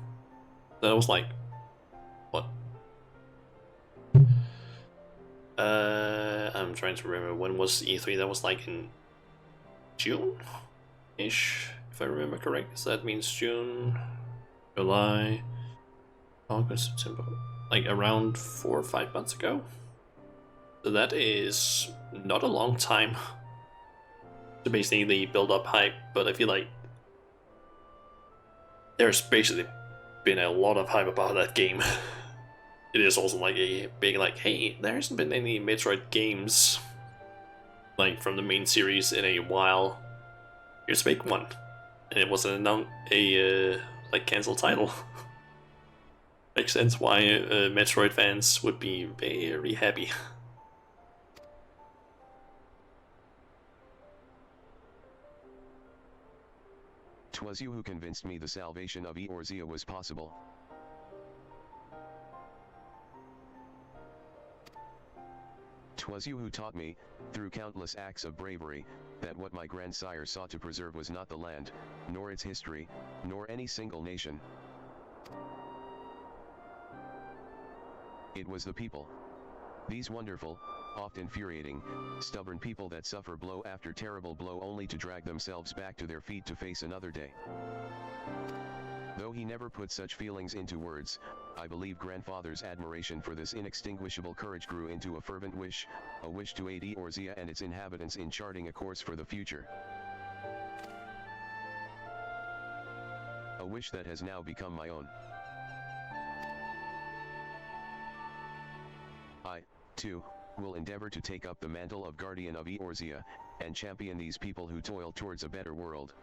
That was like, what? I'm trying to remember, when was E3? That was like in June-ish, if I remember correct. So that means June, July, August, September. Like around 4 or 5 months ago. So that is not a long time to basically build up hype, but I feel like there's basically been a lot of hype about that game. It is also like a big like, hey, there hasn't been any Metroid games like from the main series in a while. Here's a big one, and it was a like cancelled title. Makes sense why Metroid fans would be very happy. 'Twas you who convinced me the salvation of Eorzea was possible. 'Twas you who taught me, through countless acts of bravery, that what my grandsire sought to preserve was not the land, nor its history, nor any single nation. It was the people. These wonderful, oft infuriating, stubborn people that suffer blow after terrible blow only to drag themselves back to their feet to face another day. Though he never put such feelings into words, I believe grandfather's admiration for this inextinguishable courage grew into a fervent wish, a wish to aid Eorzea and its inhabitants in charting a course for the future. A wish that has now become my own. I, too, will endeavor to take up the mantle of Guardian of Eorzea, and champion these people who toil towards a better world.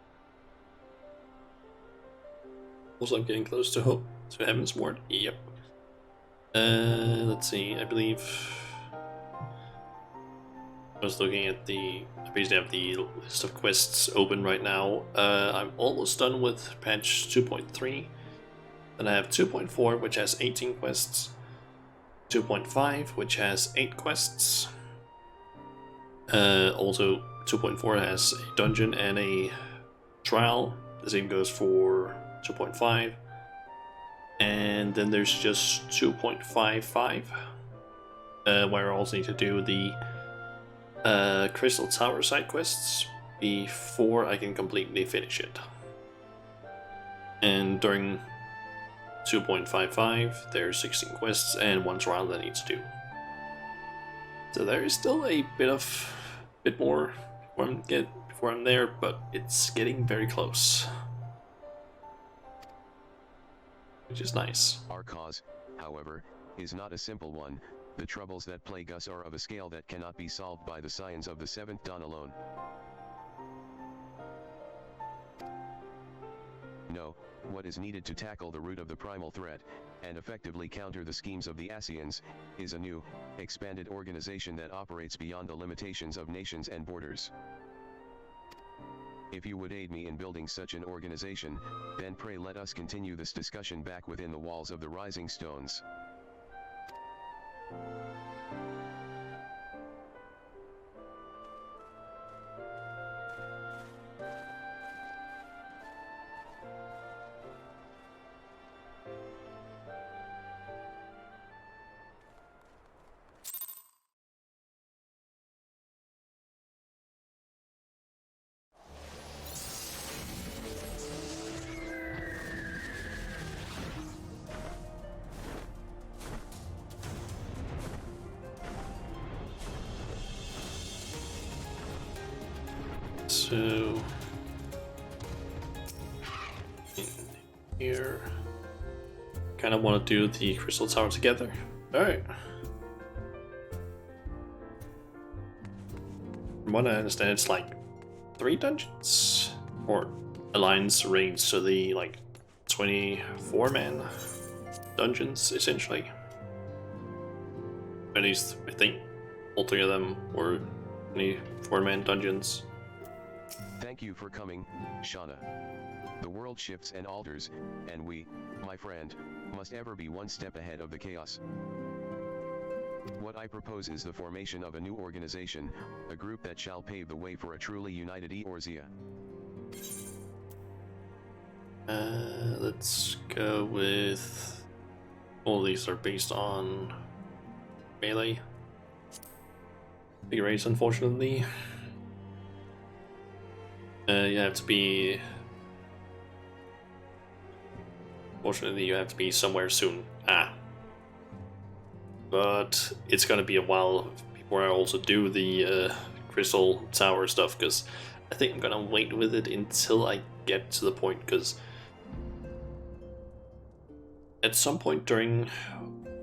Also, I'm getting close to hope to Heaven's Ward. Yep. Let's see. I believe I was looking at the. I basically have the list of quests open right now. I'm almost done with patch 2.3. Then I have 2.4, which has 18 quests. 2.5, which has 8 quests. Also, 2.4 has a dungeon and a trial. The same goes for 2.5. And then there's just 2.55, where I also need to do the Crystal Tower side quests before I can completely finish it. And during 2.55, there's 16 quests and 1 trial that needs to do. So there is still a bit more before I'm there, but it's getting very close, which is nice. Our cause, however, is not a simple one. The troubles that plague us are of a scale that cannot be solved by the science of the Seventh Dawn alone. No, what is needed to tackle the root of the primal threat, and effectively counter the schemes of the Ascians, is a new, expanded organization that operates beyond the limitations of nations and borders. If you would aid me in building such an organization, then pray let us continue this discussion back within the walls of the Rising Stones. So in here, kind of want to do the Crystal Tower together. All right. From what I understand, it's like 3 dungeons or Alliance raids, so the like 24-man dungeons essentially. At least I think all 3 of them were 24-man dungeons. Thank you for coming, Shauna. The world shifts and alters, and we, my friend, must ever be one step ahead of the chaos. What I propose is the formation of a new organization, a group that shall pave the way for a truly united Eorzea. Let's go with... All these are based on melee. Big race, unfortunately. You have to be... Fortunately, you have to be somewhere soon. But it's gonna be a while before I also do the Crystal Tower stuff, because I think I'm gonna wait with it until I get to the point, because at some point during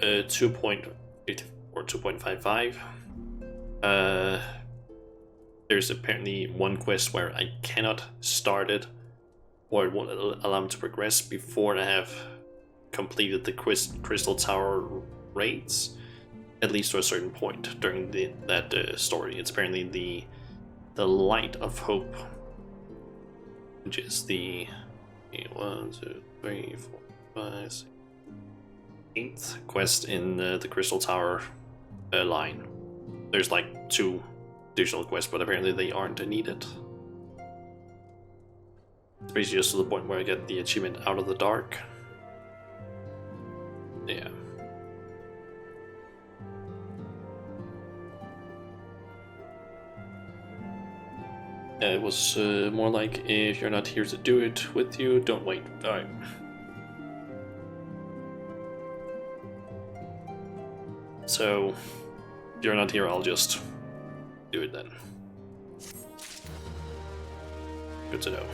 2.8 or 2.55, there's apparently one quest where I cannot start it, or it won't allow me to progress before I have completed the Crystal Tower raids, at least to a certain point during that story. It's apparently the Light of Hope, which is the 1, 2, 3, 4, 5, 6, 8th quest in the Crystal Tower line. There's like 2 additional quests, but apparently they aren't needed. It's basically just to the point where I get the achievement Out of the Dark. Yeah. It was more like, if you're not here to do it with you, don't wait. Alright. So, if you're not here, I'll just do it then. Good to know.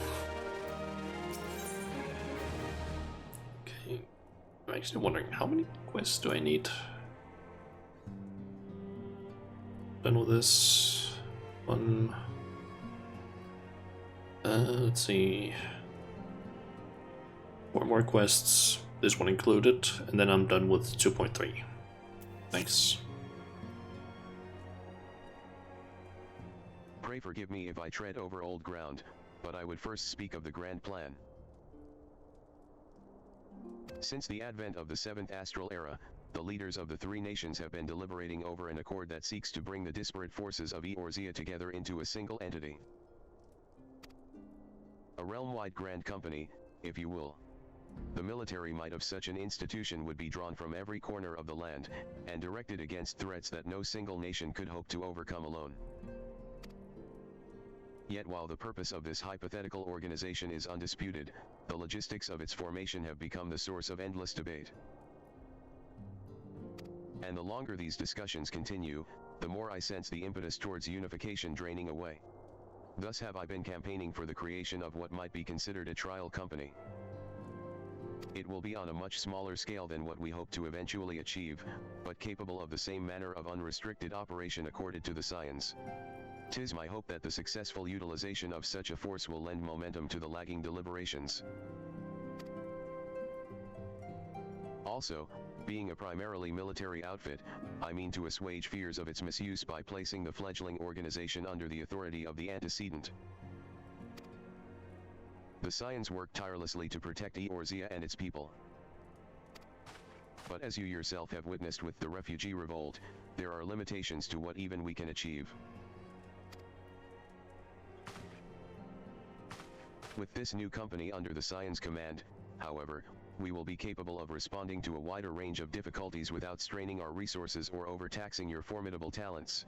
Okay. I'm actually wondering, how many quests do I need? Done with this one. Let's see. 4 more quests, this one included, and then I'm done with 2.3. Thanks. Pray forgive me if I tread over old ground, but I would first speak of the grand plan. Since the advent of the 7th Astral Era, the leaders of the 3 nations have been deliberating over an accord that seeks to bring the disparate forces of Eorzea together into a single entity. A realm-wide grand company, if you will. The military might of such an institution would be drawn from every corner of the land, and directed against threats that no single nation could hope to overcome alone. Yet while the purpose of this hypothetical organization is undisputed, the logistics of its formation have become the source of endless debate. And the longer these discussions continue, the more I sense the impetus towards unification draining away. Thus have I been campaigning for the creation of what might be considered a trial company. It will be on a much smaller scale than what we hope to eventually achieve, but capable of the same manner of unrestricted operation accorded to the Scions. 'Tis my hope that the successful utilization of such a force will lend momentum to the lagging deliberations. Also, being a primarily military outfit, I mean to assuage fears of its misuse by placing the fledgling organization under the authority of the antecedent. The Scions work tirelessly to protect Eorzea and its people. But as you yourself have witnessed with the refugee revolt, there are limitations to what even we can achieve. With this new company under the Scions command, however, we will be capable of responding to a wider range of difficulties without straining our resources or overtaxing your formidable talents.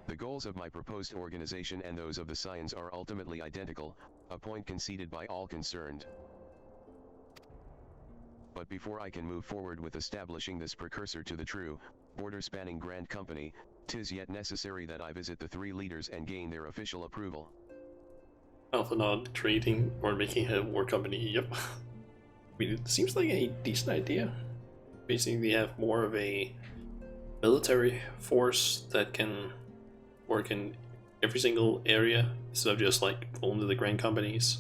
The goals of my proposed organization and those of the Scions are ultimately identical, a point conceded by all concerned. But before I can move forward with establishing this precursor to the true, border-spanning Grand Company, 'tis yet necessary that I visit the 3 leaders and gain their official approval. Alpha not creating or making a war company, yep. I mean, it seems like a decent idea. Basically, have more of a military force that can work in every single area instead of just like only the grand companies.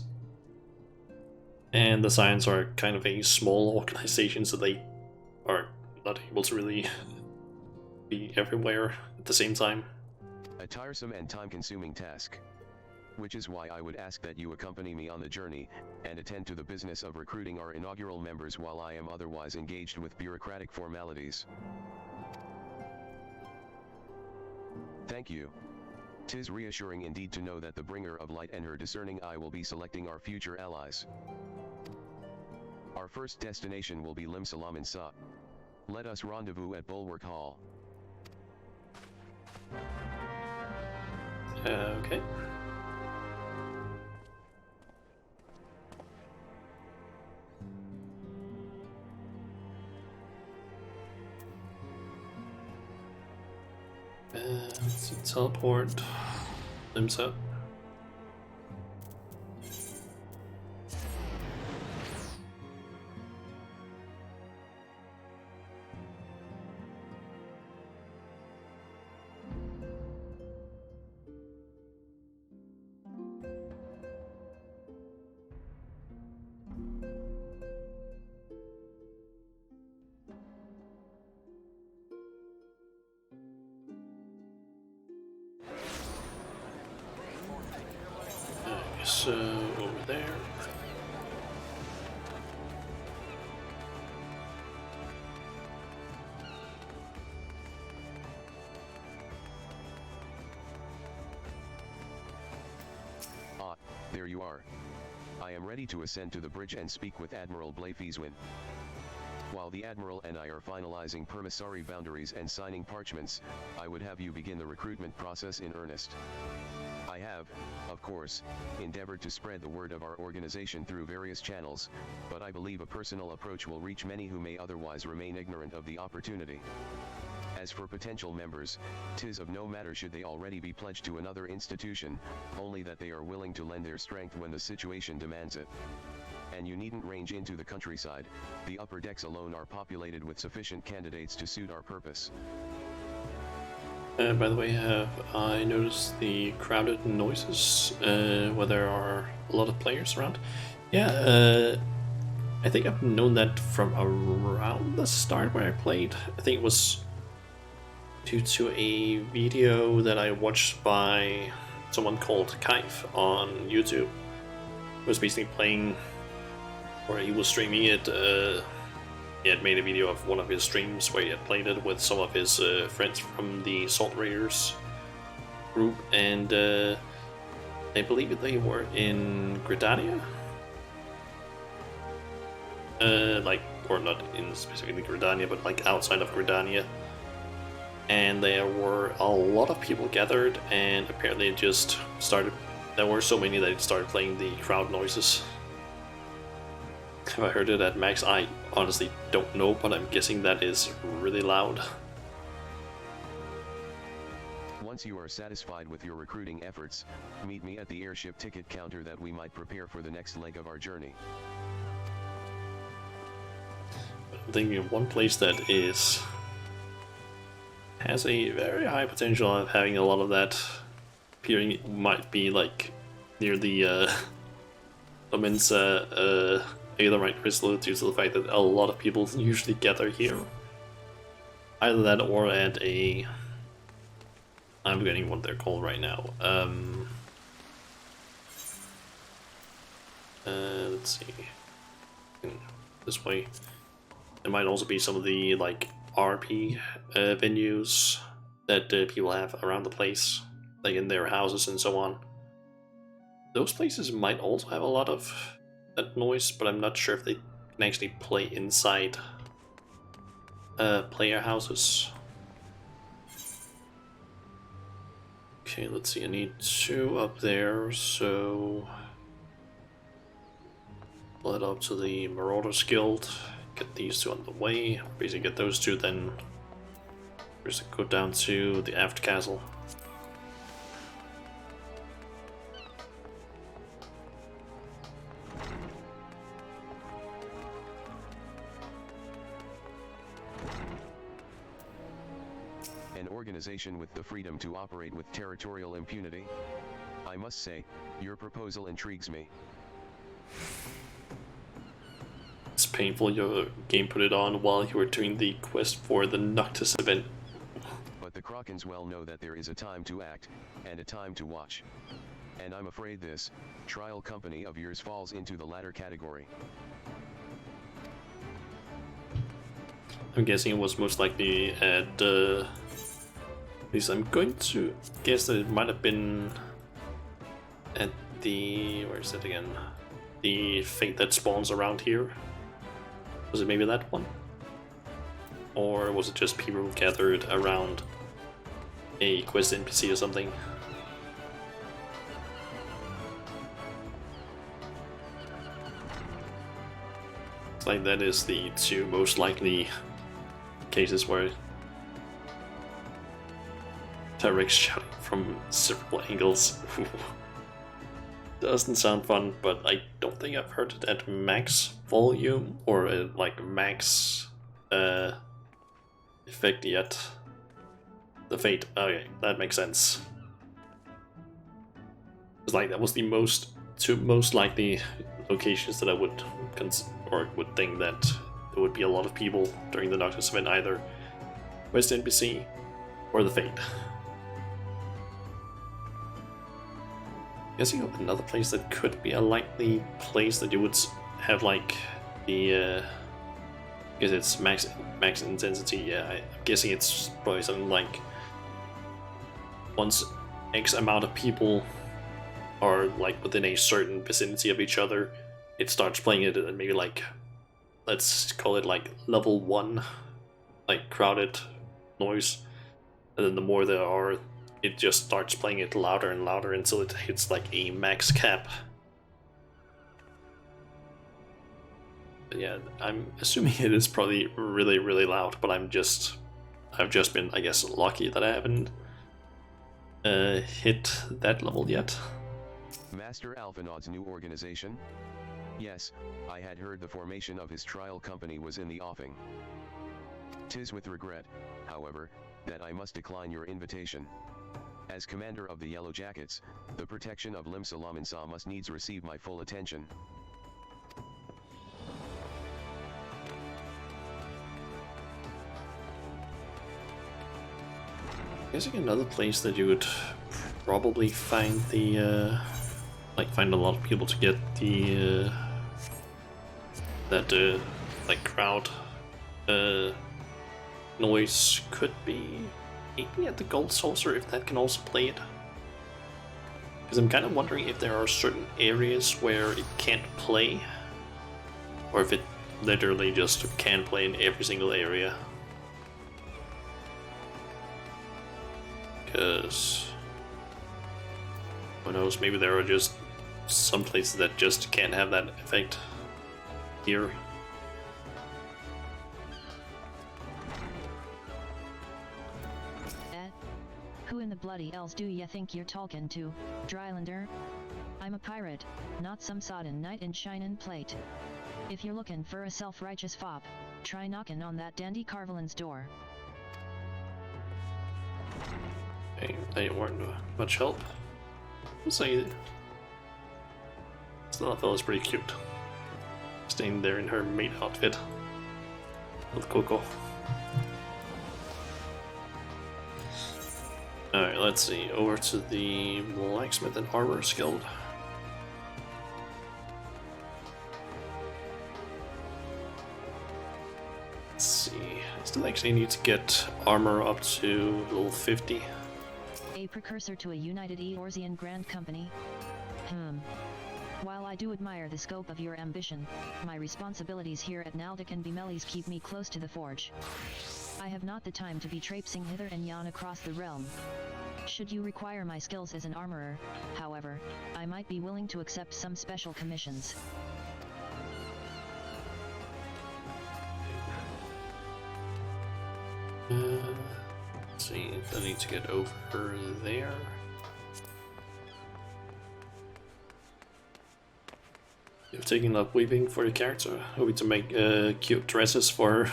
And the Scions are kind of a small organization, so they are not able to really be everywhere at the same time. A tiresome and time-consuming task. Which is why I would ask that you accompany me on the journey, and attend to the business of recruiting our inaugural members while I am otherwise engaged with bureaucratic formalities. Thank you. 'Tis reassuring indeed to know that the bringer of light and her discerning eye will be selecting our future allies. Our first destination will be Lim Salam Sa. Let us rendezvous at Bulwark Hall. Okay. Let's see, teleport. Limbs up. So over there. Ah, there you are. I am ready to ascend to the bridge and speak with Admiral Blaifeaswin. While the Admiral and I are finalizing permissary boundaries and signing parchments, I would have you begin the recruitment process in earnest. I have, of course, endeavored to spread the word of our organization through various channels, but I believe a personal approach will reach many who may otherwise remain ignorant of the opportunity. As for potential members, 'tis of no matter should they already be pledged to another institution, only that they are willing to lend their strength when the situation demands it. And you needn't range into the countryside, the upper decks alone are populated with sufficient candidates to suit our purpose. By the way, have I noticed the crowded noises where there are a lot of players around? Yeah, I think I've known that from around the start where I played. I think it was due to a video that I watched by someone called XIV on YouTube. He was basically playing, or he was streaming it. He had made a video of one of his streams where he had played it with some of his friends from the Salt Raiders group, and I believe they were in Gridania. Or not in specifically Gridania, but like outside of Gridania. And there were a lot of people gathered, and apparently it just started. There were so many that it started playing the crowd noises. Have I heard it at max? I honestly don't know, but I'm guessing that is really loud. Once you are satisfied with your recruiting efforts, meet me at the airship ticket counter that we might prepare for the next leg of our journey. I'm thinking of one place that has a very high potential of having a lot of that appearing. Might be like near the Domin's Aetherite Crystal, due to the fact that a lot of people usually gather here. Either that or at a... I'm forgetting what they're called right now. Let's see. This way. There might also be some of the like RP venues that people have around the place, like in their houses and so on. Those places might also have a lot of that noise, but I'm not sure if they can actually play inside player houses. Okay, let's see, I need 2 up there, so let up to the Marauders Guild, get these 2 on the way, basically get those 2, then just go down to the Aft Castle. An organization with the freedom to operate with territorial impunity? I must say, your proposal intrigues me. It's painful your game put it on while you were doing the quest for the Noctis event. But the Krakens well know that there is a time to act, and a time to watch. And I'm afraid this trial company of yours falls into the latter category. I'm guessing it was most likely at least I'm going to guess that it might have been at the... where is it again? The fate that spawns around here. Was it maybe that one? Or was it just people gathered around a quest NPC or something? It's like that is the 2 most likely cases where Tarek's shouting from several angles. Doesn't sound fun, but I don't think I've heard it at max volume or at like max effect yet. The fate, okay, that makes sense. It's like that was the 2 most likely locations that I would would think that there would be a lot of people during the Noctis event, either West NPC or the Fate. Guessing of another place that could be a likely place that you would have like the because it's max intensity. Yeah, I'm guessing it's probably something like once X amount of people are like within a certain vicinity of each other, it starts playing it at maybe like, let's call it like level 1, like crowded noise, and then the more there are, it just starts playing it louder and louder until it hits like a max cap. But yeah, I'm assuming it is probably really, really loud, but I've just been, I guess, lucky that I haven't hit that level yet. Master Alphanod's new organization? Yes, I had heard the formation of his trial company was in the offing. 'Tis with regret, however, that I must decline your invitation. As commander of the Yellow Jackets, the protection of Lim Salamansa must needs receive my full attention. guessing another place that you would probably find the like find a lot of people to get the that like crowd noise could be maybe at the Gold Saucer, if that can also play it. Because I'm kind of wondering if there are certain areas where it can't play, or if it literally just can play in every single area. Because who knows, maybe there are just some places that just can't have that effect here. Who in the bloody elves do ya think you're talking to, Drylander? I'm a pirate, not some sodden knight in shinin' plate. If you're looking for a self-righteous fop, try knocking on that dandy Carvelin's door. Hey, they weren't much help. I'll say Stellafella's pretty cute. Staying there in her maid outfit with Coco. Alright, let's see. Over to the Blacksmith and Armorers Guild. Let's see. I still actually need to get armor up to level 50. A precursor to a united Eorzean Grand Company? While I do admire the scope of your ambition, my responsibilities here at Naldic and Bemelis keep me close to the forge. I have not the time to be traipsing hither and yon across the realm. Should you require my skills as an armorer, however, I might be willing to accept some special commissions. Let's see, I need to get over there. You've taken up weaving for your character, hoping to make cute dresses for her.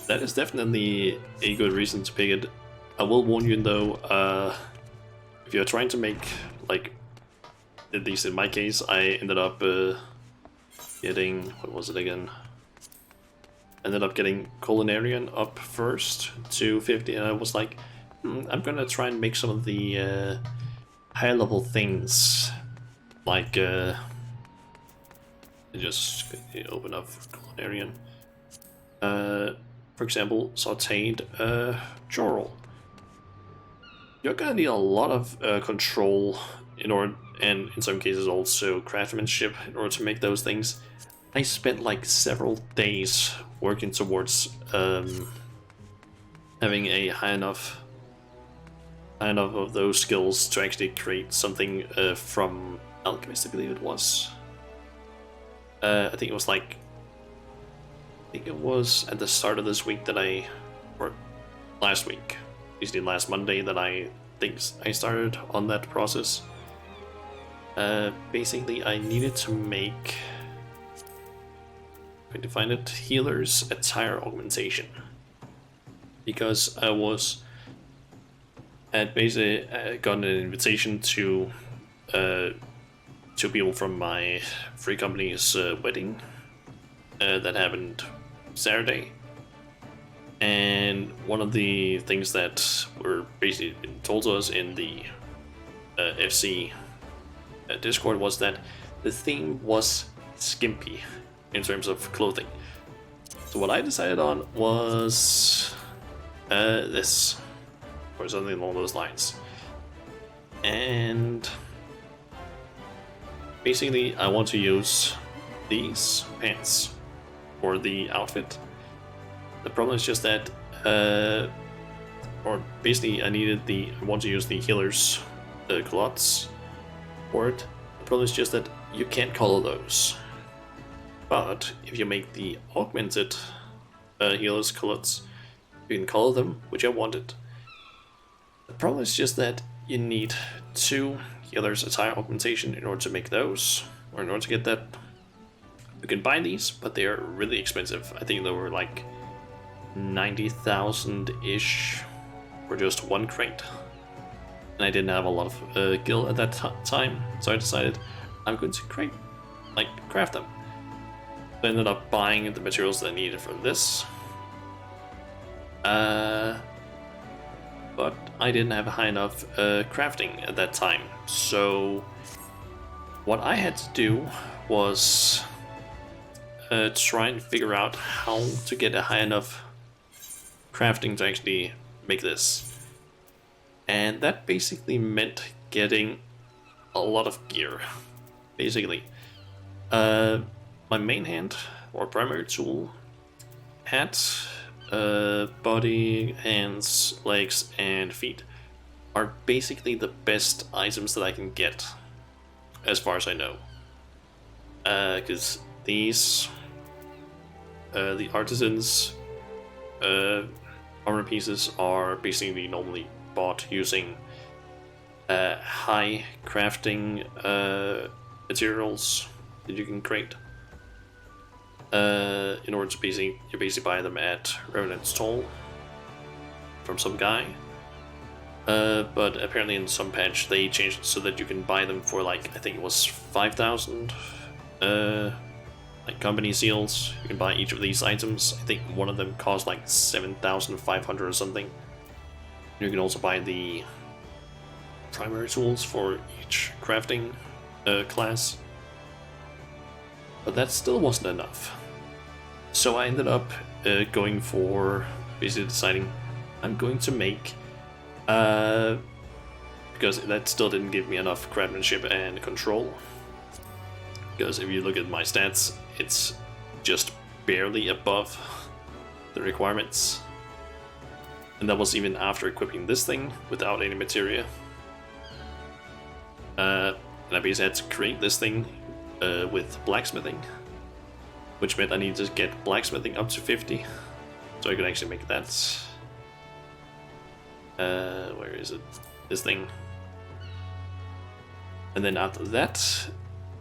That is definitely a good reason to pick it. I will warn you though, if you're trying to make, like, at least in my case, I ended up getting, what was it again? Ended up getting Culinarian up first to 50, and I was like, I'm gonna try and make some of the higher level things, like, just open up Culinarian. For example, sauteed chortle. You're gonna need a lot of control in order, and in some cases also craftsmanship in order to make those things. I spent like several days working towards having a high enough of those skills to actually create something from Alchemist, I believe it was. I think it was at the start of this week that or last week, basically last Monday, that I think I started on that process. Basically, I needed to make, I'm going to find it, Healer's Attire Augmentation, because I had basically gotten an invitation to two people from my free company's wedding that happened Saturday, and one of the things that were basically told to us in the FC Discord was that the theme was skimpy in terms of clothing. So what I decided on was this, or something along those lines. And basically I want to use these pants for the outfit. The problem is just that, or basically I want to use the healer's culottes for it. The problem is just that you can't color those. But if you make the augmented healer's culottes, you can color them, which I wanted. The problem is just that you need 2 healer's attire augmentation in order to make those, or in order to get that. You can buy these, but they are really expensive. I think they were like 90,000-ish for just 1 crate. And I didn't have a lot of gil at that time, so I decided I'm going to craft them. I ended up buying the materials that I needed for this. but I didn't have high enough crafting at that time. So what I had to do was try and figure out how to get a high enough crafting to actually make this. And that basically meant getting a lot of gear. Basically, my main hand or primary tool had body, hands, legs, and feet are basically the best items that I can get, as far as I know. Because these, the artisans armor pieces are basically normally bought using high crafting materials that you can create in order to basically buy them at Revenant's Toll from some guy. But apparently in some patch they changed it so that you can buy them for like, I think it was 5,000 like company seals. You can buy each of these items. I think one of them costs like 7,500 or something. You can also buy the primary tools for each crafting class. But that still wasn't enough. So I ended up going for basically deciding I'm going to make, because that still didn't give me enough craftsmanship and control. Because if you look at my stats, it's just barely above the requirements. And that was even after equipping this thing without any materia. And I basically had to create this thing with blacksmithing, which meant I needed to get blacksmithing up to 50, so I could actually make that. Where is it? This thing. And then after that,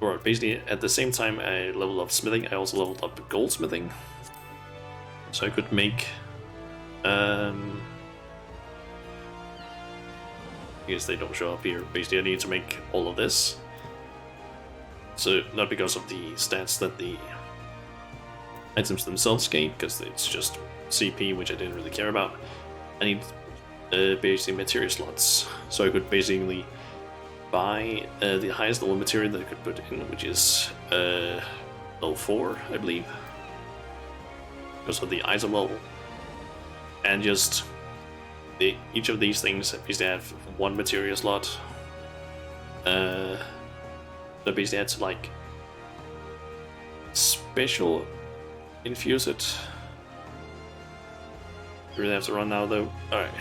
or basically at the same time I leveled up smithing, I also leveled up goldsmithing, so I could make I guess they don't show up here. Basically I need to make all of this. So not because of the stats that the items themselves gain, because it's just CP, which I didn't really care about. I need basically material slots, so I could basically buy the highest level material that I could put in, which is level 4, I believe, because of the item level, and just each of these things basically have one material slot. So basically I had to like special infuse it. Really have to run now though. Alright.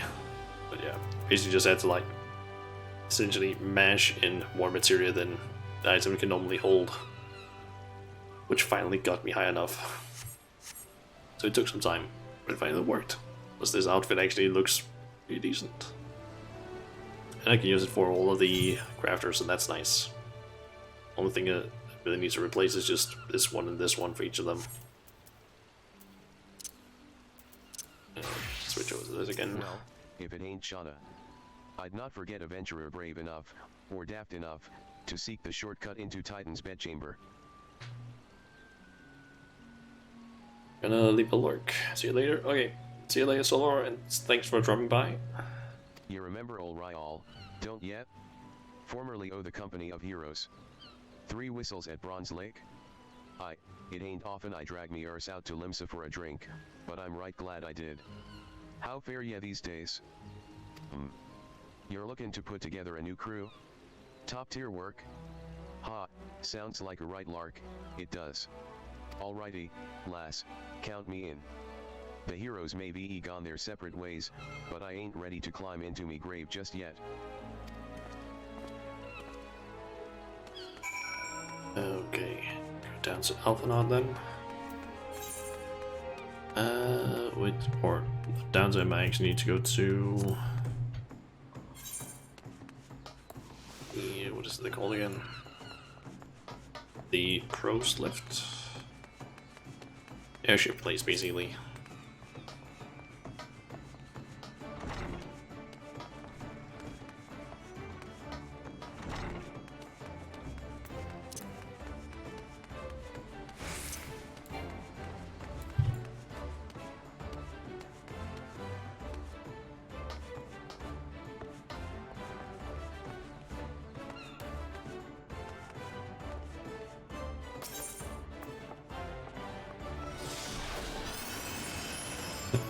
But yeah, basically just had to like essentially mash in more material than the item can normally hold, which finally got me high enough. So it took some time, but it finally worked. Plus this outfit actually looks pretty decent. And I can use it for all of the crafters, and that's nice. Only thing I really need to replace is just this one and this one for each of them. Switch over to this again. Well, if it ain't Shauna, I'd not forget a venturer brave enough, or daft enough, to seek the shortcut into Titan's bedchamber. Gonna leave a lurk. See you later. Okay, see you later, Solar, and thanks for dropping by. You remember Ol Ryal, don't yet? Formerly the company of heroes. 3 whistles at Bronze Lake? It ain't often I drag me arse out to Limsa for a drink, but I'm right glad I did. How fare ya these days? You're looking to put together a new crew? Top tier work? Ha, sounds like a right lark, it does. Alrighty, lass, count me in. The heroes may be gone their separate ways, but I ain't ready to climb into me grave just yet. Okay, go down to Alphanod then. Or down to him, I actually need to go to... what is it called again? The Crow's Lift? Airship place, basically.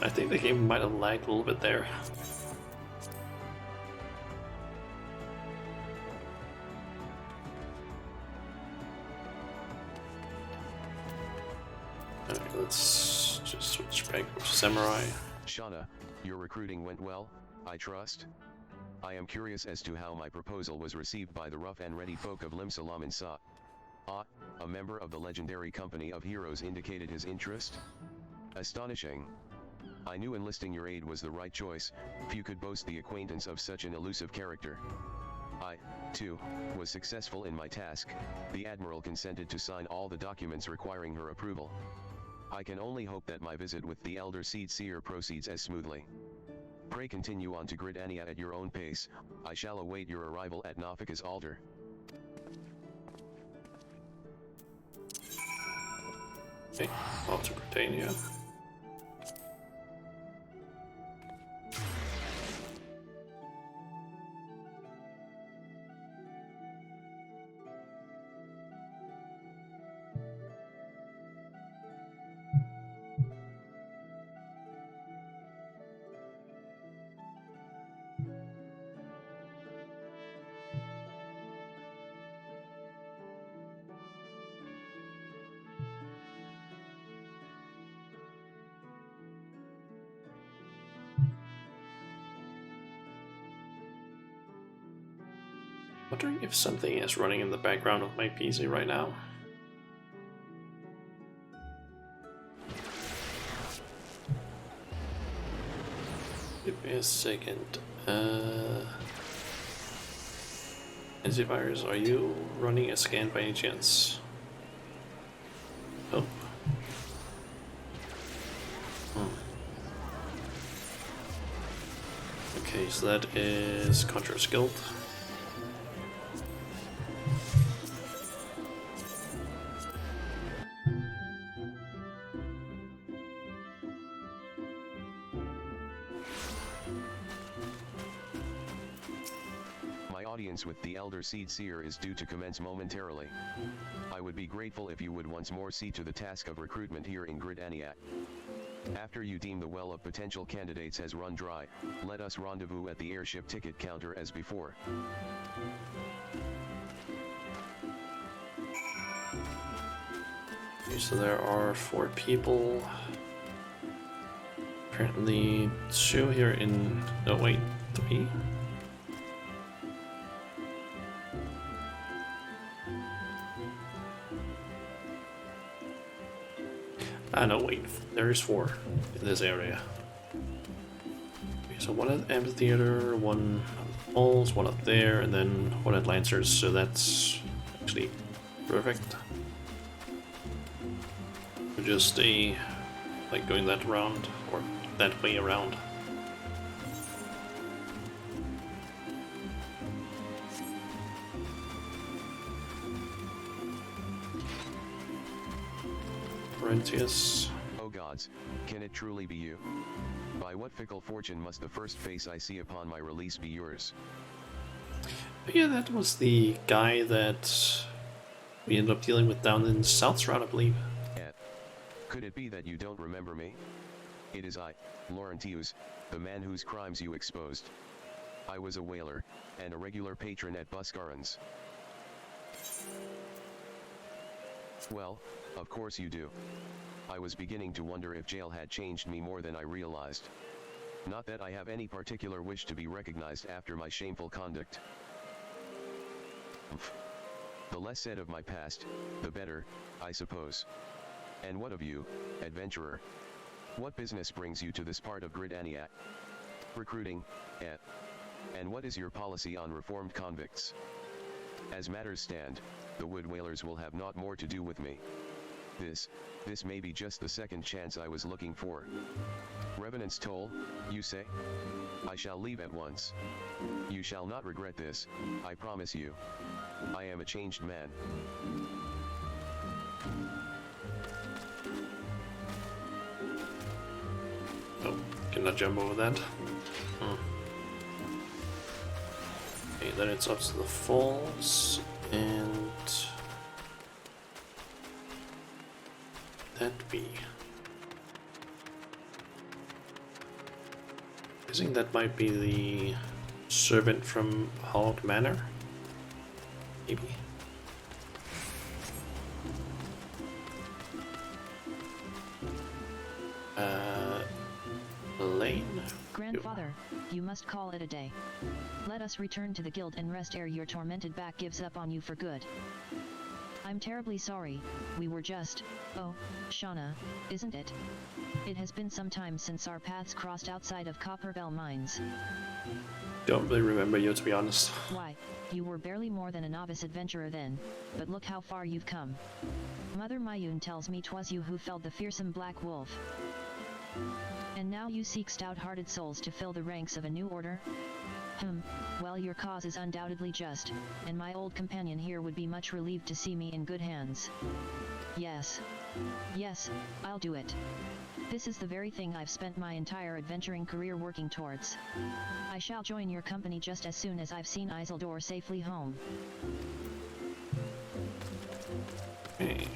I think the game might have lagged a little bit there. Alright, let's just switch back to Samurai. Shauna, your recruiting went well, I trust? I am curious as to how my proposal was received by the rough and ready folk of Limsalam and Sa. Ah, a member of the legendary company of heroes indicated his interest? Astonishing. I knew enlisting your aid was the right choice, few could boast the acquaintance of such an elusive character. I, too, was successful in my task. The Admiral consented to sign all the documents requiring her approval. I can only hope that my visit with the Elder Seed Seer proceeds as smoothly. Pray continue on to Gridania at your own pace. I shall await your arrival at Nafika's altar. Okay, off to Britannia. Wondering if something is running in the background of my PC right now. Give me a second. Antivirus, are you running a scan by any chance? Oh. Okay, so that is Contra's Guild. With the Elder Seed Seer is due to commence momentarily. I would be grateful if you would once more see to the task of recruitment here in Gridania. After you deem the well of potential candidates has run dry, let us rendezvous at the airship ticket counter as before. Okay, so there are 4 people. Apparently 2 here in... no wait, 3? Ah, no, wait, there is 4 in this area. Okay, so 1 at Amphitheater, 1 at Falls, 1 up there, and then 1 at Lancers, so that's actually perfect. We'll just stay, like, going that round, or that way around. Oh gods, can it truly be you? By what fickle fortune must the first face I see upon my release be yours? But yeah, that was the guy that we ended up dealing with down in South Route, I believe. Could it be that you don't remember me? It is I, Laurentius, the man whose crimes you exposed. I was a whaler, and a regular patron at Buscaron's. Well, of course you do. I was beginning to wonder if jail had changed me more than I realized. Not that I have any particular wish to be recognized after my shameful conduct. The less said of my past, the better, I suppose. And what of you, adventurer? What business brings you to this part of Gridania? Recruiting, eh? And what is your policy on reformed convicts? As matters stand, the Wood Whalers will have naught more to do with me. This may be just the second chance I was looking for. Revenant's toll, you say? I shall leave at once. You shall not regret this, I promise you. I am a changed man. Oh, cannot jump over that. Okay, then it's up to the falls, and that be. guessing that might be the servant from Hog Manor. Maybe. Lane? Grandfather, you must call it a day. Let us return to the guild and rest ere your tormented back gives up on you for good. I'm terribly sorry, we were just... Oh, Shauna, isn't it? It has been some time since our paths crossed outside of Copperbell Mines. Don't really remember you, to be honest. Why, you were barely more than a novice adventurer then, but look how far you've come. Mother Mayun tells me 'twas you who felled the fearsome Black Wolf. And now you seek stout-hearted souls to fill the ranks of a new order? Well, your cause is undoubtedly just, and my old companion here would be much relieved to see me in good hands. Yes, I'll do it. This is the very thing I've spent my entire adventuring career working towards. I shall join your company just as soon as I've seen Isildur safely home. Okay.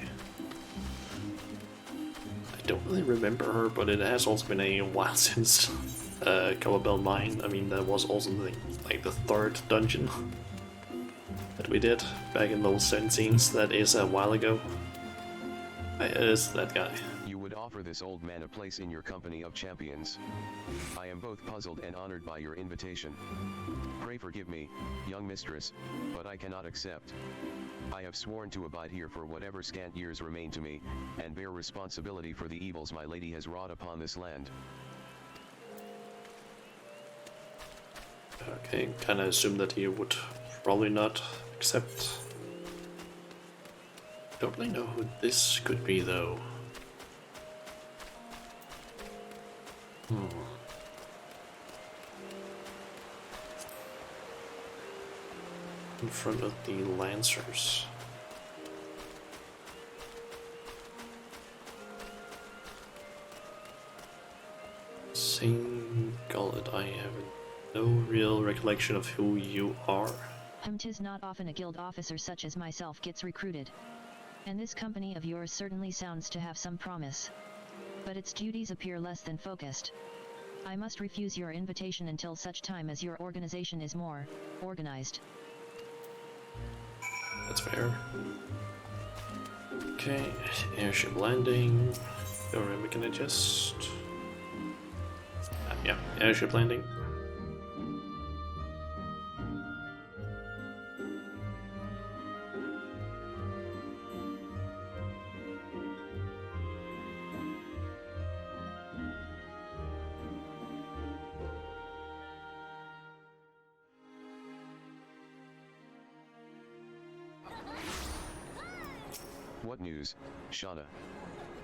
I don't really remember her, but it has also been a while since Copperbell Mine. I mean, that was also like the third dungeon that we did back in those 7 scenes. That is a while ago. It is that guy. You would offer this old man a place in your company of champions. I am both puzzled and honored by your invitation. Pray forgive me, young mistress, but I cannot accept. I have sworn to abide here for whatever scant years remain to me, and bear responsibility for the evils my lady has wrought upon this land. Okay, kinda assumed that he would probably not accept. Don't really know who this could be though. In front of the Lancers. Same Gullet, I have no real recollection of who you are. 'Tis not often a guild officer such as myself gets recruited. And this company of yours certainly sounds to have some promise. But its duties appear less than focused. I must refuse your invitation until such time as your organization is more organized. That's fair. Okay, airship landing. Don't remember, can I just... yeah, airship landing. What news, Shauna?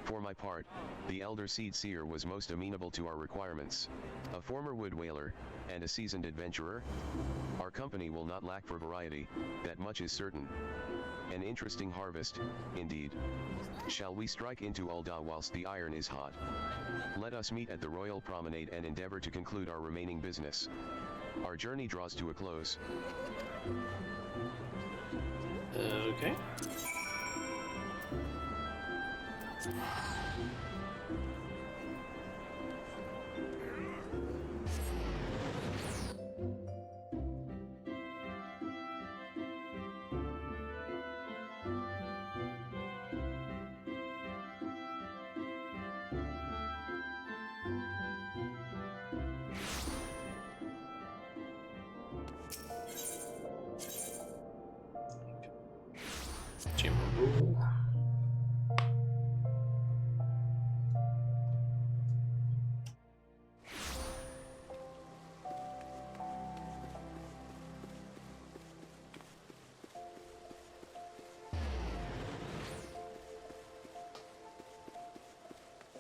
For my part, the Elder Seed Seer was most amenable to our requirements. A former wood whaler, and a seasoned adventurer? Our company will not lack for variety, that much is certain. An interesting harvest, indeed. Shall we strike into Ul'dah whilst the iron is hot? Let us meet at the Royal Promenade and endeavor to conclude our remaining business. Our journey draws to a close. Okay. Chamber rule.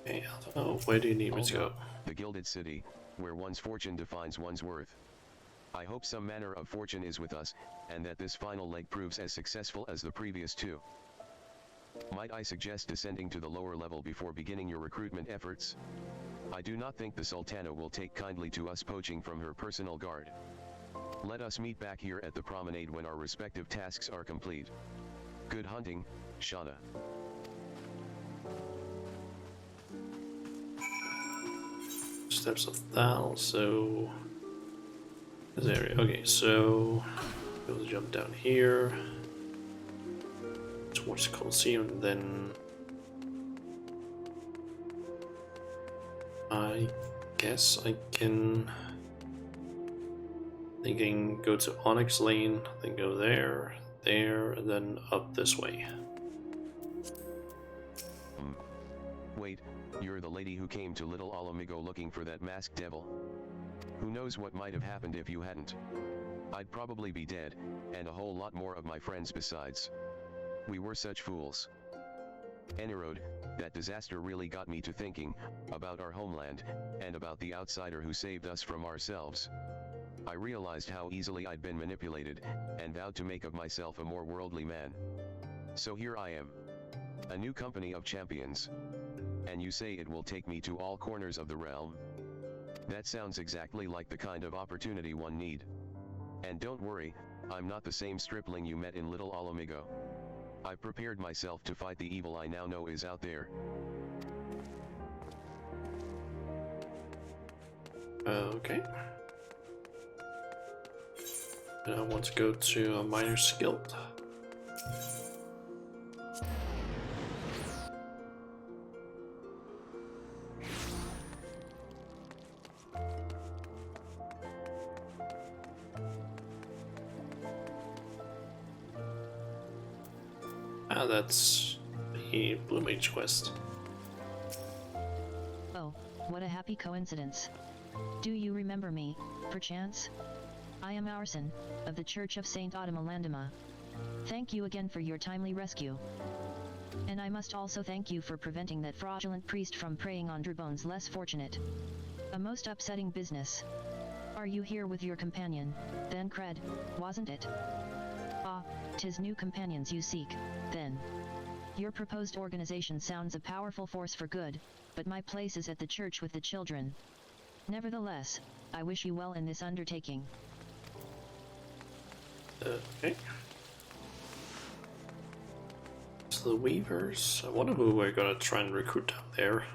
Okay, I don't know. Where do you need me to go? The Gilded City, where one's fortune defines one's worth. I hope some manner of fortune is with us, and that this final leg proves as successful as the previous two. Might I suggest descending to the lower level before beginning your recruitment efforts? I do not think the Sultana will take kindly to us poaching from her personal guard. Let us meet back here at the promenade when our respective tasks are complete. Good hunting, Shauna. Steps of Thal, so this area. Okay, so we'll jump down here towards Colosseum, then I guess I can go to Onyx Lane, then go there, and then up this way. Wait, you're the lady who came to Little Alamigo looking for that masked devil? Who knows what might have happened if you hadn't? I'd probably be dead, and a whole lot more of my friends besides. We were such fools. Enerode, that disaster really got me to thinking about our homeland, and about the outsider who saved us from ourselves. I realized how easily I'd been manipulated, and vowed to make of myself a more worldly man. So here I am. A new company of champions. And you say it will take me to all corners of the realm? That sounds exactly like the kind of opportunity one need. And don't worry, I'm not the same stripling you met in Little Alamigo. I've prepared myself to fight the evil I now know is out there. Okay. And I want to go to a Miner's Guild. Ah, that's the Blue Mage quest. Oh, what a happy coincidence. Do you remember me, perchance? I am Aurson, of the Church of Saint Autumn Landima. Thank you again for your timely rescue. And I must also thank you for preventing that fraudulent priest from preying on Drabone's less fortunate. A most upsetting business. Are you here with your companion, then Cred, wasn't it? Ah, 'tis new companions you seek, then. Your proposed organization sounds a powerful force for good, but my place is at the church with the children. Nevertheless, I wish you well in this undertaking. Okay. So the Weavers, I wonder who we're gonna try and recruit down there.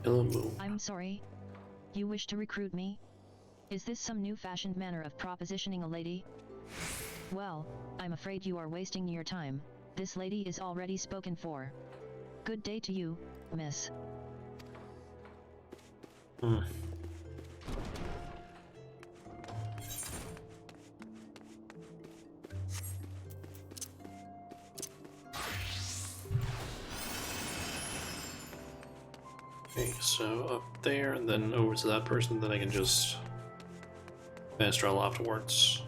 Ilamu. I'm sorry. You wish to recruit me? Is this some new-fashioned manner of propositioning a lady? Well, I'm afraid you are wasting your time. This lady is already spoken for. Good day to you, miss. Okay, so up there and then over to that person, then I can just fast travel afterwards.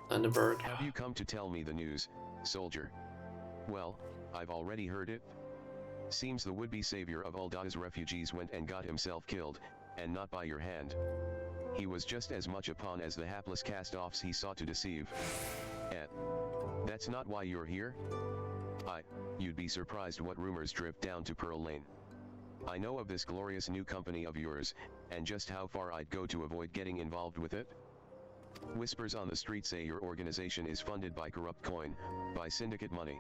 And a bird. Have you come to tell me the news, soldier? Well, I've already heard it. Seems the would-be savior of Ul'dah's refugees went and got himself killed, and not by your hand. He was just as much a pawn as the hapless cast-offs he sought to deceive. That's not why you're here? You'd be surprised what rumors drift down to Pearl Lane. I know of this glorious new company of yours, and just how far I'd go to avoid getting involved with it. Whispers on the street say your organization is funded by corrupt coin, by syndicate money.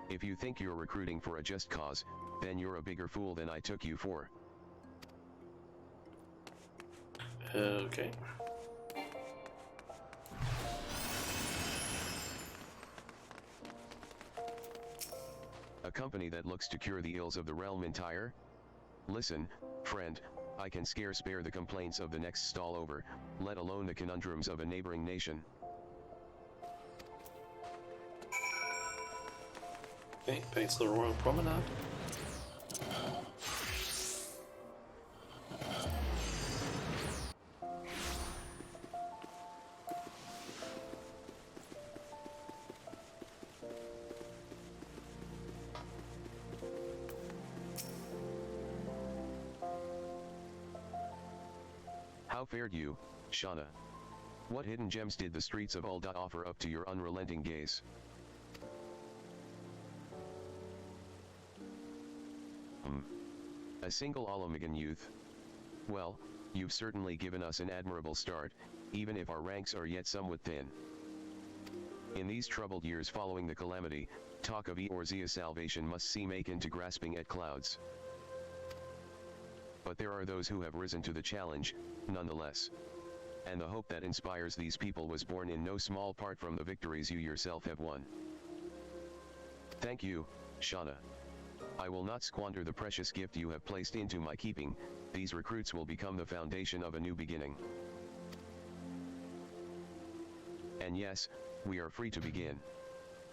If you think you're recruiting for a just cause, then you're a bigger fool than I took you for. Okay. A company that looks to cure the ills of the realm entire? Listen, friend, I can scarce bear the complaints of the next stall over, let alone the conundrums of a neighboring nation. Okay, back to the Royal Promenade. How fared you, Shauna? What hidden gems did the streets of Ul'dah offer up to your unrelenting gaze? A single Alamigan youth? Well, you've certainly given us an admirable start, even if our ranks are yet somewhat thin. In these troubled years following the calamity, talk of Eorzea's salvation must seem akin to grasping at clouds. But there are those who have risen to the challenge, nonetheless. And the hope that inspires these people was born in no small part from the victories you yourself have won. Thank you, Shauna. I will not squander the precious gift you have placed into my keeping. These recruits will become the foundation of a new beginning. And yes, we are free to begin.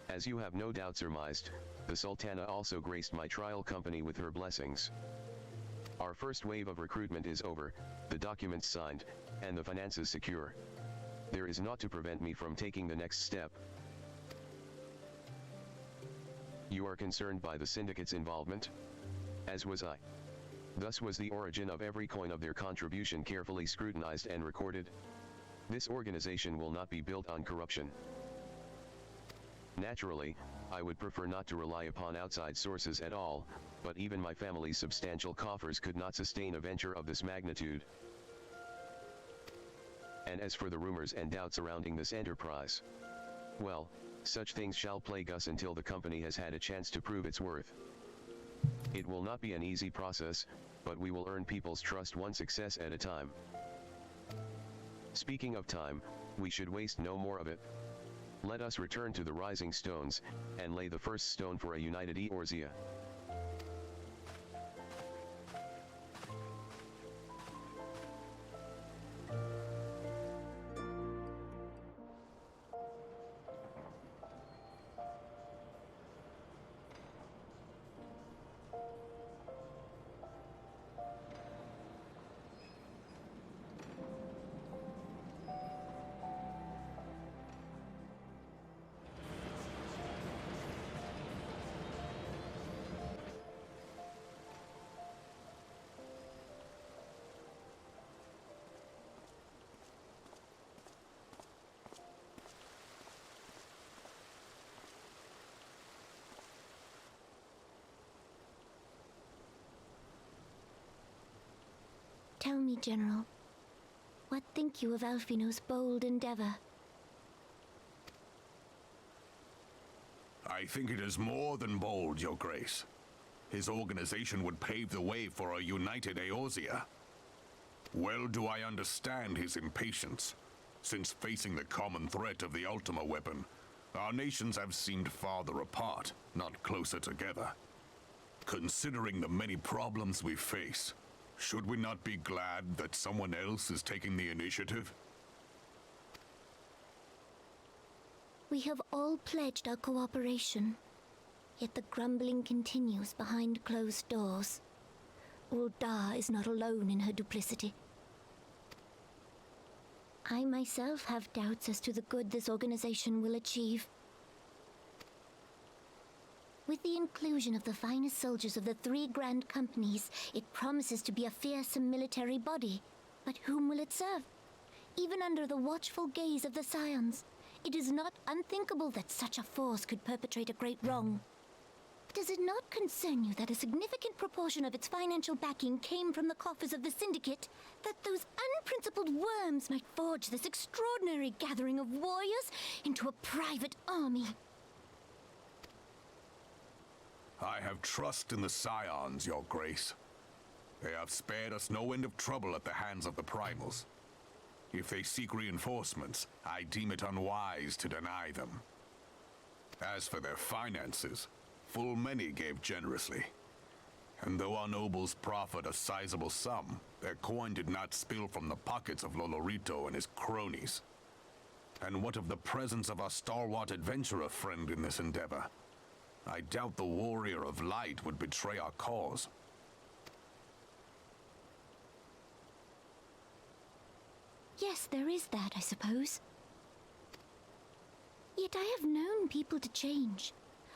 As you have no doubt surmised, the Sultana also graced my trial company with her blessings. Our first wave of recruitment is over, the documents signed, and the finances secure. There is naught to prevent me from taking the next step. You are concerned by the syndicate's involvement? As was I. Thus was the origin of every coin of their contribution carefully scrutinized and recorded. This organization will not be built on corruption. Naturally, I would prefer not to rely upon outside sources at all, but even my family's substantial coffers could not sustain a venture of this magnitude. And as for the rumors and doubts surrounding this enterprise, well, such things shall plague us until the company has had a chance to prove its worth. It will not be an easy process, but we will earn people's trust one success at a time. Speaking of time, we should waste no more of it. Let us return to the Rising Stones, and lay the first stone for a united Eorzea. Tell me, General, what think you of Alfino's bold endeavor? I think it is more than bold, Your Grace. His organization would pave the way for a united Eorzea. Well do I understand his impatience, since facing the common threat of the Ultima weapon, our nations have seemed farther apart, not closer together. Considering the many problems we face, should we not be glad that someone else is taking the initiative? We have all pledged our cooperation, yet the grumbling continues behind closed doors. Ul'dah is not alone in her duplicity. I myself have doubts as to the good this organization will achieve. With the inclusion of the finest soldiers of the 3 grand companies, it promises to be a fearsome military body. But whom will it serve? Even under the watchful gaze of the Scions, it is not unthinkable that such a force could perpetrate a great wrong. Does it not concern you that a significant proportion of its financial backing came from the coffers of the Syndicate? That those unprincipled worms might forge this extraordinary gathering of warriors into a private army? I have trust in the Scions, Your Grace. They have spared us no end of trouble at the hands of the Primals. If they seek reinforcements, I deem it unwise to deny them. As for their finances, full many gave generously. And though our nobles proffered a sizable sum, their coin did not spill from the pockets of Lolorito and his cronies. And what of the presence of our stalwart adventurer friend in this endeavor? I doubt the Warrior of Light would betray our cause. Yes, there is that, I suppose. Yet I have known people to change.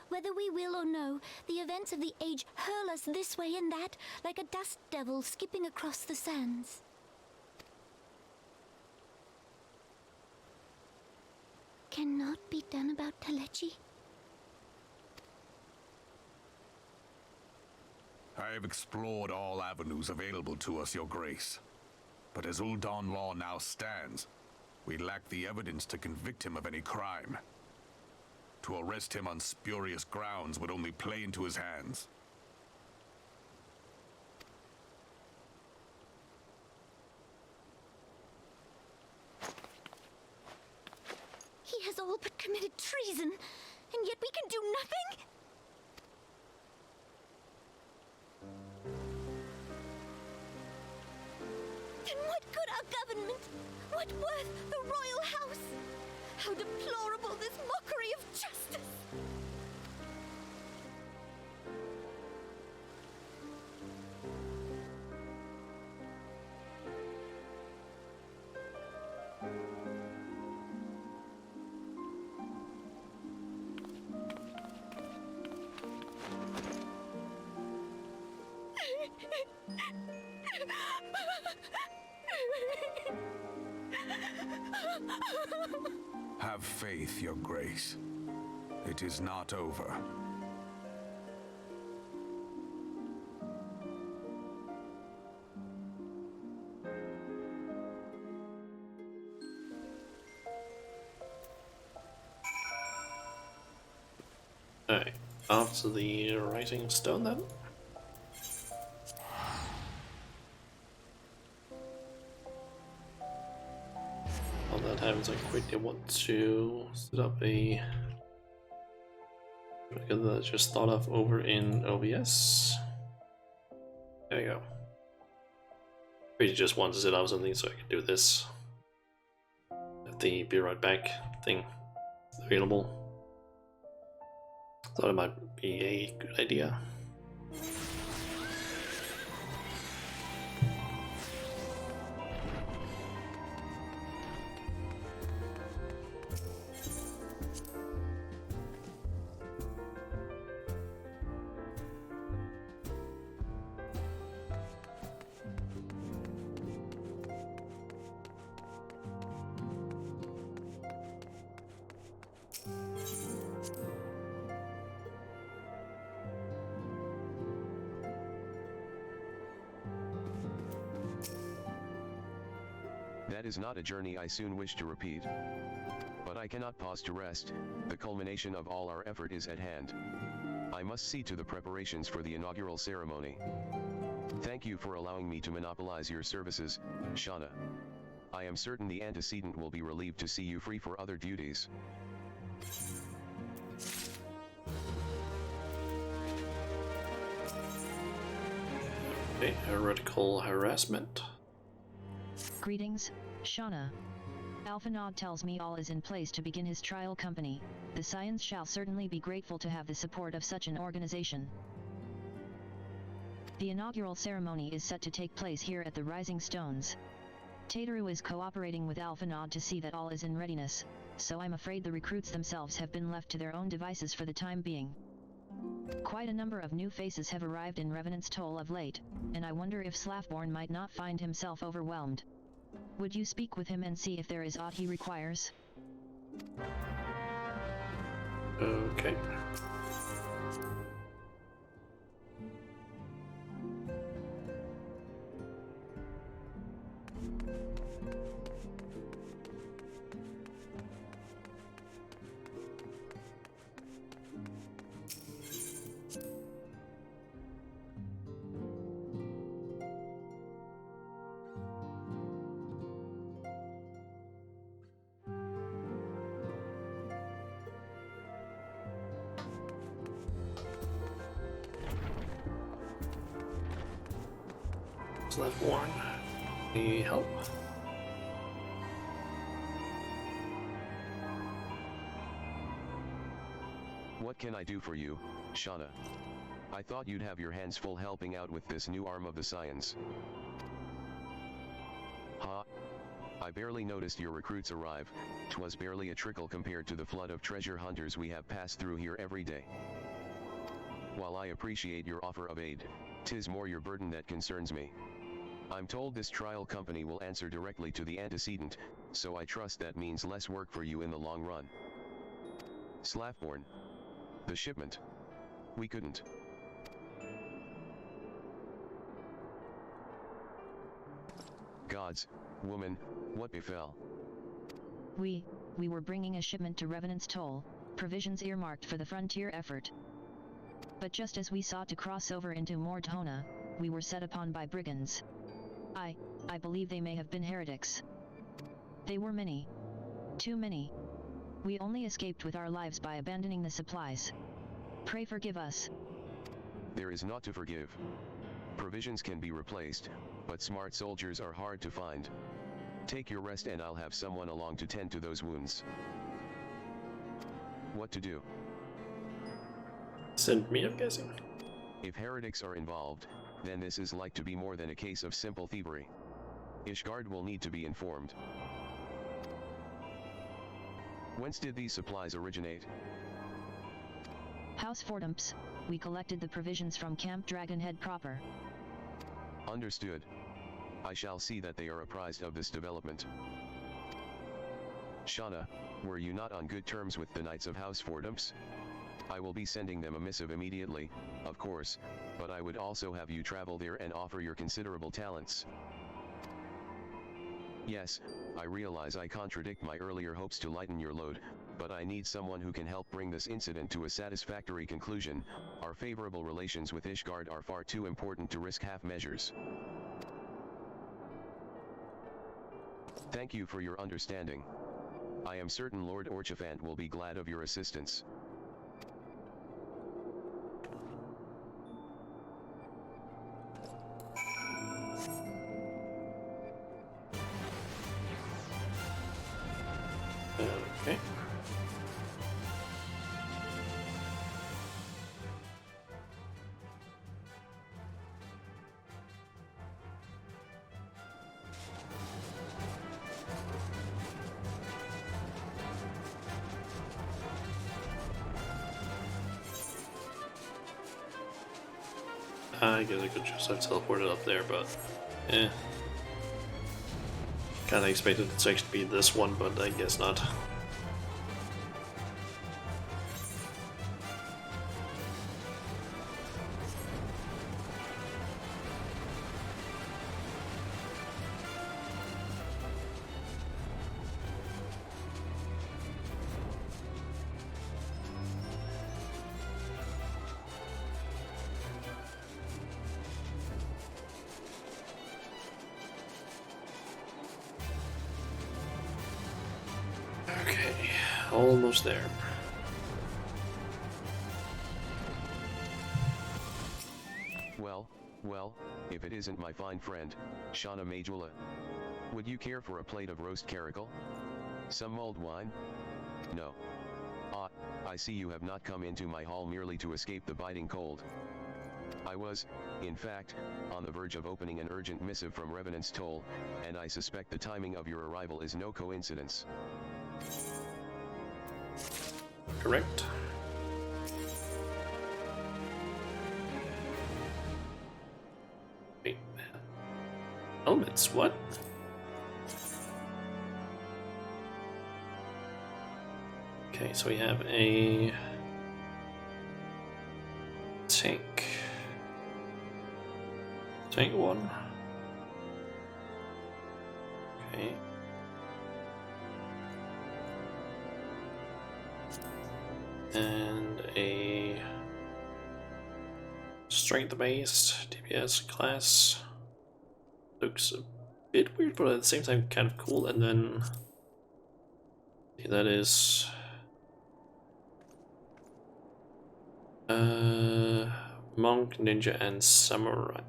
Whether we will or no, the events of the age hurl us this way and that, like a dust devil skipping across the sands. Cannot be done about Telechi? I have explored all avenues available to us, Your Grace. But as Ul'dah law now stands, We lack the evidence to convict him of any crime. To arrest him on spurious grounds would only play into his hands. He has all but committed treason, and yet we can do nothing? Then what good our government? What worth the royal house? How deplorable this mockery of justice! Have faith, Your Grace. It is not over. Alright, off to the Rising Stone then. While that happens, I quickly want to set up a... Because I just thought of over in OBS. There you go. Really just want to set up something so I can do this. Have the be right back thing available. Thought it might be a good idea. That is not a journey I soon wish to repeat. But I cannot pause to rest, the culmination of all our effort is at hand. I must see to the preparations for the inaugural ceremony. Thank you for allowing me to monopolize your services, Shauna. I am certain the antecedent will be relieved to see you free for other duties. Okay, heretical harassment. Greetings, Shauna. Alphanod tells me all is in place to begin his trial company. The Scions shall certainly be grateful to have the support of such an organization. The inaugural ceremony is set to take place here at the Rising Stones. Tateru is cooperating with Alphanod to see that all is in readiness, so I'm afraid the recruits themselves have been left to their own devices for the time being. Quite a number of new faces have arrived in Revenant's Toll of late, and I wonder if Slafborn might not find himself overwhelmed. Would you speak with him and see if there is aught he requires? Okay. So that's one. Any help? What can I do for you, Shauna? I thought you'd have your hands full helping out with this new arm of the Scions. I barely noticed your recruits arrive. 'Twas barely a trickle compared to the flood of treasure hunters we have passed through here every day. While I appreciate your offer of aid, 'tis more your burden that concerns me. I'm told this trial company will answer directly to the antecedent, so I trust that means less work for you in the long run. Slafborn. The shipment. We couldn't. Gods, woman, what befell? We were bringing a shipment to Revenant's Toll, provisions earmarked for the frontier effort. But just as we sought to cross over into Mordhona, we were set upon by brigands. I believe they may have been heretics. They were many. Too many. We only escaped with our lives by abandoning the supplies. Pray forgive us. There is naught to forgive. Provisions can be replaced, but smart soldiers are hard to find. Take your rest and I'll have someone along to tend to those wounds. What to do? Send me, I'm guessing. If heretics are involved, then this is like to be more than a case of simple thievery. Ishgard will need to be informed. Whence did these supplies originate? House Fordumps. We collected the provisions from Camp Dragonhead proper. Understood. I shall see that they are apprised of this development. Shauna, were you not on good terms with the Knights of House Fordumps? I will be sending them a missive immediately, of course, but I would also have you travel there and offer your considerable talents. Yes, I realize I contradict my earlier hopes to lighten your load, but I need someone who can help bring this incident to a satisfactory conclusion. Our favorable relations with Ishgard are far too important to risk half measures. Thank you for your understanding. I am certain Lord Orchifant will be glad of your assistance. Okay. I guess I could just have teleported up there, but kinda expected it to actually be this one, but I guess not. Okay, almost there. Well, if it isn't my fine friend, Shauna Majula. Would you care for a plate of roast caracal? Some mulled wine? No. Ah, I see you have not come into my hall merely to escape the biting cold. I was, in fact, on the verge of opening an urgent missive from Revenant's Toll, and I suspect the timing of your arrival is no coincidence. Correct. Wait. Elements, what? Okay, so we have a tank. Tank one. Okay. And a strength-based DPS class. Looks a bit weird, but at the same time kind of cool. And then that is monk, ninja, and samurai.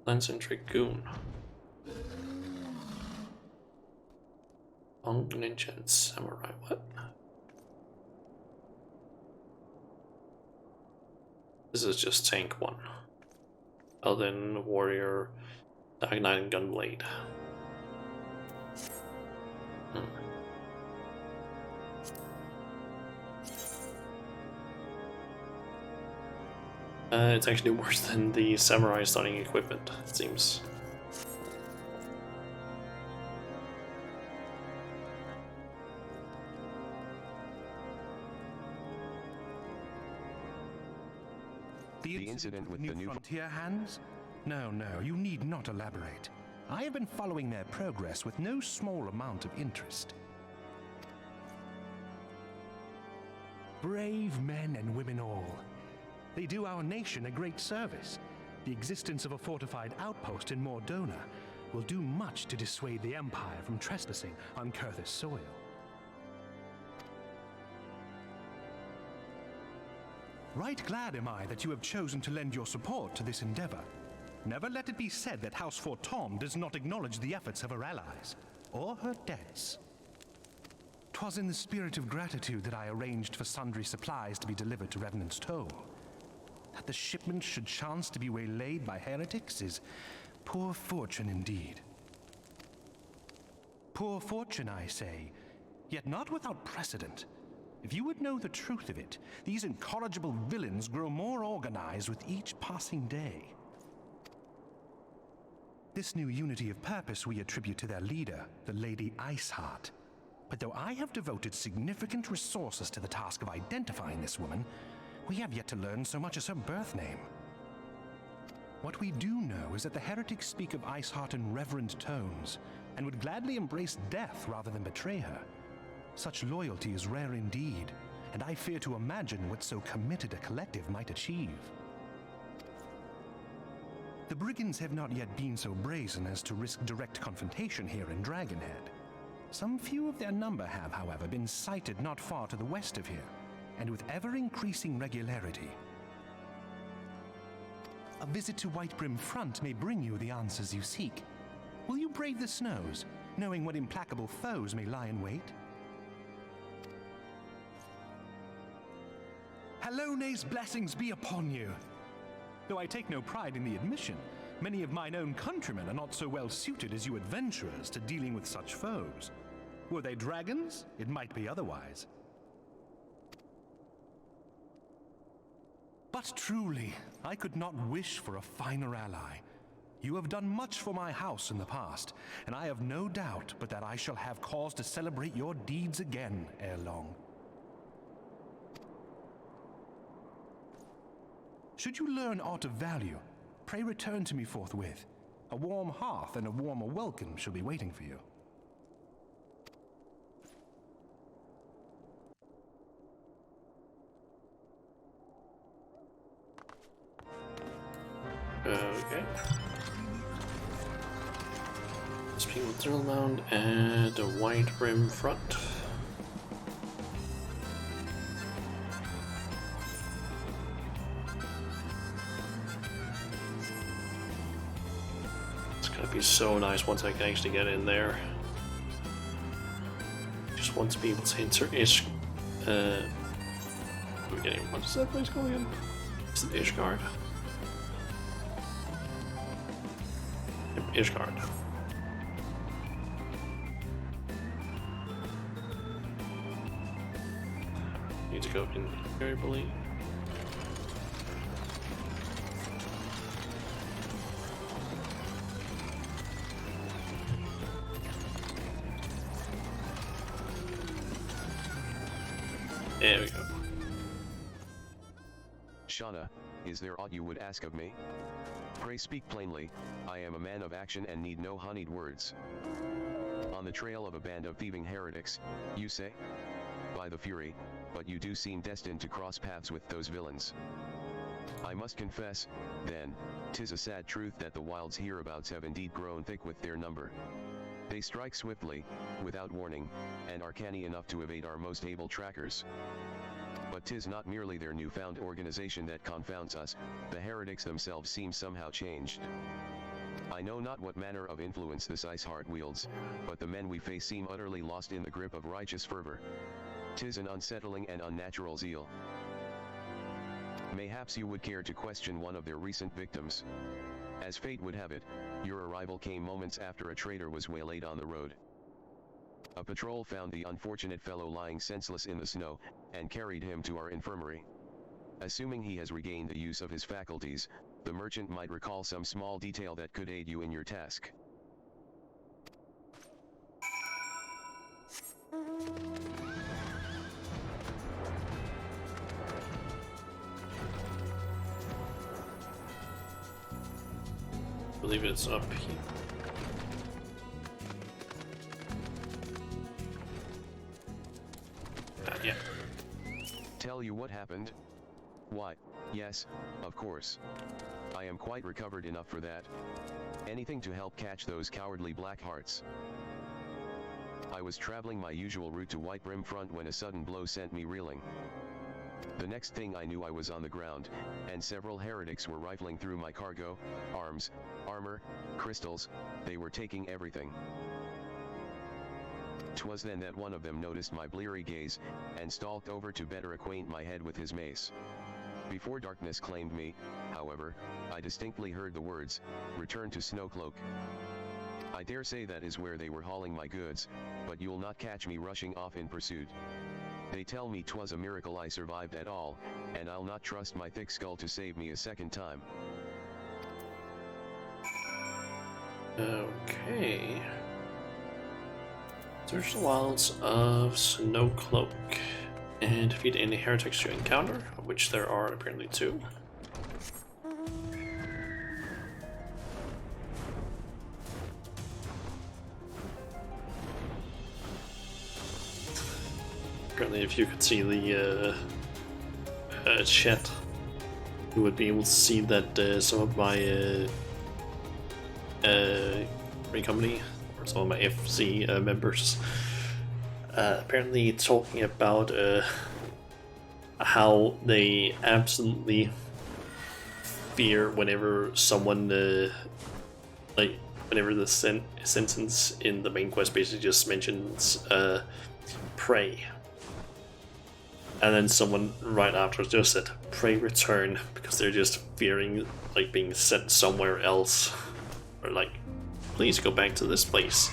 Lance and dragoon. Monk, ninja, and samurai. What? This is just tank one. Elden, warrior, Dark Knight, and gunblade. It's actually worse than the samurai starting equipment, it seems. The incident with the new frontier hands? No, you need not elaborate. I have been following their progress with no small amount of interest. Brave men and women all. They do our nation a great service. The existence of a fortified outpost in Mordona will do much to dissuade the Empire from trespassing on Kurthis soil. Right glad am I that you have chosen to lend your support to this endeavor. Never let it be said that House Fortom does not acknowledge the efforts of her allies, or her debts. 'Twas in the spirit of gratitude that I arranged for sundry supplies to be delivered to Revenant's Toll. That the shipment should chance to be waylaid by heretics is poor fortune indeed. Poor fortune, I say, yet not without precedent. If you would know the truth of it, these incorrigible villains grow more organized with each passing day. This new unity of purpose we attribute to their leader, the Lady Iceheart. But though I have devoted significant resources to the task of identifying this woman, we have yet to learn so much as her birth name. What we do know is that the heretics speak of Iceheart in reverent tones, and would gladly embrace death rather than betray her. Such loyalty is rare indeed, and I fear to imagine what so committed a collective might achieve. The brigands have not yet been so brazen as to risk direct confrontation here in Dragonhead. Some few of their number have, however, been sighted not far to the west of here, and with ever-increasing regularity. A visit to Whitebrim Front may bring you the answers you seek. Will you brave the snows, knowing what implacable foes may lie in wait? Halone's blessings be upon you! Though I take no pride in the admission, many of mine own countrymen are not so well suited as you adventurers to dealing with such foes. Were they dragons, it might be otherwise. But truly, I could not wish for a finer ally. You have done much for my house in the past, and I have no doubt but that I shall have cause to celebrate your deeds again ere long. Should you learn aught of value, pray return to me forthwith. A warm hearth and a warmer welcome shall be waiting for you. Okay. Speaking with Thrill Mound and a White Brim Front. It's gonna be so nice once I can actually get in there. Just want to be able to enter Ish. What is that place called again? Is it Ishgard? Ishgard. Need to go invariably. There we go. Shauna, is there aught you would ask of me? Pray speak plainly. I am a man of action and need no honeyed words. On the trail of a band of thieving heretics, you say? By the Fury, but you do seem destined to cross paths with those villains. I must confess, then, 'tis a sad truth that the wilds hereabouts have indeed grown thick with their number. They strike swiftly, without warning, and are canny enough to evade our most able trackers. But 'tis not merely their newfound organization that confounds us, the heretics themselves seem somehow changed. I know not what manner of influence this Iceheart wields, but the men we face seem utterly lost in the grip of righteous fervor. 'Tis an unsettling and unnatural zeal. Mayhaps you would care to question one of their recent victims. As fate would have it, your arrival came moments after a traitor was waylaid on the road. A patrol found the unfortunate fellow lying senseless in the snow, and carried him to our infirmary. Assuming he has regained the use of his faculties, the merchant might recall some small detail that could aid you in your task. I believe it's up here. Tell you what happened? Why, yes, of course. I am quite recovered enough for that. Anything to help catch those cowardly black hearts. I was traveling my usual route to White Brim Front when a sudden blow sent me reeling. The next thing I knew, I was on the ground, and several heretics were rifling through my cargo, arms, armor, crystals. They were taking everything. 'Twas then that one of them noticed my bleary gaze, and stalked over to better acquaint my head with his mace. Before darkness claimed me, however, I distinctly heard the words, "Return to Snowcloak." I dare say that is where they were hauling my goods, but you'll not catch me rushing off in pursuit. They tell me 'twas a miracle I survived at all, and I'll not trust my thick skull to save me a second time. Okay. Search the wilds of Snowcloak and defeat any heretics you encounter, of which there are apparently 2. Apparently, if you could see the chat, you would be able to see that some of my company, or some of my FC members, apparently talking about how they absolutely fear whenever someone, like, whenever the sentence in the main quest basically just mentions pray. And then someone right after just said, "Pray return," because they're just fearing like being sent somewhere else. Or like, "Please go back to this place."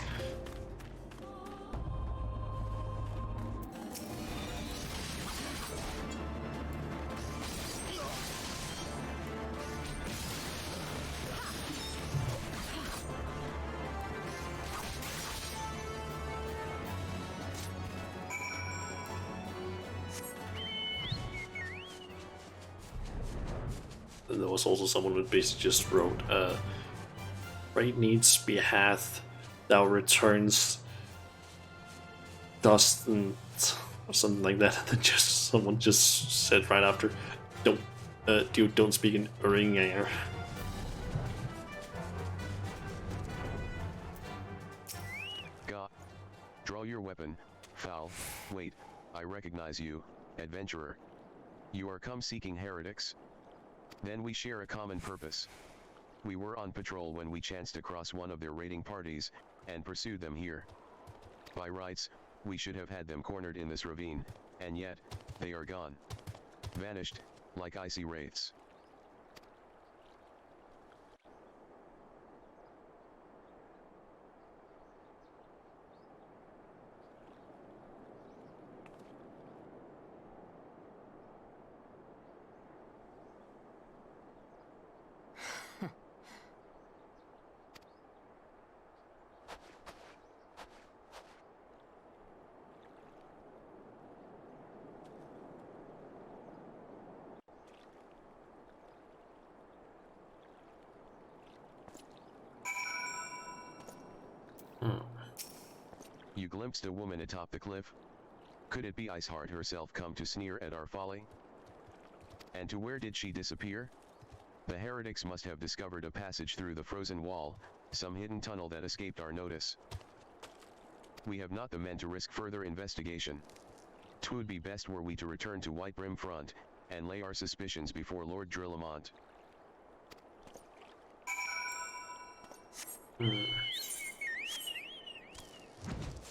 And there was also someone who basically just wrote, "Right needs be hath, thou returns doesn't," or something like that. And then someone just said right after, "Don't, dude, don't speak in Uringer." God, draw your weapon, foul. Wait, I recognize you, adventurer. You are come seeking heretics? Then we share a common purpose. We were on patrol when we chanced across one of their raiding parties, and pursued them here. By rights, we should have had them cornered in this ravine, and yet, they are gone. Vanished, like icy wraiths. You glimpsed a woman atop the cliff? Could it be Iceheart herself come to sneer at our folly? And to where did she disappear? The heretics must have discovered a passage through the frozen wall, some hidden tunnel that escaped our notice. We have not the men to risk further investigation. 'Twould be best were we to return to White Brim Front, and lay our suspicions before Lord Drillamont.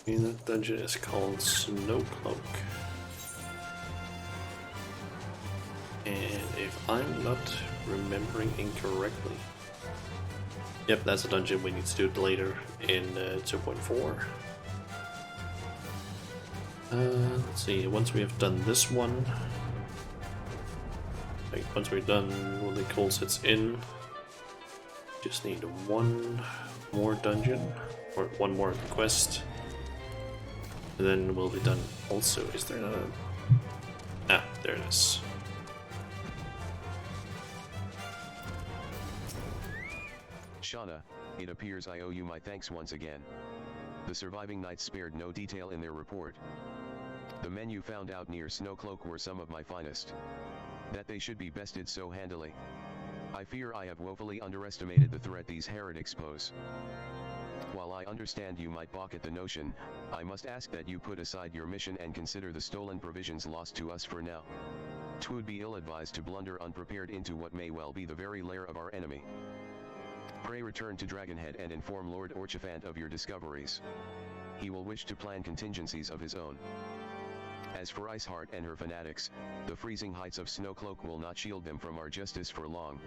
The dungeon is called Snowcloak. And if I'm not remembering incorrectly, yep, that's a dungeon we need to do later in 2.4. Let's see, once we have done this one, like once we're done when the cold sets in, just need one more dungeon, or one more quest. And then we'll be done. Also, is there another? Ah, there it is. Shauna, it appears I owe you my thanks once again. The surviving knights spared no detail in their report. The men you found out near Snowcloak were some of my finest. That they should be bested so handily. I fear I have woefully underestimated the threat these heretics pose. While I understand you might balk at the notion, I must ask that you put aside your mission and consider the stolen provisions lost to us for now. 'Twould be ill-advised to blunder unprepared into what may well be the very lair of our enemy. Pray return to Dragonhead and inform Lord Orchifant of your discoveries. He will wish to plan contingencies of his own. As for Iceheart and her fanatics, the freezing heights of Snowcloak will not shield them from our justice for long.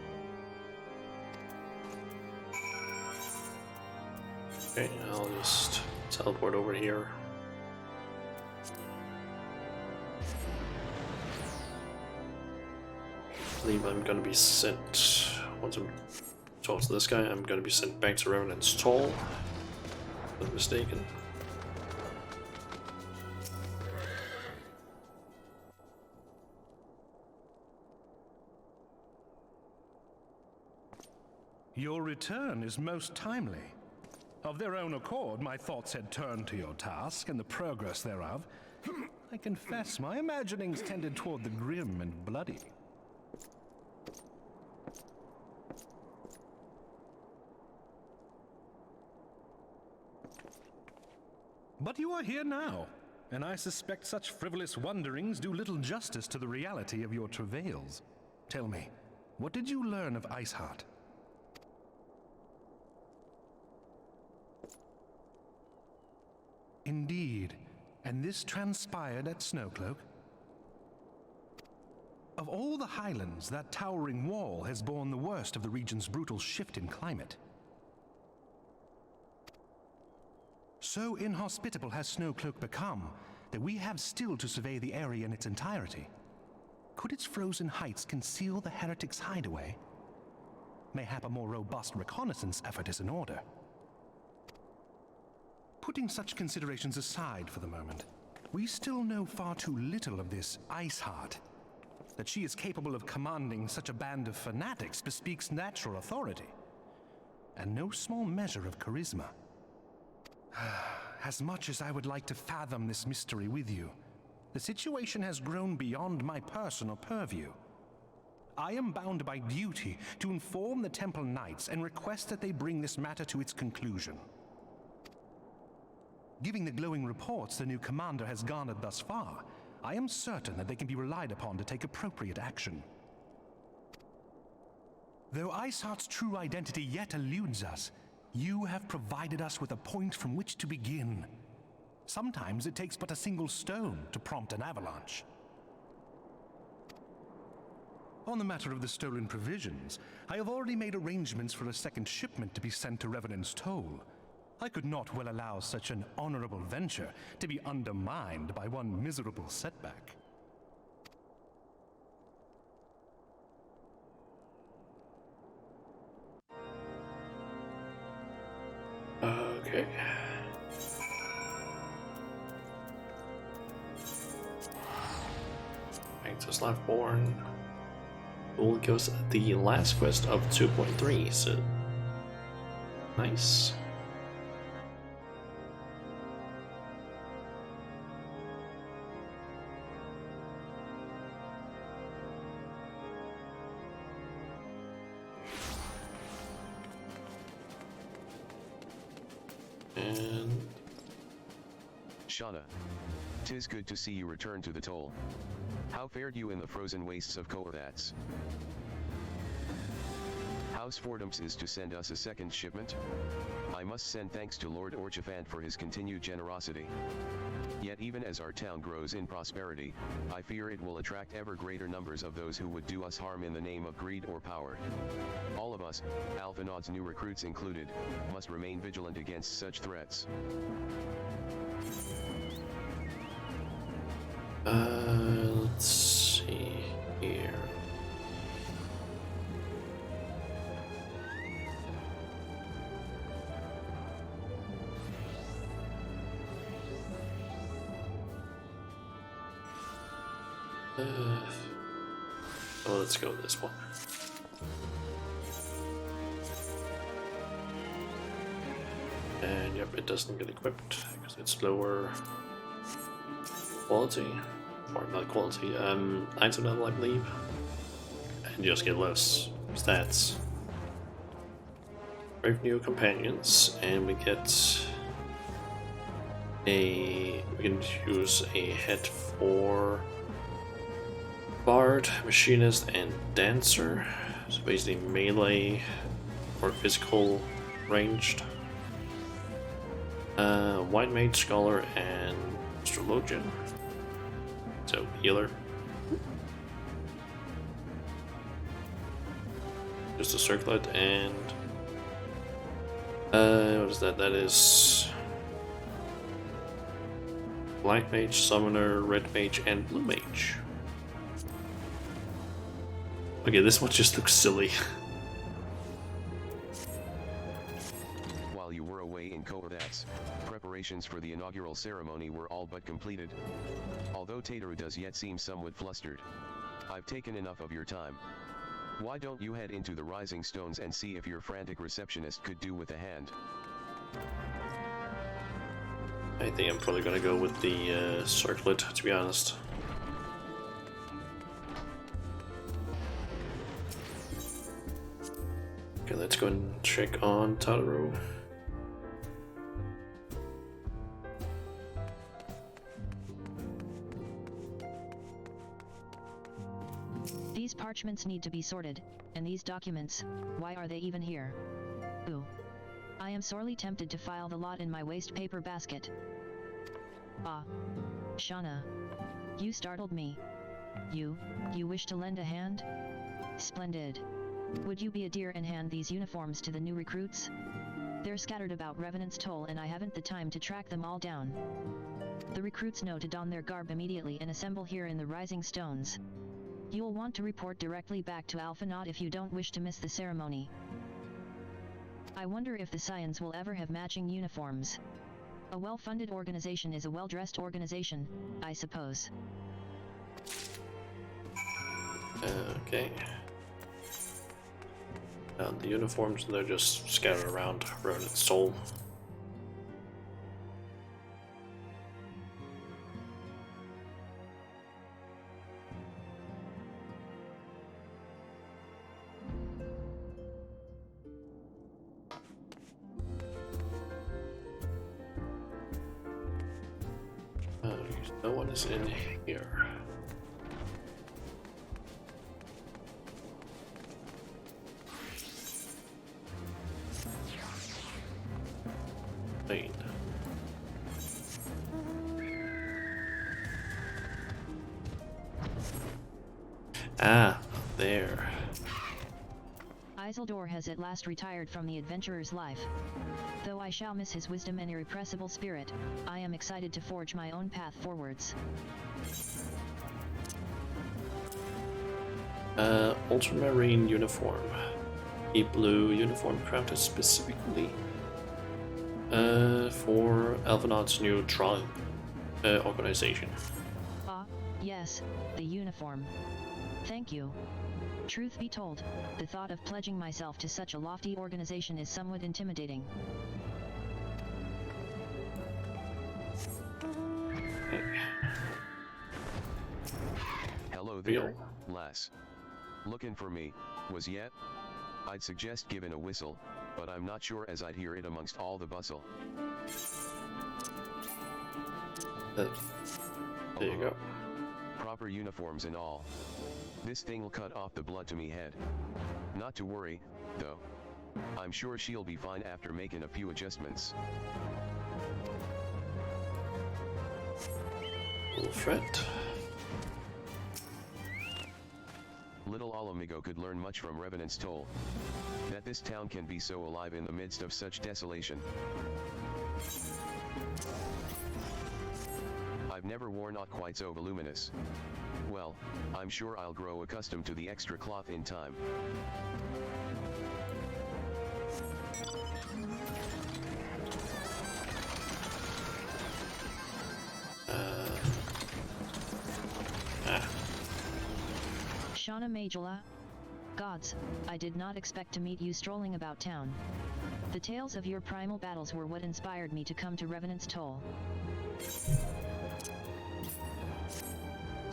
Okay, I'll just teleport over here. I believe I'm gonna be sent, once I'm talk to this guy, I'm gonna be sent back to Revenant's Toll. If I'm not mistaken. Your return is most timely. Of their own accord, my thoughts had turned to your task and the progress thereof. I confess, my imaginings tended toward the grim and bloody. But you are here now, and I suspect such frivolous wonderings do little justice to the reality of your travails. Tell me, what did you learn of Iceheart? Indeed, and this transpired at Snowcloak? Of all the highlands, that towering wall has borne the worst of the region's brutal shift in climate. So inhospitable has Snowcloak become that we have still to survey the area in its entirety. Could its frozen heights conceal the heretics' hideaway? Mayhap a more robust reconnaissance effort is in order. Putting such considerations aside for the moment, we still know far too little of this Iceheart. That she is capable of commanding such a band of fanatics bespeaks natural authority, and no small measure of charisma. As much as I would like to fathom this mystery with you, the situation has grown beyond my personal purview. I am bound by duty to inform the Temple Knights and request that they bring this matter to its conclusion. Given the glowing reports the new commander has garnered thus far, I am certain that they can be relied upon to take appropriate action. Though Iceheart's true identity yet eludes us, you have provided us with a point from which to begin. Sometimes it takes but a single stone to prompt an avalanche. On the matter of the stolen provisions, I have already made arrangements for a second shipment to be sent to Revenant's Toll. I could not well allow such an honorable venture to be undermined by one miserable setback. Okay. Magnus Liveborn. We'll give us the last quest of 2.3, so nice. And Shauna, 'tis good to see you return to the toll. How fared you in the frozen wastes of Koathats? House Fordums is to send us a second shipment? I must send thanks to Lord Orchifant for his continued generosity. Yet even as our town grows in prosperity, I fear it will attract ever greater numbers of those who would do us harm in the name of greed or power. All of us, Alphanod's new recruits included, must remain vigilant against such threats. Let's see here. Oh, let's go with this one. And yep, it doesn't get equipped because it's lower. quality, or not quality, item level, I believe, and you just get less stats. Brave new companions, and we get we can use a head for Bard, Machinist, and Dancer. So basically melee or physical ranged. White Mage, Scholar, and Astrologian. So healer. Just a circlet and what is that? That is Black Mage, Summoner, Red Mage, and Blue Mage. Okay, this one just looks silly. While you were away in Koordats, preparations for the inaugural ceremony were all but completed. Although Tateru does yet seem somewhat flustered. I've taken enough of your time. Why don't you head into the Rising Stones and see if your frantic receptionist could do with a hand? I think I'm probably gonna go with the circlet, to be honest. Okay, let's go and check on Tateru. These parchments need to be sorted, and these documents, why are they even here? Ooh. I am sorely tempted to file the lot in my waste paper basket. Ah. Shauna. You startled me. You wish to lend a hand? Splendid. Would you be a dear and hand these uniforms to the new recruits? They're scattered about Revenant's Toll and I haven't the time to track them all down. The recruits know to don their garb immediately and assemble here in the Rising Stones. You'll want to report directly back to Alpha Knot if you don't wish to miss the ceremony. I wonder if the Scions will ever have matching uniforms. A well-funded organization is a well-dressed organization, I suppose. Okay. The uniforms, they're just scattered around Revenant's Toll. No one is in here. Lane. Ah, there. Isildur has at last retired from the adventurer's life. Though I shall miss his wisdom and irrepressible spirit, I am excited to forge my own path forwards. Ultramarine uniform. A blue uniform crafted specifically for Alphanot's new tribe organization. Ah, yes, the uniform. Thank you. Truth be told, the thought of pledging myself to such a lofty organization is somewhat intimidating. Hello there, lass. Looking for me, was yet? I'd suggest giving a whistle, but I'm not sure as I'd hear it amongst all the bustle. There you go. Proper uniforms and all. This thing'll cut off the blood to me head. Not to worry, though. I'm sure she'll be fine after making a few adjustments. Fred. Little Alamigo could learn much from Revenant's Toll. That this town can be so alive in the midst of such desolation. I've never worn aught quite so voluminous. Well, I'm sure I'll grow accustomed to the extra cloth in time. Shauna Majula? Gods, I did not expect to meet you strolling about town. The tales of your primal battles were what inspired me to come to Revenant's Toll.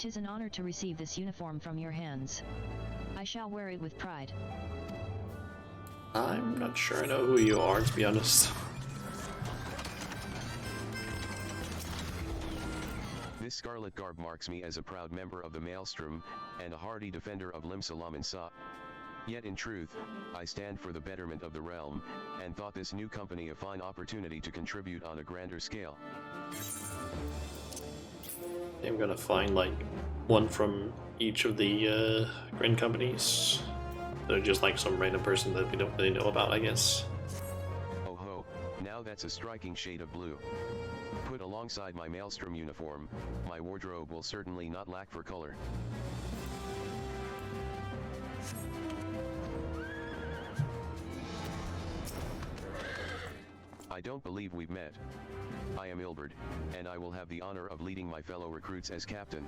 'Tis an honor to receive this uniform from your hands. I shall wear it with pride. I'm not sure I know who you are, to be honest. This scarlet garb marks me as a proud member of the Maelstrom, and a hardy defender of Lim Salam and Sa. Yet in truth, I stand for the betterment of the realm, and thought this new company a fine opportunity to contribute on a grander scale. I'm gonna find like one from each of the grand companies. They're just like some random person that we don't really know about, I guess. Oh ho, now that's a striking shade of blue. Put alongside my Maelstrom uniform, my wardrobe will certainly not lack for color. I don't believe we've met. I am Ilberd, and I will have the honor of leading my fellow recruits as captain.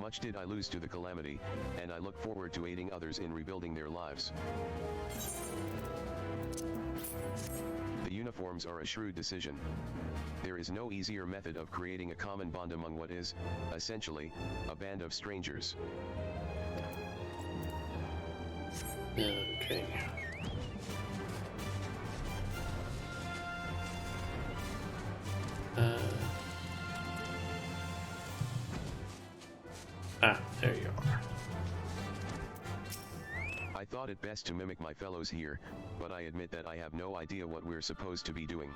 Much did I lose to the Calamity, and I look forward to aiding others in rebuilding their lives. The uniforms are a shrewd decision. There is no easier method of creating a common bond among what is, essentially, a band of strangers. Okay. There you are. I thought it best to mimic my fellows here, but I admit that I have no idea what we're supposed to be doing.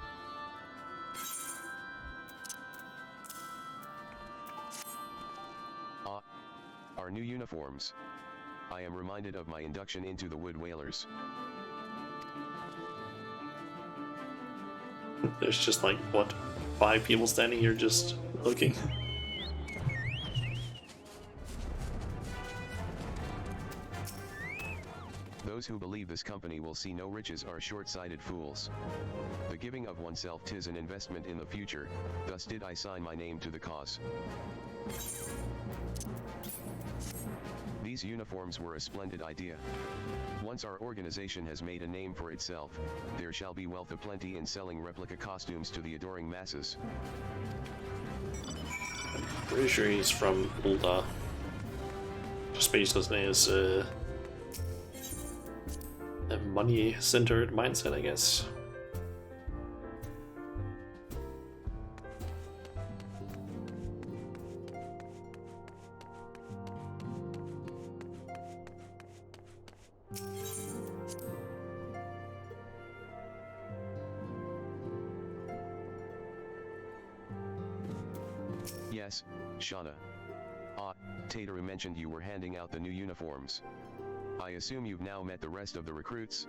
Our new uniforms. I am reminded of my induction into the Wood Whalers. There's just like, what, 5 people standing here just looking? Those who believe this company will see no riches are short-sighted fools. The giving of oneself 'tis an investment in the future, thus did I sign my name to the cause. These uniforms were a splendid idea. Once our organization has made a name for itself, there shall be wealth aplenty in selling replica costumes to the adoring masses. I'm pretty sure he's from Ulda. Just based on his a money-centered mindset, I guess. Yes, Shauna. Tateru mentioned you were handing out the new uniforms. I assume you've now met the rest of the recruits?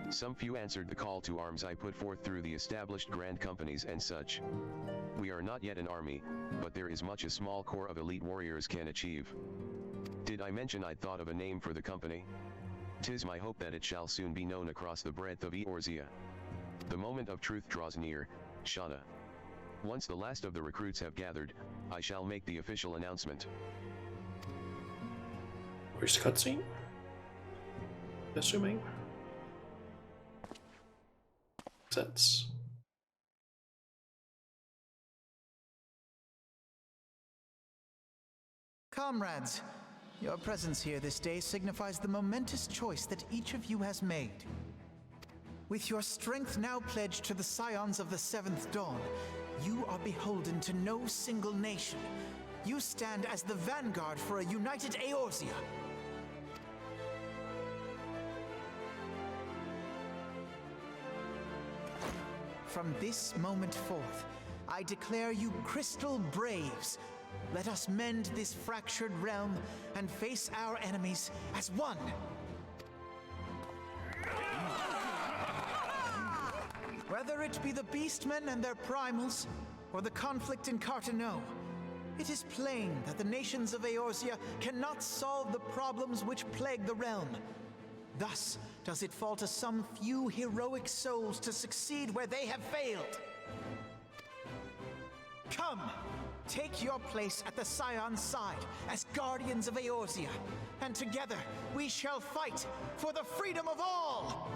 Some few answered the call to arms I put forth through the established grand companies and such. We are not yet an army, but there is much a small corps of elite warriors can achieve. Did I mention I'd thought of a name for the company? 'Tis my hope that it shall soon be known across the breadth of Eorzea. The moment of truth draws near, Shauna. Once the last of the recruits have gathered, I shall make the official announcement. Where's the cutscene? Assuming. Sense. Comrades, your presence here this day signifies the momentous choice that each of you has made. With your strength now pledged to the scions of the Seventh Dawn, you are beholden to no single nation. You stand as the vanguard for a united Eorzea. From this moment forth, I declare you Crystal Braves. Let us mend this fractured realm and face our enemies as one. Whether it be the Beastmen and their primals, or the conflict in Carteneau, it is plain that the nations of Eorzea cannot solve the problems which plague the realm. Thus does it fall to some few heroic souls to succeed where they have failed. Come, take your place at the Scion's side as guardians of Eorzea, and together we shall fight for the freedom of all!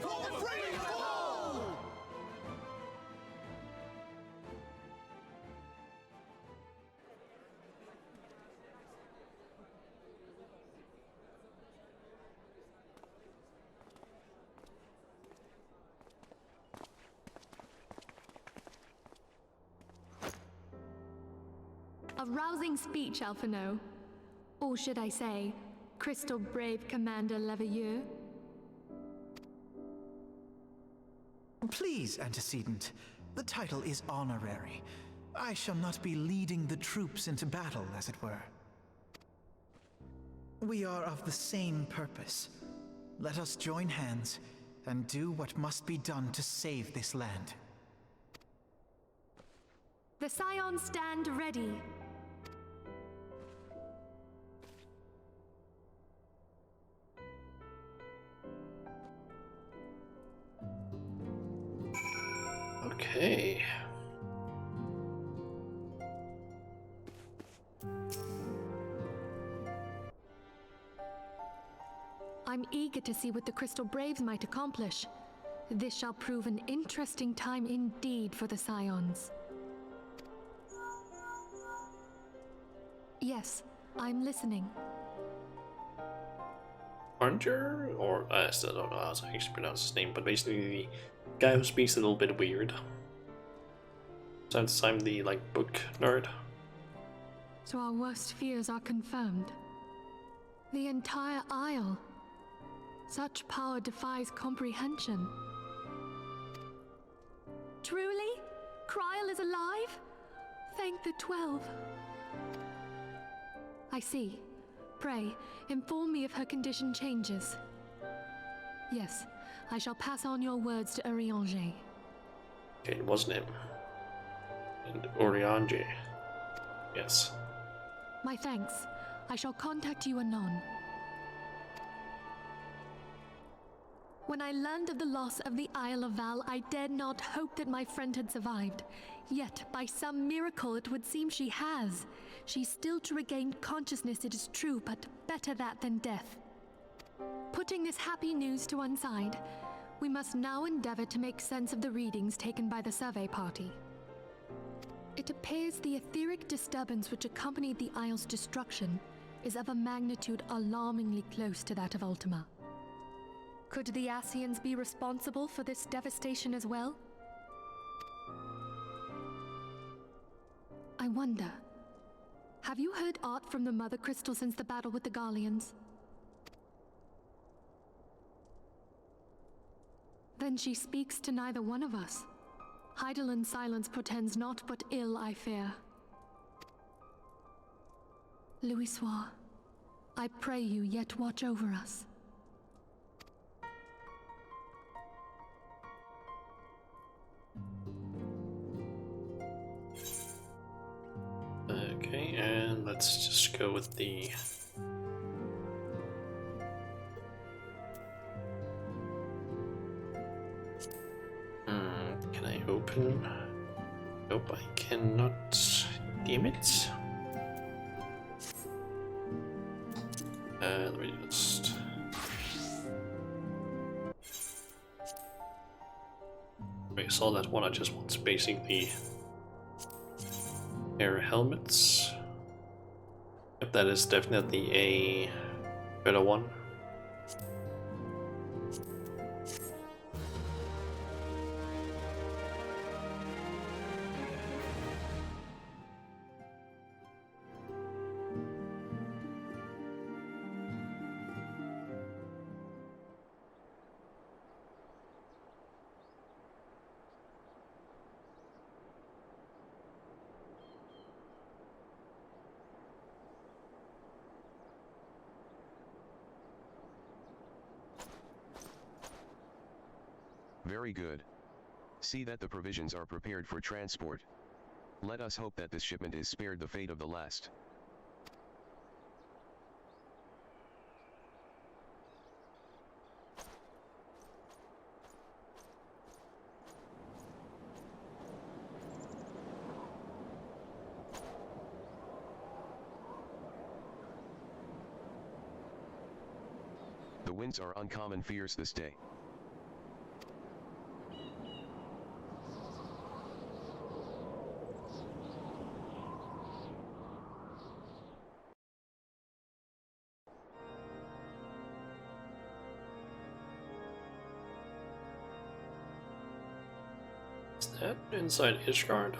For the freedom of all! A rousing speech, Alphino. Or should I say, Crystal Brave Commander Leveilleur? Please, Antecedent. The title is honorary. I shall not be leading the troops into battle, as it were. We are of the same purpose. Let us join hands and do what must be done to save this land. The Scions stand ready. Okay. I'm eager to see what the Crystal Braves might accomplish. This shall prove an interesting time indeed for the Scions. Yes, I'm listening. Arnger, or I still don't know how to actually pronounce his name, but basically the guy who speaks a little bit weird. Since I'm the book nerd. So our worst fears are confirmed. The entire Isle. Such power defies comprehension. Truly? Kryl is alive? Thank the 12. I see. Pray, inform me if her condition changes. Yes, I shall pass on your words to Urianger. Okay, it wasn't him. And Urianger. Yes. My thanks. I shall contact you anon. When I learned of the loss of the Isle of Val, I dared not hope that my friend had survived. Yet, by some miracle, it would seem she has. She's still to regain consciousness, it is true, but better that than death. Putting this happy news to one side, we must now endeavor to make sense of the readings taken by the survey party. It appears the etheric disturbance which accompanied the Isle's destruction is of a magnitude alarmingly close to that of Ultima. Could the Ascians be responsible for this devastation as well? I wonder, have you heard aught from the Mother Crystal since the battle with the Garleans? Then she speaks to neither one of us. Heidelin silence portends naught but ill, I fear. Louisoix, I pray you yet watch over us. Okay, and let's just go with the... Can I open? Nope, I cannot. Damn it. Let me just... I saw that one, I just want basically air helmets. Yep, that is definitely a better one. Very good. See that the provisions are prepared for transport. Let us hope that this shipment is spared the fate of the last. The winds are uncommon fierce this day. Is that inside Ishgard?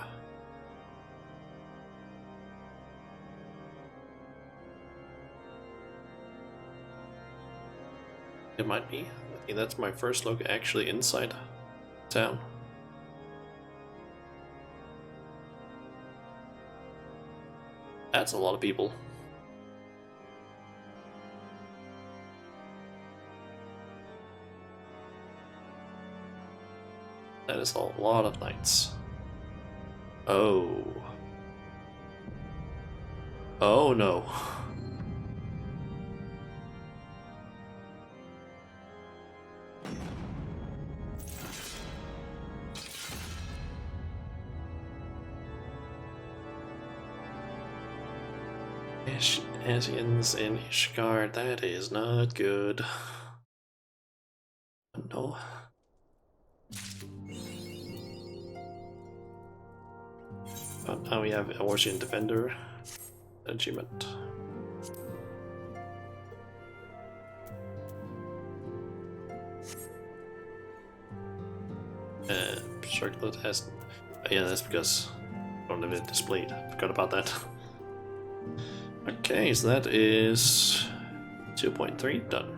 It might be. I think that's my first look actually inside town. That's a lot of people. That is a lot of knights. Oh. Oh no. Asians in Ishgard, that is not good. No. But now we have a Warsian Defender achievement. Circlet has... yeah, that's because I don't have it displayed. Forgot about that. Okay, so that is 2.3 done.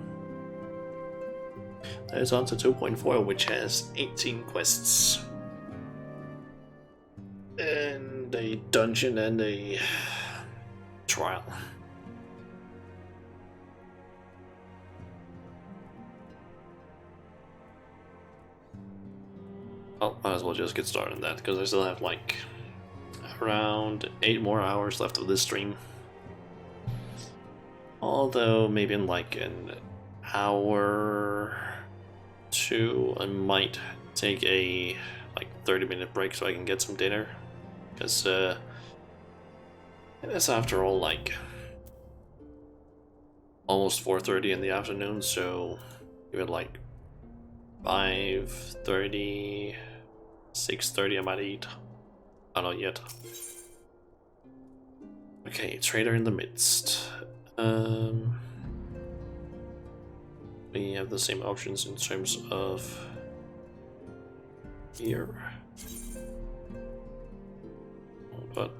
That is on to 2.4, which has 18 quests. And a dungeon and a trial. Oh, might as well just get started on that, because I still have like around 8 more hours left of this stream. Although maybe in like an hour 2 I might take a like 30-minute break so I can get some dinner, because it's after all like almost 4:30 in the afternoon, so even like 5:30, 6:30 I might eat. I don't know yet. Okay, trader in the midst. We have the same options in terms of here, but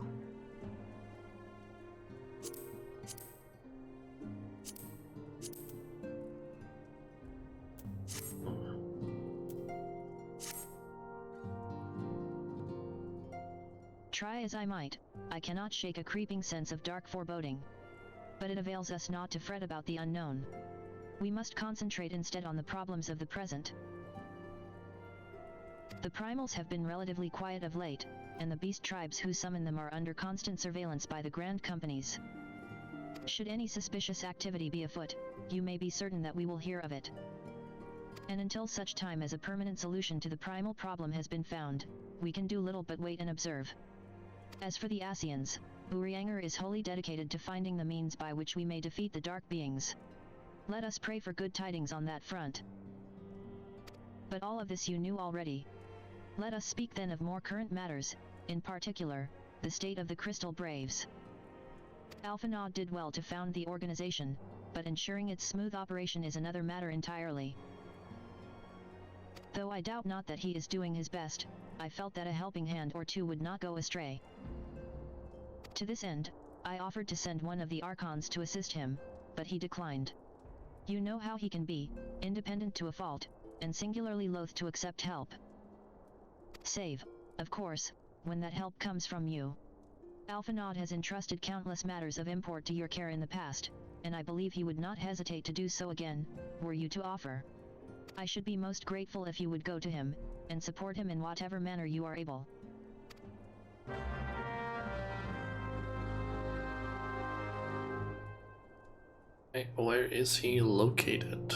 Try as I might, I cannot shake a creeping sense of dark foreboding. But it avails us not to fret about the unknown. We must concentrate instead on the problems of the present. The primals have been relatively quiet of late, and the beast tribes who summon them are under constant surveillance by the grand companies. Should any suspicious activity be afoot, you may be certain that we will hear of it. And until such time as a permanent solution to the primal problem has been found, we can do little but wait and observe. As for the Asians, Urianger is wholly dedicated to finding the means by which we may defeat the dark beings. Let us pray for good tidings on that front. But all of this you knew already. Let us speak then of more current matters, in particular, the state of the Crystal Braves. Alphanod did well to found the organization, but ensuring its smooth operation is another matter entirely. Though I doubt not that he is doing his best, I felt that a helping hand or two would not go astray. To this end, I offered to send one of the Archons to assist him, but he declined. You know how he can be, independent to a fault, and singularly loath to accept help. Save, of course, when that help comes from you. Alphanod has entrusted countless matters of import to your care in the past, and I believe he would not hesitate to do so again, were you to offer. I should be most grateful if you would go to him, and support him in whatever manner you are able. hey, where is he located?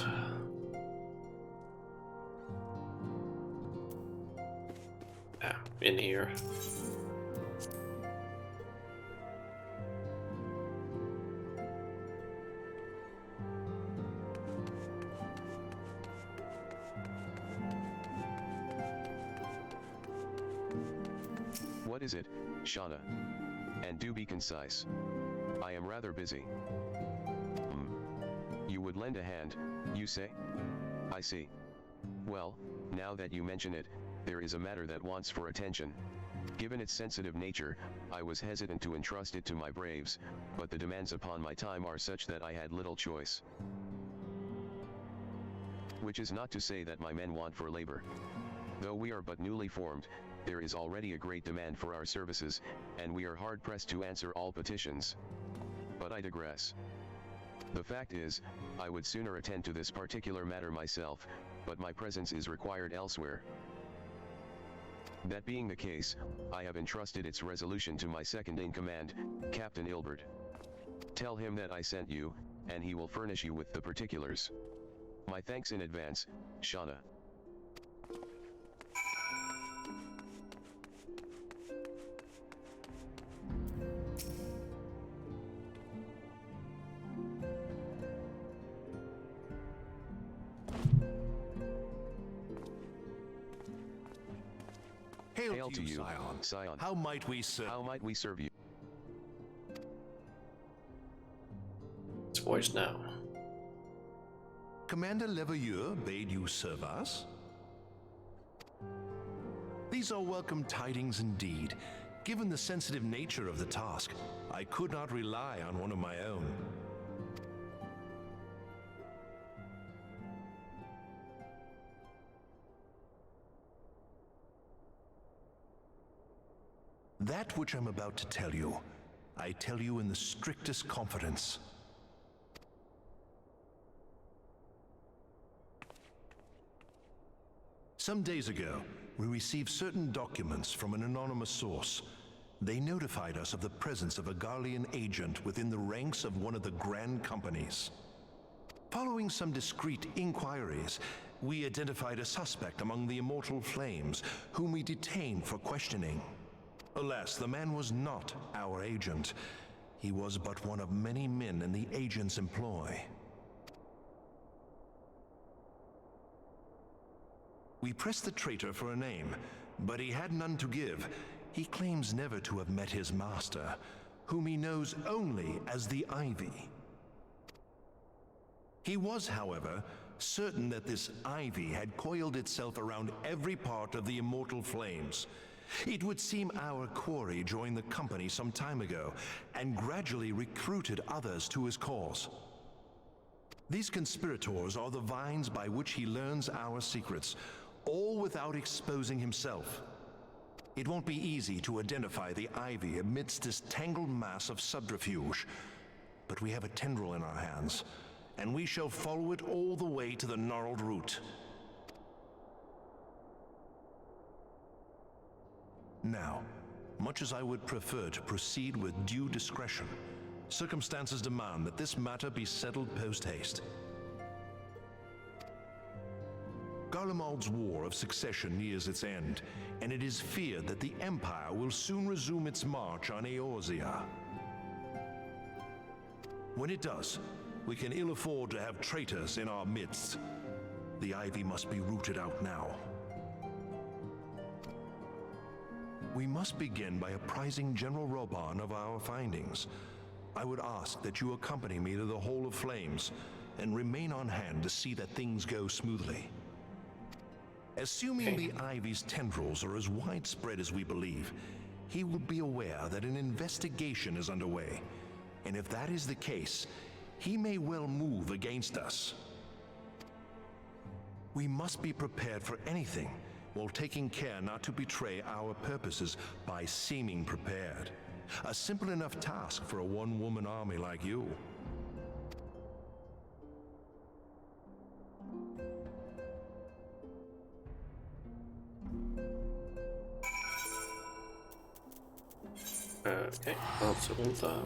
Ah, in here. What is it, Shauna? And do be concise. I am rather busy. You would lend a hand, you say? I see. Well, now that you mention it, there is a matter that wants for attention. Given its sensitive nature, I was hesitant to entrust it to my braves, but the demands upon my time are such that I had little choice. Which is not to say that my men want for labor. Though we are but newly formed, there is already a great demand for our services, and we are hard-pressed to answer all petitions. But I digress. The fact is, I would sooner attend to this particular matter myself, but my presence is required elsewhere. That being the case, I have entrusted its resolution to my second-in-command, Captain Ilbert. Tell him that I sent you, and he will furnish you with the particulars. My thanks in advance, Shauna. Hail to you, Scion. How might we serve you? It's voice now. Commander Leveilleur bade you serve us? These are welcome tidings indeed. Given the sensitive nature of the task, I could not rely on one of my own. That which I'm about to tell you, I tell you in the strictest confidence. Some days ago, we received certain documents from an anonymous source. They notified us of the presence of a Garlean agent within the ranks of one of the Grand Companies. Following some discreet inquiries, we identified a suspect among the Immortal Flames, whom we detained for questioning. Alas, the man was not our agent. He was but one of many men in the agent's employ. We pressed the traitor for a name, but he had none to give. He claims never to have met his master, whom he knows only as the Ivy. He was, however, certain that this Ivy had coiled itself around every part of the Immortal Flames. It would seem our quarry joined the company some time ago, and gradually recruited others to his cause. These conspirators are the vines by which he learns our secrets, all without exposing himself. It won't be easy to identify the Ivy amidst this tangled mass of subterfuge, but we have a tendril in our hands, and we shall follow it all the way to the gnarled root. Now, much as I would prefer to proceed with due discretion, circumstances demand that this matter be settled post-haste. Garlemald's War of Succession nears its end, and it is feared that the Empire will soon resume its march on Eorzea. When it does, we can ill afford to have traitors in our midst. The Ivy must be rooted out now. We must begin by apprising General Roban of our findings. I would ask that you accompany me to the Hall of Flames and remain on hand to see that things go smoothly. Assuming the Ivy's tendrils are as widespread as we believe, he will be aware that an investigation is underway, and if that is the case, he may well move against us. We must be prepared for anything, while taking care not to betray our purposes by seeming prepared. A simple enough task for a one-woman army like you. Okay, alltså vänta.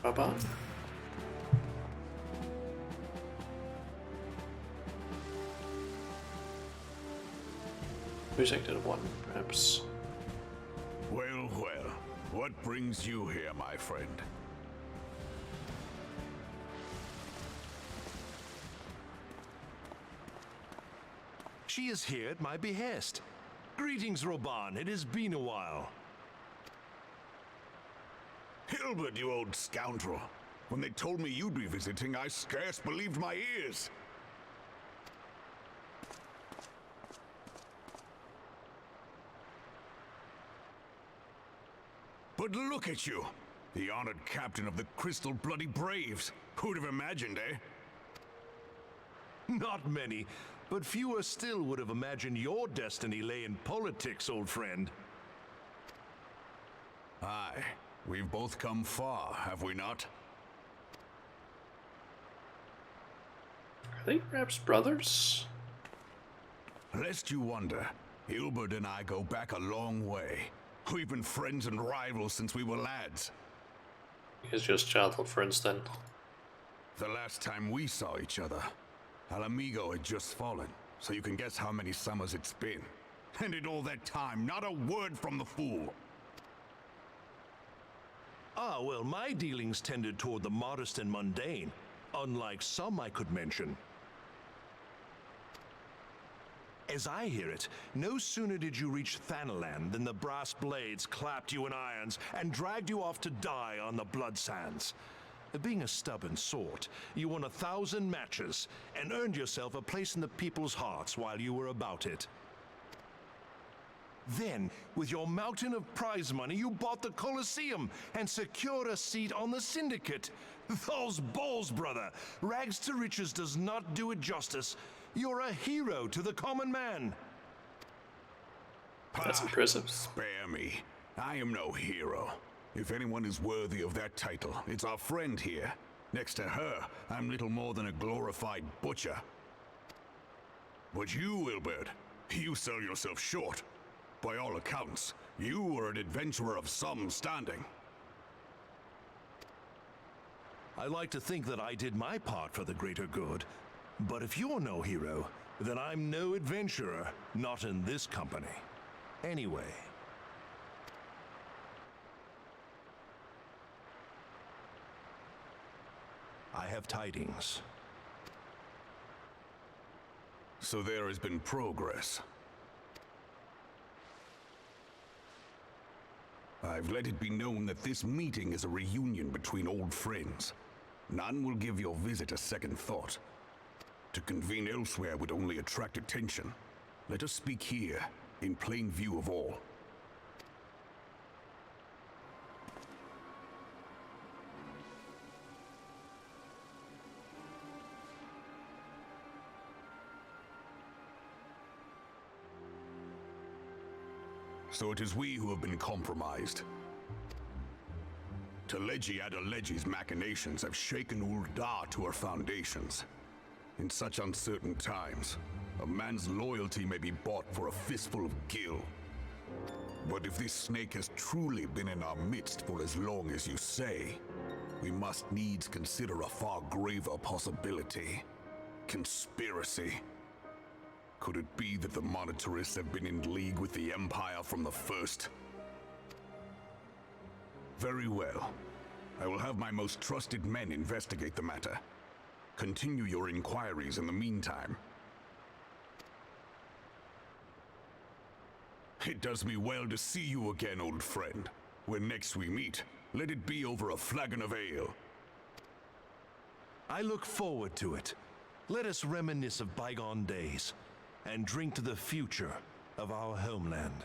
Baba. Rejected one, perhaps. Well, well. What brings you here, my friend? She is here at my behest. Greetings, Roban. It has been a while. Hilbert, you old scoundrel. When they told me you'd be visiting, I scarce believed my ears. But look at you! The honored captain of the Crystal Bloody Braves. Who'd have imagined, eh? Not many, but fewer still would have imagined your destiny lay in politics, old friend. Aye, we've both come far, have we not? Are they perhaps brothers? Lest you wonder, Hilbert and I go back a long way. We've been friends and rivals since we were lads. It's just childhood friends then. The last time we saw each other, Alamigo had just fallen, so you can guess how many summers it's been. And in all that time, not a word from the fool. Ah, well, my dealings tended toward the modest and mundane, unlike some I could mention. As I hear it, no sooner did you reach Thanalan than the brass blades clapped you in irons and dragged you off to die on the blood sands. Being a stubborn sort, you won 1,000 matches and earned yourself a place in the people's hearts while you were about it. Then, with your mountain of prize money, you bought the Colosseum and secured a seat on the Syndicate. Those balls, brother! Rags to riches does not do it justice. You're a hero to the common man. That's impressive. Spare me. I am no hero. If anyone is worthy of that title, it's our friend here. Next to her, I'm little more than a glorified butcher. But you, Wilbert, you sell yourself short. By all accounts, you are an adventurer of some standing. I like to think that I did my part for the greater good. But if you're no hero, then I'm no adventurer, not in this company. Anyway. I have tidings. So there has been progress. I've let it be known that this meeting is a reunion between old friends. None will give your visit a second thought. To convene elsewhere would only attract attention. Let us speak here, in plain view of all. So it is we who have been compromised. Teleji Adeleji's machinations have shaken Ul'dah to her foundations. In such uncertain times, a man's loyalty may be bought for a fistful of gil. But if this snake has truly been in our midst for as long as you say, we must needs consider a far graver possibility. Conspiracy. Could it be that the Monetarists have been in league with the Empire from the first? Very well. I will have my most trusted men investigate the matter. Continue your inquiries in the meantime. It does me well to see you again, old friend. When next we meet, let it be over a flagon of ale. I look forward to it. Let us reminisce of bygone days and drink to the future of our homeland.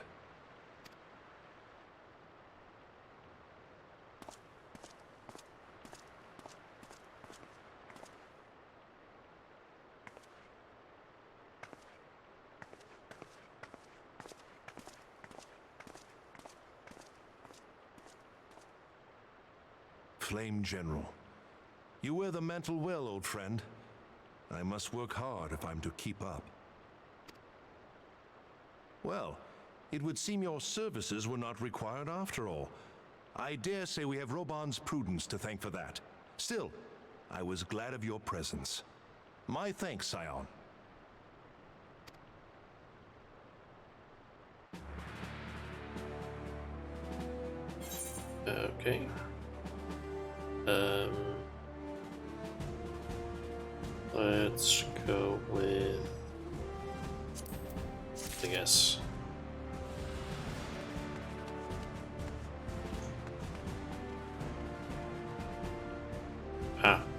Flame General, you wear the mantle well, old friend. I must work hard if I'm to keep up. Well, it would seem your services were not required after all. I dare say we have Roban's prudence to thank for that. Still, I was glad of your presence. My thanks, Scion. Okay. Let's go with, I guess.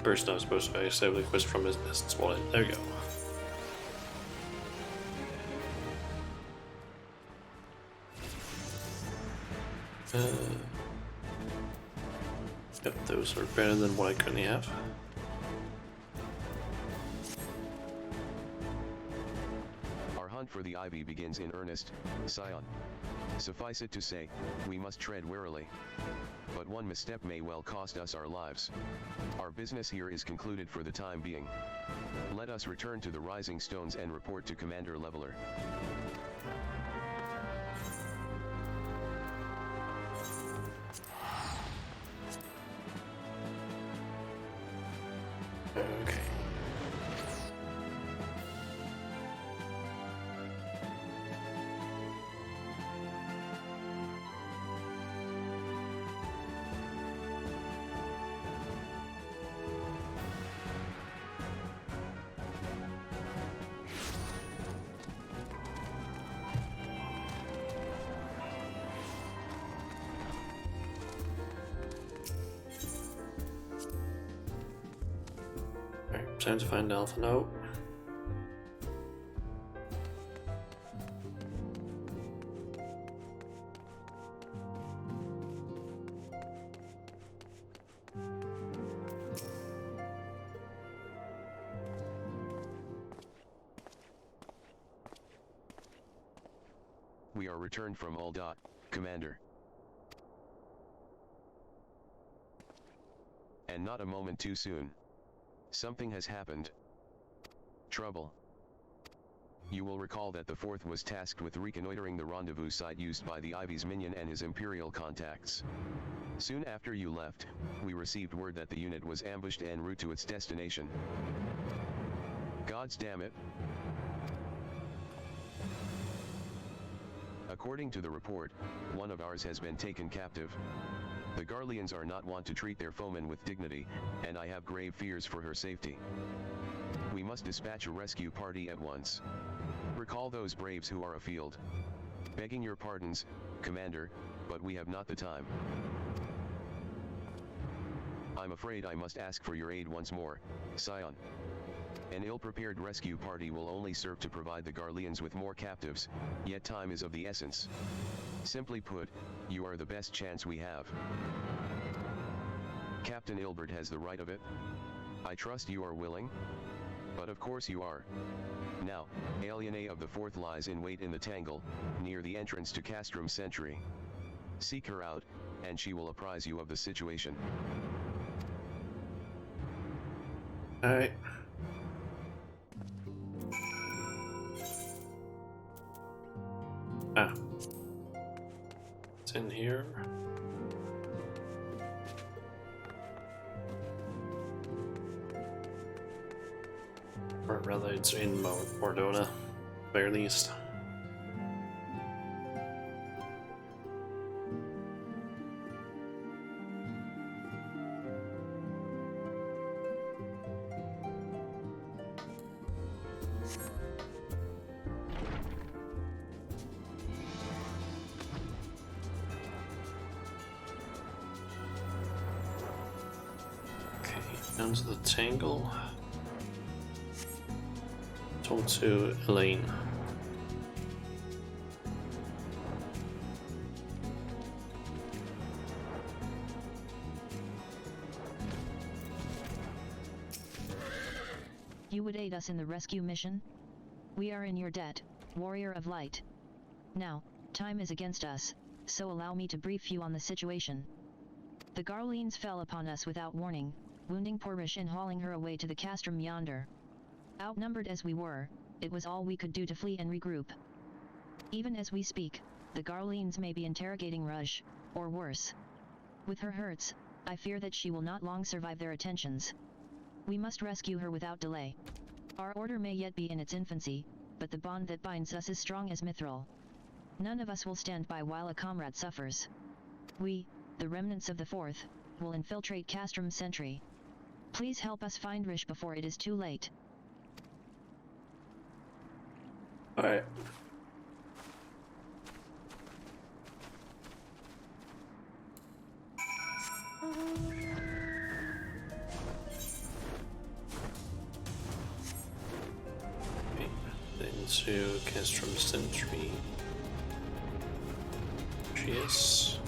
Person I was supposed to accept a quest from his business wallet. There we go. Yep, those are better than what I currently have. Our hunt for the Ivy begins in earnest, Scion. Suffice it to say, we must tread warily. But one misstep may well cost us our lives. Our business here is concluded for the time being. Let us return to the Rising Stones and report to Commander Leveler. Okay. Alright, time to find Alpha Note. We are returned from Uldot, Commander. And not a moment too soon. Something has happened. Trouble. You will recall that the Fourth was tasked with reconnoitering the rendezvous site used by the Ivy's minion and his Imperial contacts. Soon after you left, we received word that the unit was ambushed en route to its destination. Gods damn it. According to the report, one of ours has been taken captive. The Garleans are not wont to treat their foemen with dignity, and I have grave fears for her safety. We must dispatch a rescue party at once. Recall those braves who are afield. Begging your pardons, Commander, but we have not the time. I'm afraid I must ask for your aid once more, Scion. An ill-prepared rescue party will only serve to provide the Garleans with more captives, yet time is of the essence. Simply put, you are the best chance we have. Captain Ilbert has the right of it. I trust you are willing? But of course you are. Now, Aliene of the Fourth lies in wait in the Tangle, near the entrance to Castrum Sentry. Seek her out, and she will apprise you of the situation. Alright. Ah. It's in here. Or rather, it's in Mordona, at the very least. Down to the Tangle. Talk to Elaine. You would aid us in the rescue mission? We are in your debt, Warrior of Light. Now, time is against us, so allow me to brief you on the situation. The Garleans fell upon us without warning, wounding Porish and hauling her away to the castrum yonder. Outnumbered as we were, it was all we could do to flee and regroup. Even as we speak, the Garleans may be interrogating Rush, or worse. With her hurts, I fear that she will not long survive their attentions. We must rescue her without delay. Our order may yet be in its infancy, but the bond that binds us is strong as mithril. None of us will stand by while a comrade suffers. We, the remnants of the 4th, will infiltrate Castrom's sentry. Please help us find Rish before it is too late. Alright. Into Castrum Sentry. Yes.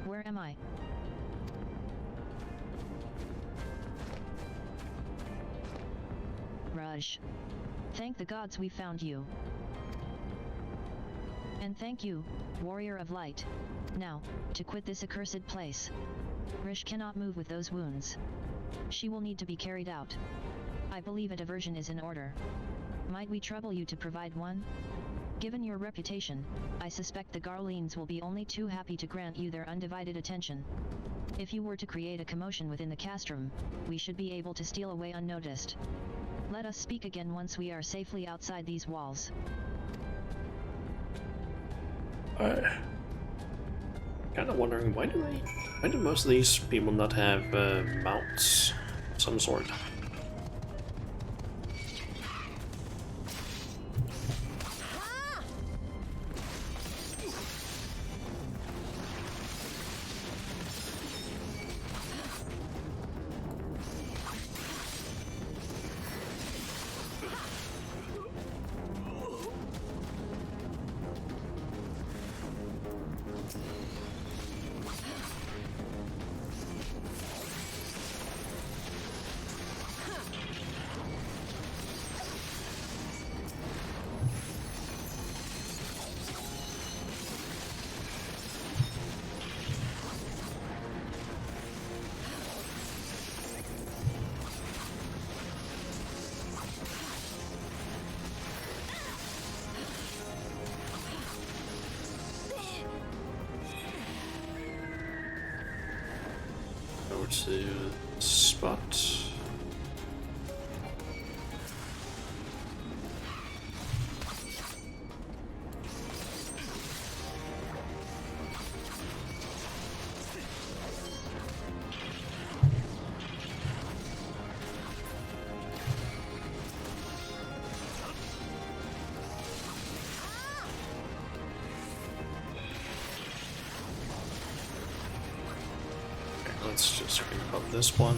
Where am I? Raj. Thank the gods we found you. And thank you, Warrior of Light. Now, to quit this accursed place. Rish cannot move with those wounds. She will need to be carried out. I believe a diversion is in order. Might we trouble you to provide one? Given your reputation, I suspect the Garleans will be only too happy to grant you their undivided attention. If you were to create a commotion within the castrum, we should be able to steal away unnoticed. Let us speak again once we are safely outside these walls. Kind of wondering why do most of these people not have mounts of some sort? Over to spot. Let's just grab up this one.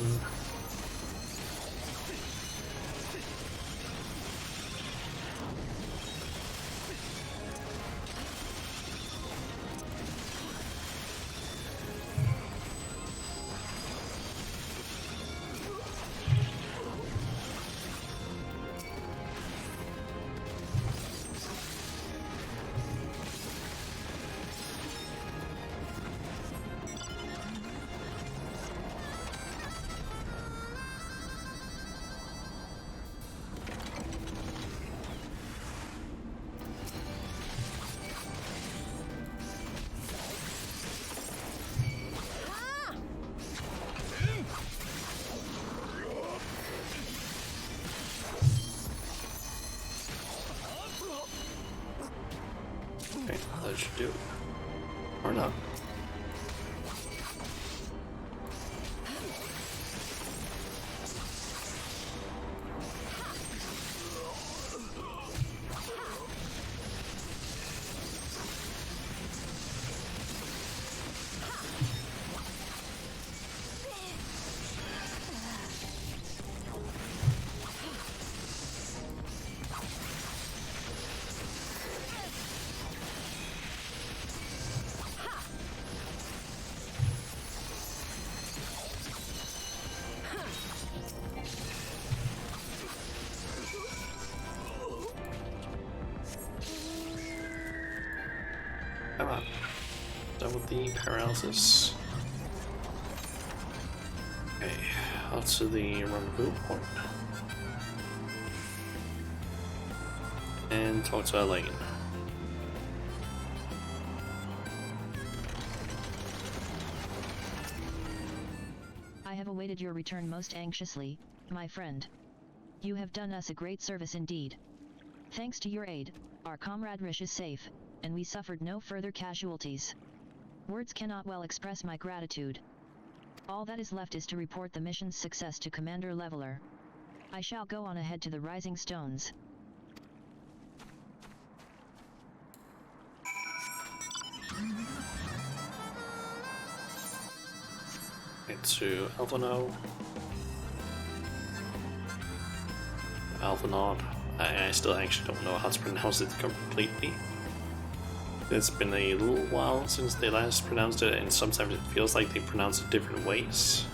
Okay, that should do it. Or not. Come on. Done with the paralysis. Okay, out to the rendezvous point. And talk to Elaine. I have awaited your return most anxiously, my friend. You have done us a great service indeed. Thanks to your aid, our comrade Rish is safe, and we suffered no further casualties. Words cannot well express my gratitude. All that is left is to report the mission's success to Commander Leveler. I shall go on ahead to the Rising Stones. To Alphano. Alphanod. I still actually don't know how to pronounce it completely. It's been a little while since they last pronounced it, and sometimes it feels like they pronounce it different ways.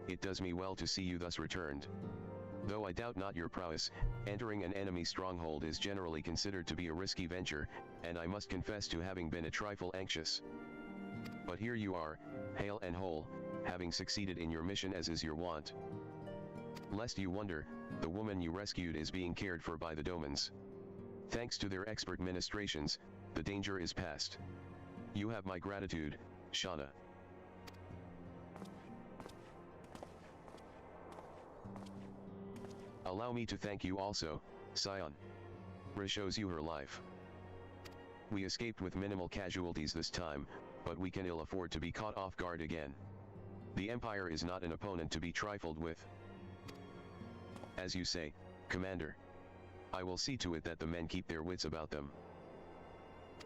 It does me well to see you thus returned. Though I doubt not your prowess, entering an enemy stronghold is generally considered to be a risky venture, and I must confess to having been a trifle anxious. But here you are, hale and whole, having succeeded in your mission as is your wont. Lest you wonder, the woman you rescued is being cared for by the Domans. Thanks to their expert ministrations, the danger is past. You have my gratitude, Shauna. Allow me to thank you also, Scion. Rish owes you her life. We escaped with minimal casualties this time, but we can ill afford to be caught off guard again. The Empire is not an opponent to be trifled with. As you say, Commander. I will see to it that the men keep their wits about them.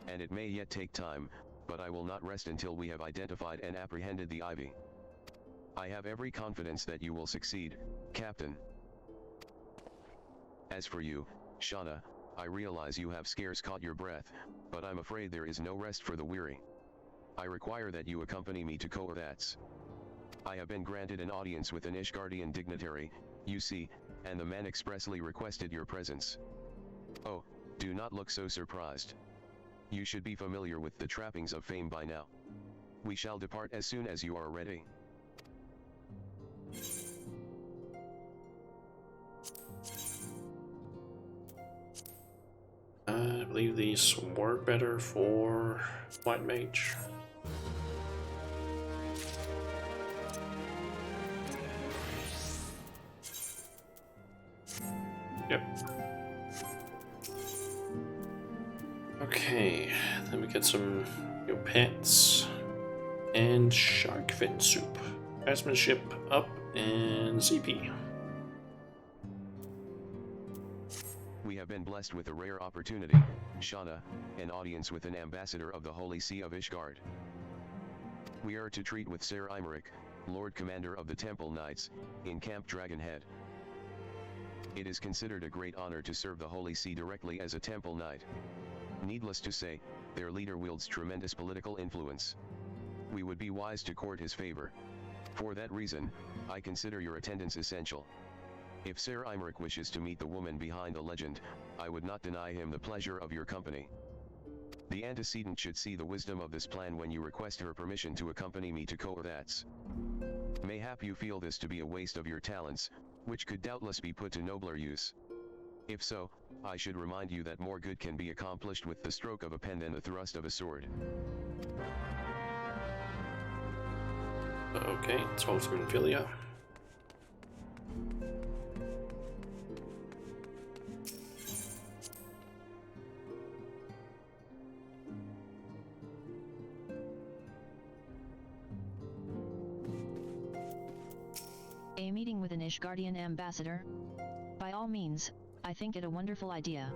And it may yet take time, but I will not rest until we have identified and apprehended the Ivy. I have every confidence that you will succeed, Captain. As for you, Shauna, I realize you have scarce caught your breath, but I'm afraid there is no rest for the weary. I require that you accompany me to Korathats. I have been granted an audience with an Ishgardian dignitary, you see, and the man expressly requested your presence. Oh, do not look so surprised. You should be familiar with the trappings of fame by now. We shall depart as soon as you are ready. I believe these work better for White Mage. Yep. Okay, then we get some new pets and shark fin soup. Craftsmanship up and CP. We have been blessed with a rare opportunity, Shauna, an audience with an ambassador of the Holy See of Ishgard. We are to treat with Ser Imeric, Lord Commander of the Temple Knights, in Camp Dragonhead. It is considered a great honor to serve the Holy See directly as a Temple Knight. Needless to say, their leader wields tremendous political influence. We would be wise to court his favor. For that reason, I consider your attendance essential. If Ser Imeric wishes to meet the woman behind the legend, I would not deny him the pleasure of your company. The antecedent should see the wisdom of this plan when you request her permission to accompany me to Korathats. Mayhap you feel this to be a waste of your talents, which could doubtless be put to nobler use. If so, I should remind you that more good can be accomplished with the stroke of a pen than the thrust of a sword. Okay, Tolton Philia. A meeting with an Ishgardian ambassador? By all means, I think it a wonderful idea.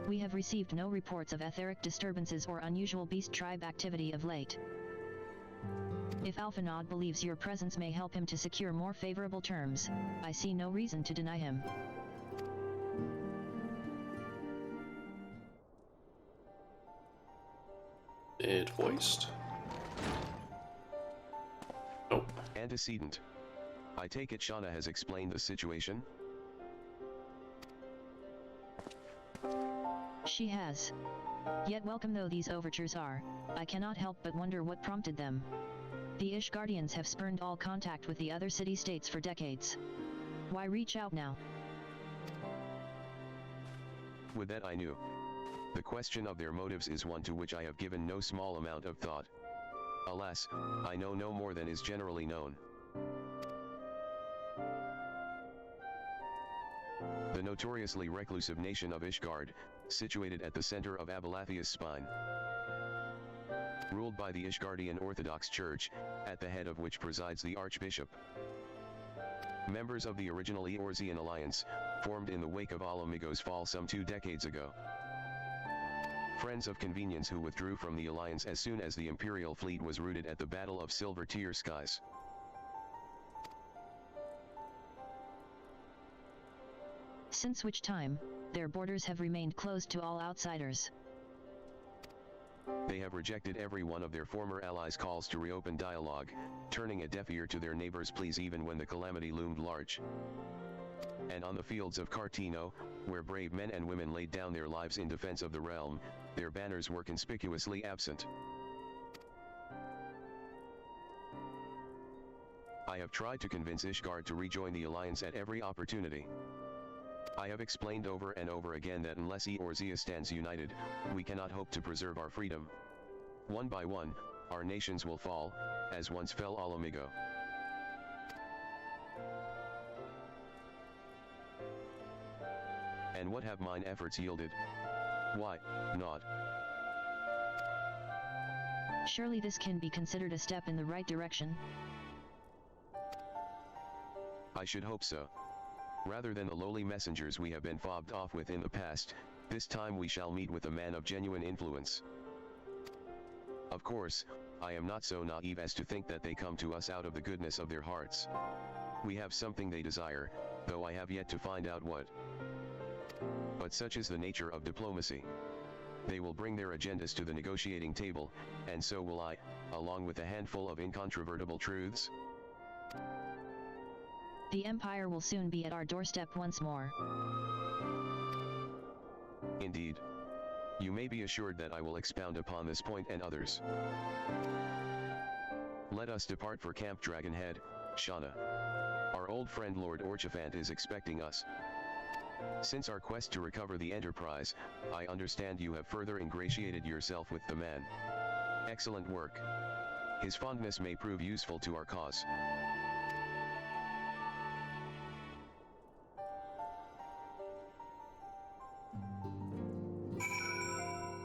We have received no reports of etheric disturbances or unusual beast tribe activity of late. If Alphanod believes your presence may help him to secure more favorable terms, I see no reason to deny him. Dead hoist. Oh. Antecedent. I take it Shauna has explained the situation? She has. Yet welcome though these overtures are, I cannot help but wonder what prompted them. The Ishgardians have spurned all contact with the other city-states for decades. Why reach out now? Would that I knew. The question of their motives is one to which I have given no small amount of thought. Alas, I know no more than is generally known. The notoriously reclusive nation of Ishgard, situated at the center of Abalathia's spine. Ruled by the Ishgardian Orthodox Church, at the head of which presides the Archbishop. Members of the original Eorzean alliance, formed in the wake of Alamigo's fall some 2 decades ago. Friends of convenience who withdrew from the alliance as soon as the Imperial fleet was routed at the Battle of Silver Tear Skies. Since which time, their borders have remained closed to all outsiders. They have rejected every one of their former allies' calls to reopen dialogue, turning a deaf ear to their neighbors' pleas even when the calamity loomed large. And on the fields of Cartino, where brave men and women laid down their lives in defense of the realm, their banners were conspicuously absent. I have tried to convince Ishgard to rejoin the alliance at every opportunity. I have explained over and over again that unless Eorzea stands united, we cannot hope to preserve our freedom. One by one, our nations will fall, as once fell Alamigo. And what have mine efforts yielded? Why, naught. Surely this can be considered a step in the right direction. I should hope so. Rather than the lowly messengers we have been fobbed off with in the past, this time we shall meet with a man of genuine influence. Of course, I am not so naive as to think that they come to us out of the goodness of their hearts. We have something they desire, though I have yet to find out what. But such is the nature of diplomacy. They will bring their agendas to the negotiating table, and so will I, along with a handful of incontrovertible truths. The Empire will soon be at our doorstep once more. Indeed. You may be assured that I will expound upon this point and others. Let us depart for Camp Dragonhead, Shauna. Our old friend Lord Orchifant is expecting us. Since our quest to recover the Enterprise, I understand you have further ingratiated yourself with the man. Excellent work. His fondness may prove useful to our cause.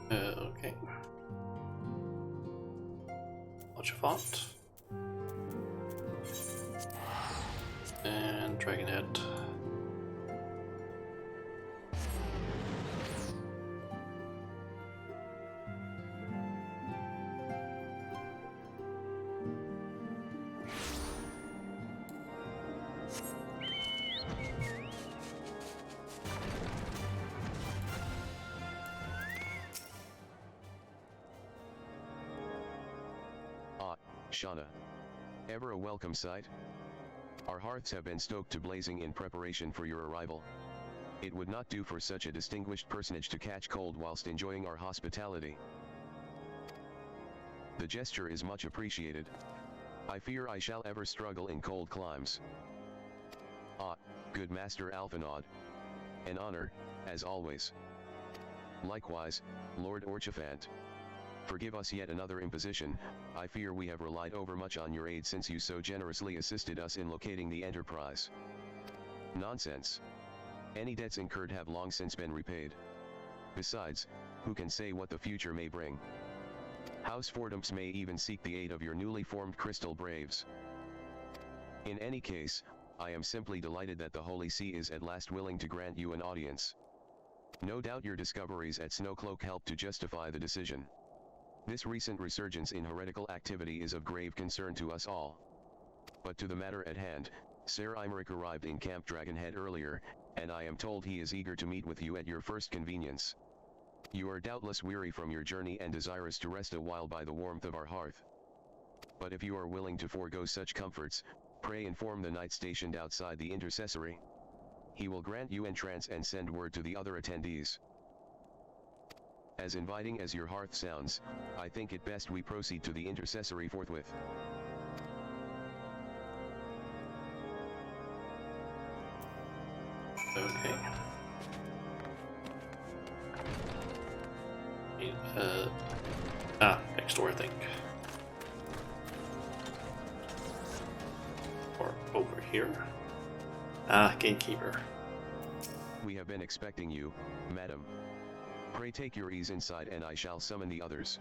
Okay. Archivant. And Dragonhead. Shauna. Ever a welcome sight? Our hearths have been stoked to blazing in preparation for your arrival. It would not do for such a distinguished personage to catch cold whilst enjoying our hospitality. The gesture is much appreciated. I fear I shall ever struggle in cold climes. Good Master Alphanod. An honor, as always. Likewise, Lord Orchifant. Forgive us yet another imposition. I fear we have relied overmuch on your aid since you so generously assisted us in locating the Enterprise. Nonsense. Any debts incurred have long since been repaid. Besides, who can say what the future may bring? House Fordumps may even seek the aid of your newly formed Crystal Braves. In any case, I am simply delighted that the Holy See is at last willing to grant you an audience. No doubt your discoveries at Snowcloak helped to justify the decision. This recent resurgence in heretical activity is of grave concern to us all. But to the matter at hand, Sir Imeric arrived in Camp Dragonhead earlier, and I am told he is eager to meet with you at your first convenience. You are doubtless weary from your journey and desirous to rest a while by the warmth of our hearth. But if you are willing to forego such comforts, pray inform the knight stationed outside the intercessory. He will grant you entrance and send word to the other attendees. As inviting as your hearth sounds, I think it best we proceed to the intercessory forthwith. Okay. Next door, I think. Or over here. Gatekeeper. We have been expecting you, madam. Pray take your ease inside and I shall summon the others.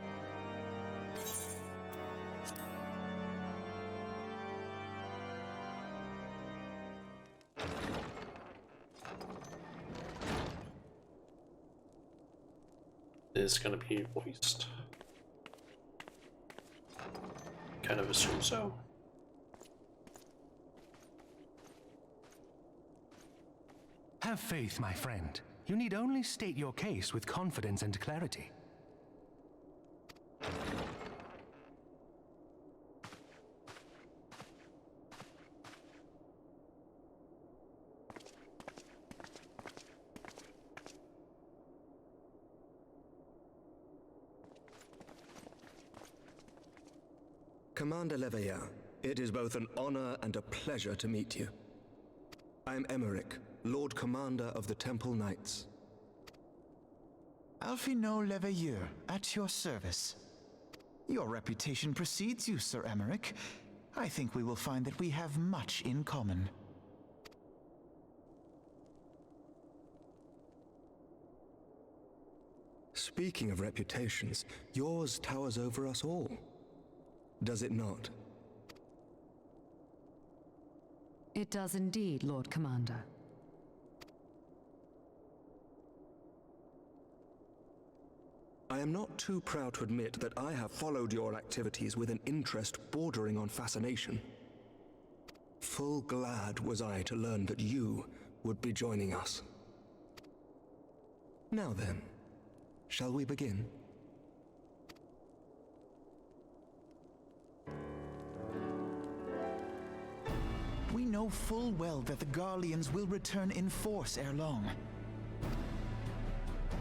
Is gonna be voiced. Kind of assume so. Have faith, my friend. You need only state your case with confidence and clarity. Commander Leveilleur, it is both an honor and a pleasure to meet you. I am Emeric, Lord Commander of the Temple Knights. Alphino Leveilleur, at your service. Your reputation precedes you, Sir Emeric. I think we will find that we have much in common. Speaking of reputations, yours towers over us all. Does it not? It does indeed, Lord Commander. I am not too proud to admit that I have followed your activities with an interest bordering on fascination. Full glad was I to learn that you would be joining us. Now then, shall we begin? We know full well that the Garleans will return in force ere long.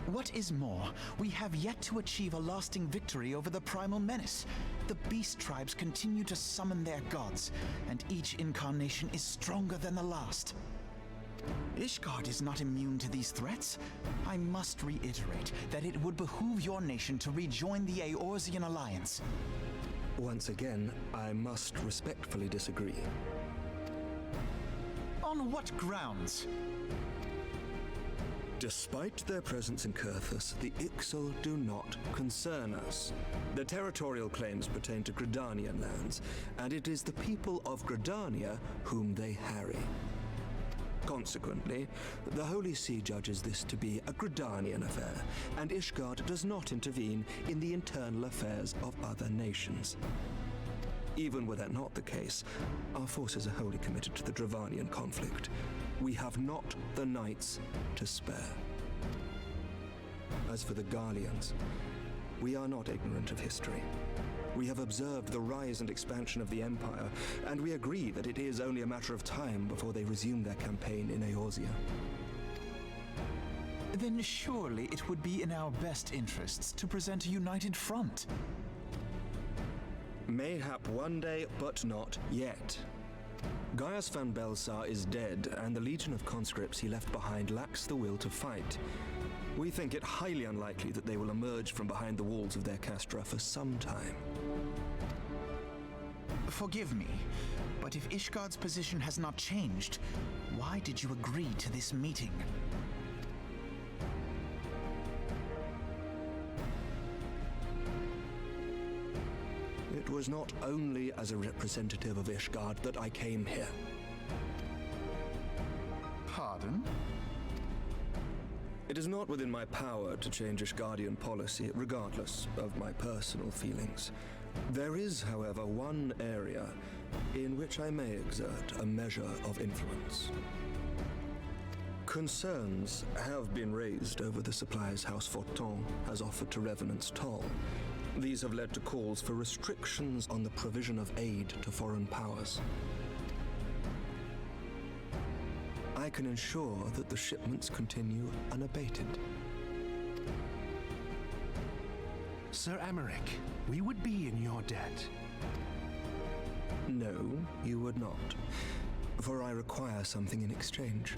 What is more, we have yet to achieve a lasting victory over the primal menace. The beast tribes continue to summon their gods, and each incarnation is stronger than the last. Ishgard is not immune to these threats. I must reiterate that it would behoove your nation to rejoin the Eorzean Alliance. Once again, I must respectfully disagree. On what grounds? Despite their presence in Kurthus, the Ixal do not concern us. Their territorial claims pertain to Gridanian lands, and it is the people of Gridania whom they harry. Consequently, the Holy See judges this to be a Gridanian affair, and Ishgard does not intervene in the internal affairs of other nations. Even were that not the case, our forces are wholly committed to the Dravanian conflict. We have not the knights to spare. As for the Garleans, we are not ignorant of history. We have observed the rise and expansion of the Empire, and we agree that it is only a matter of time before they resume their campaign in Eorzea. Then surely it would be in our best interests to present a united front. Mayhap one day, but not yet. Gaius van Belsar is dead, and the legion of conscripts he left behind lacks the will to fight. We think it highly unlikely that they will emerge from behind the walls of their castra for some time. Forgive me, but if Ishgard's position has not changed, why did you agree to this meeting? It was not only as a representative of Ishgard that I came here. Pardon? It is not within my power to change Ishgardian policy, regardless of my personal feelings. There is, however, one area in which I may exert a measure of influence. Concerns have been raised over the supplies House Fortin has offered to Revenant's Toll. These have led to calls for restrictions on the provision of aid to foreign powers. I can ensure that the shipments continue unabated. Sir Emmerich, we would be in your debt. No, you would not, for I require something in exchange.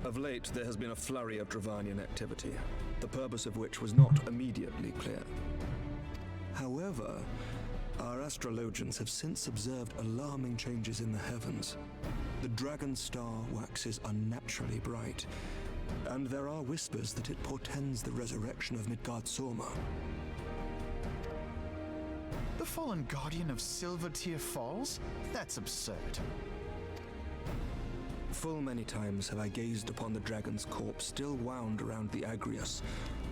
Of late, there has been a flurry of Dravanian activity, the purpose of which was not immediately clear. However, our astrologians have since observed alarming changes in the heavens. The dragon star waxes unnaturally bright, and there are whispers that it portends the resurrection of Midgard-Sorma. The fallen guardian of Silvertear Falls? That's absurd. Full many times have I gazed upon the dragon's corpse still wound around the Agrius,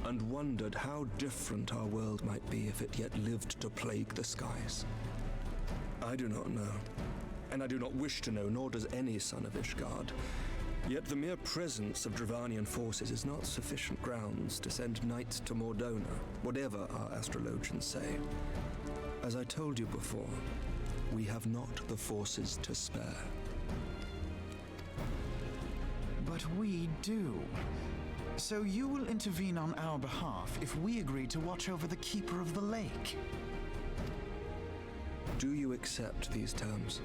and wondered how different our world might be if it yet lived to plague the skies. I do not know, and I do not wish to know, nor does any son of Ishgard. Yet the mere presence of Dravanian forces is not sufficient grounds to send knights to Mordona, whatever our astrologians say. As I told you before, we have not the forces to spare. But we do. So you will intervene on our behalf if we agree to watch over the Keeper of the Lake. Do you accept these terms?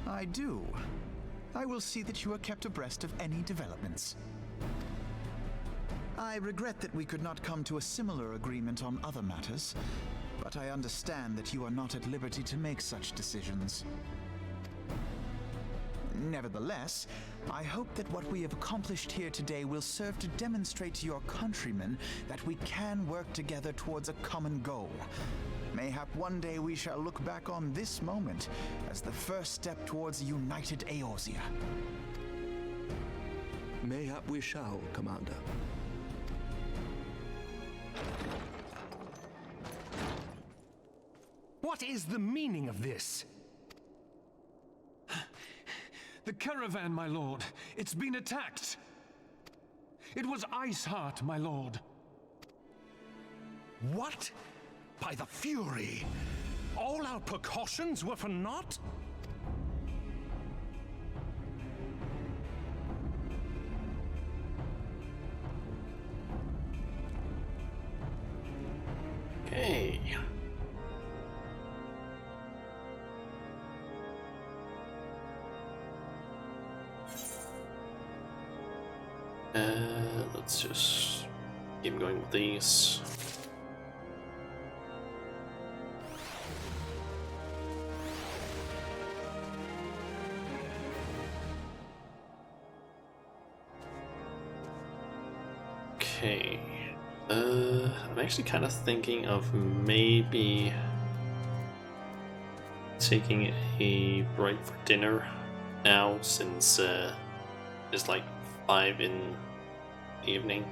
I do. I will see that you are kept abreast of any developments. I regret that we could not come to a similar agreement on other matters, but I understand that you are not at liberty to make such decisions. Nevertheless, I hope that what we have accomplished here today will serve to demonstrate to your countrymen that we can work together towards a common goal. Mayhap one day we shall look back on this moment as the first step towards a united Eorzea. Mayhap we shall, Commander. What is the meaning of this? The caravan, my lord. It's been attacked. It was Iceheart, my lord. What? By the Fury? All our precautions were for naught? Okay. Let's just keep going with these. Okay. I'm actually kind of thinking of maybe taking a break for dinner now, since it's like 5 in the evening,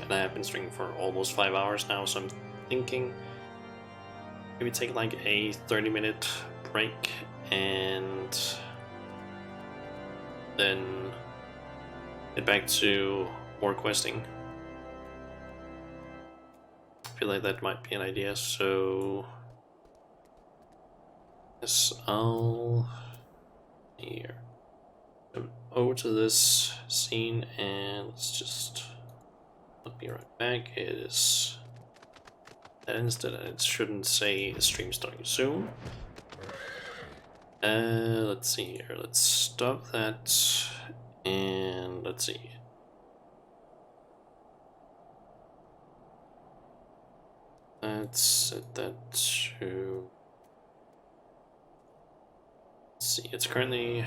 and I have been streaming for almost 5 hours now, so I'm thinking maybe take like a 30-minute break and then get back to more questing. I feel like that might be an idea, so yes, I'll here over to this scene, and let's just be right back. It is that instant, and it shouldn't say the stream starting soon. Let's see here. Let's stop that, and let's see. Let's set that to. Let's see. It's currently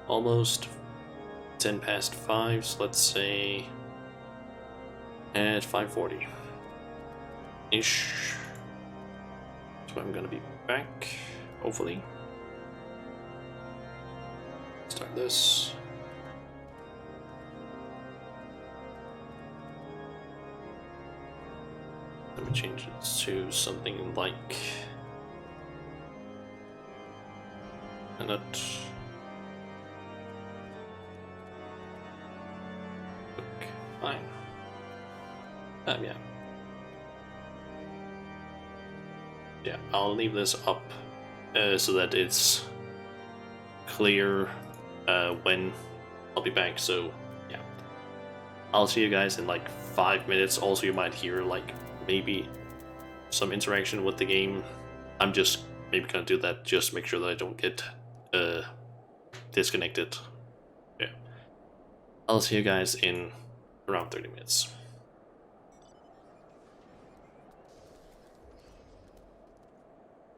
almost 10 past 5, so let's say at 5:40 ish. So I'm gonna be back, hopefully. Start this. Let me change it to something like a nut. Look, fine. Yeah. Yeah, I'll leave this up so that it's clear when I'll be back. So yeah, I'll see you guys in like 5 minutes. Also, you might hear like maybe some interaction with the game. I'm just maybe gonna do that just to make sure that I don't get disconnected. Yeah, I'll see you guys in around 30 minutes.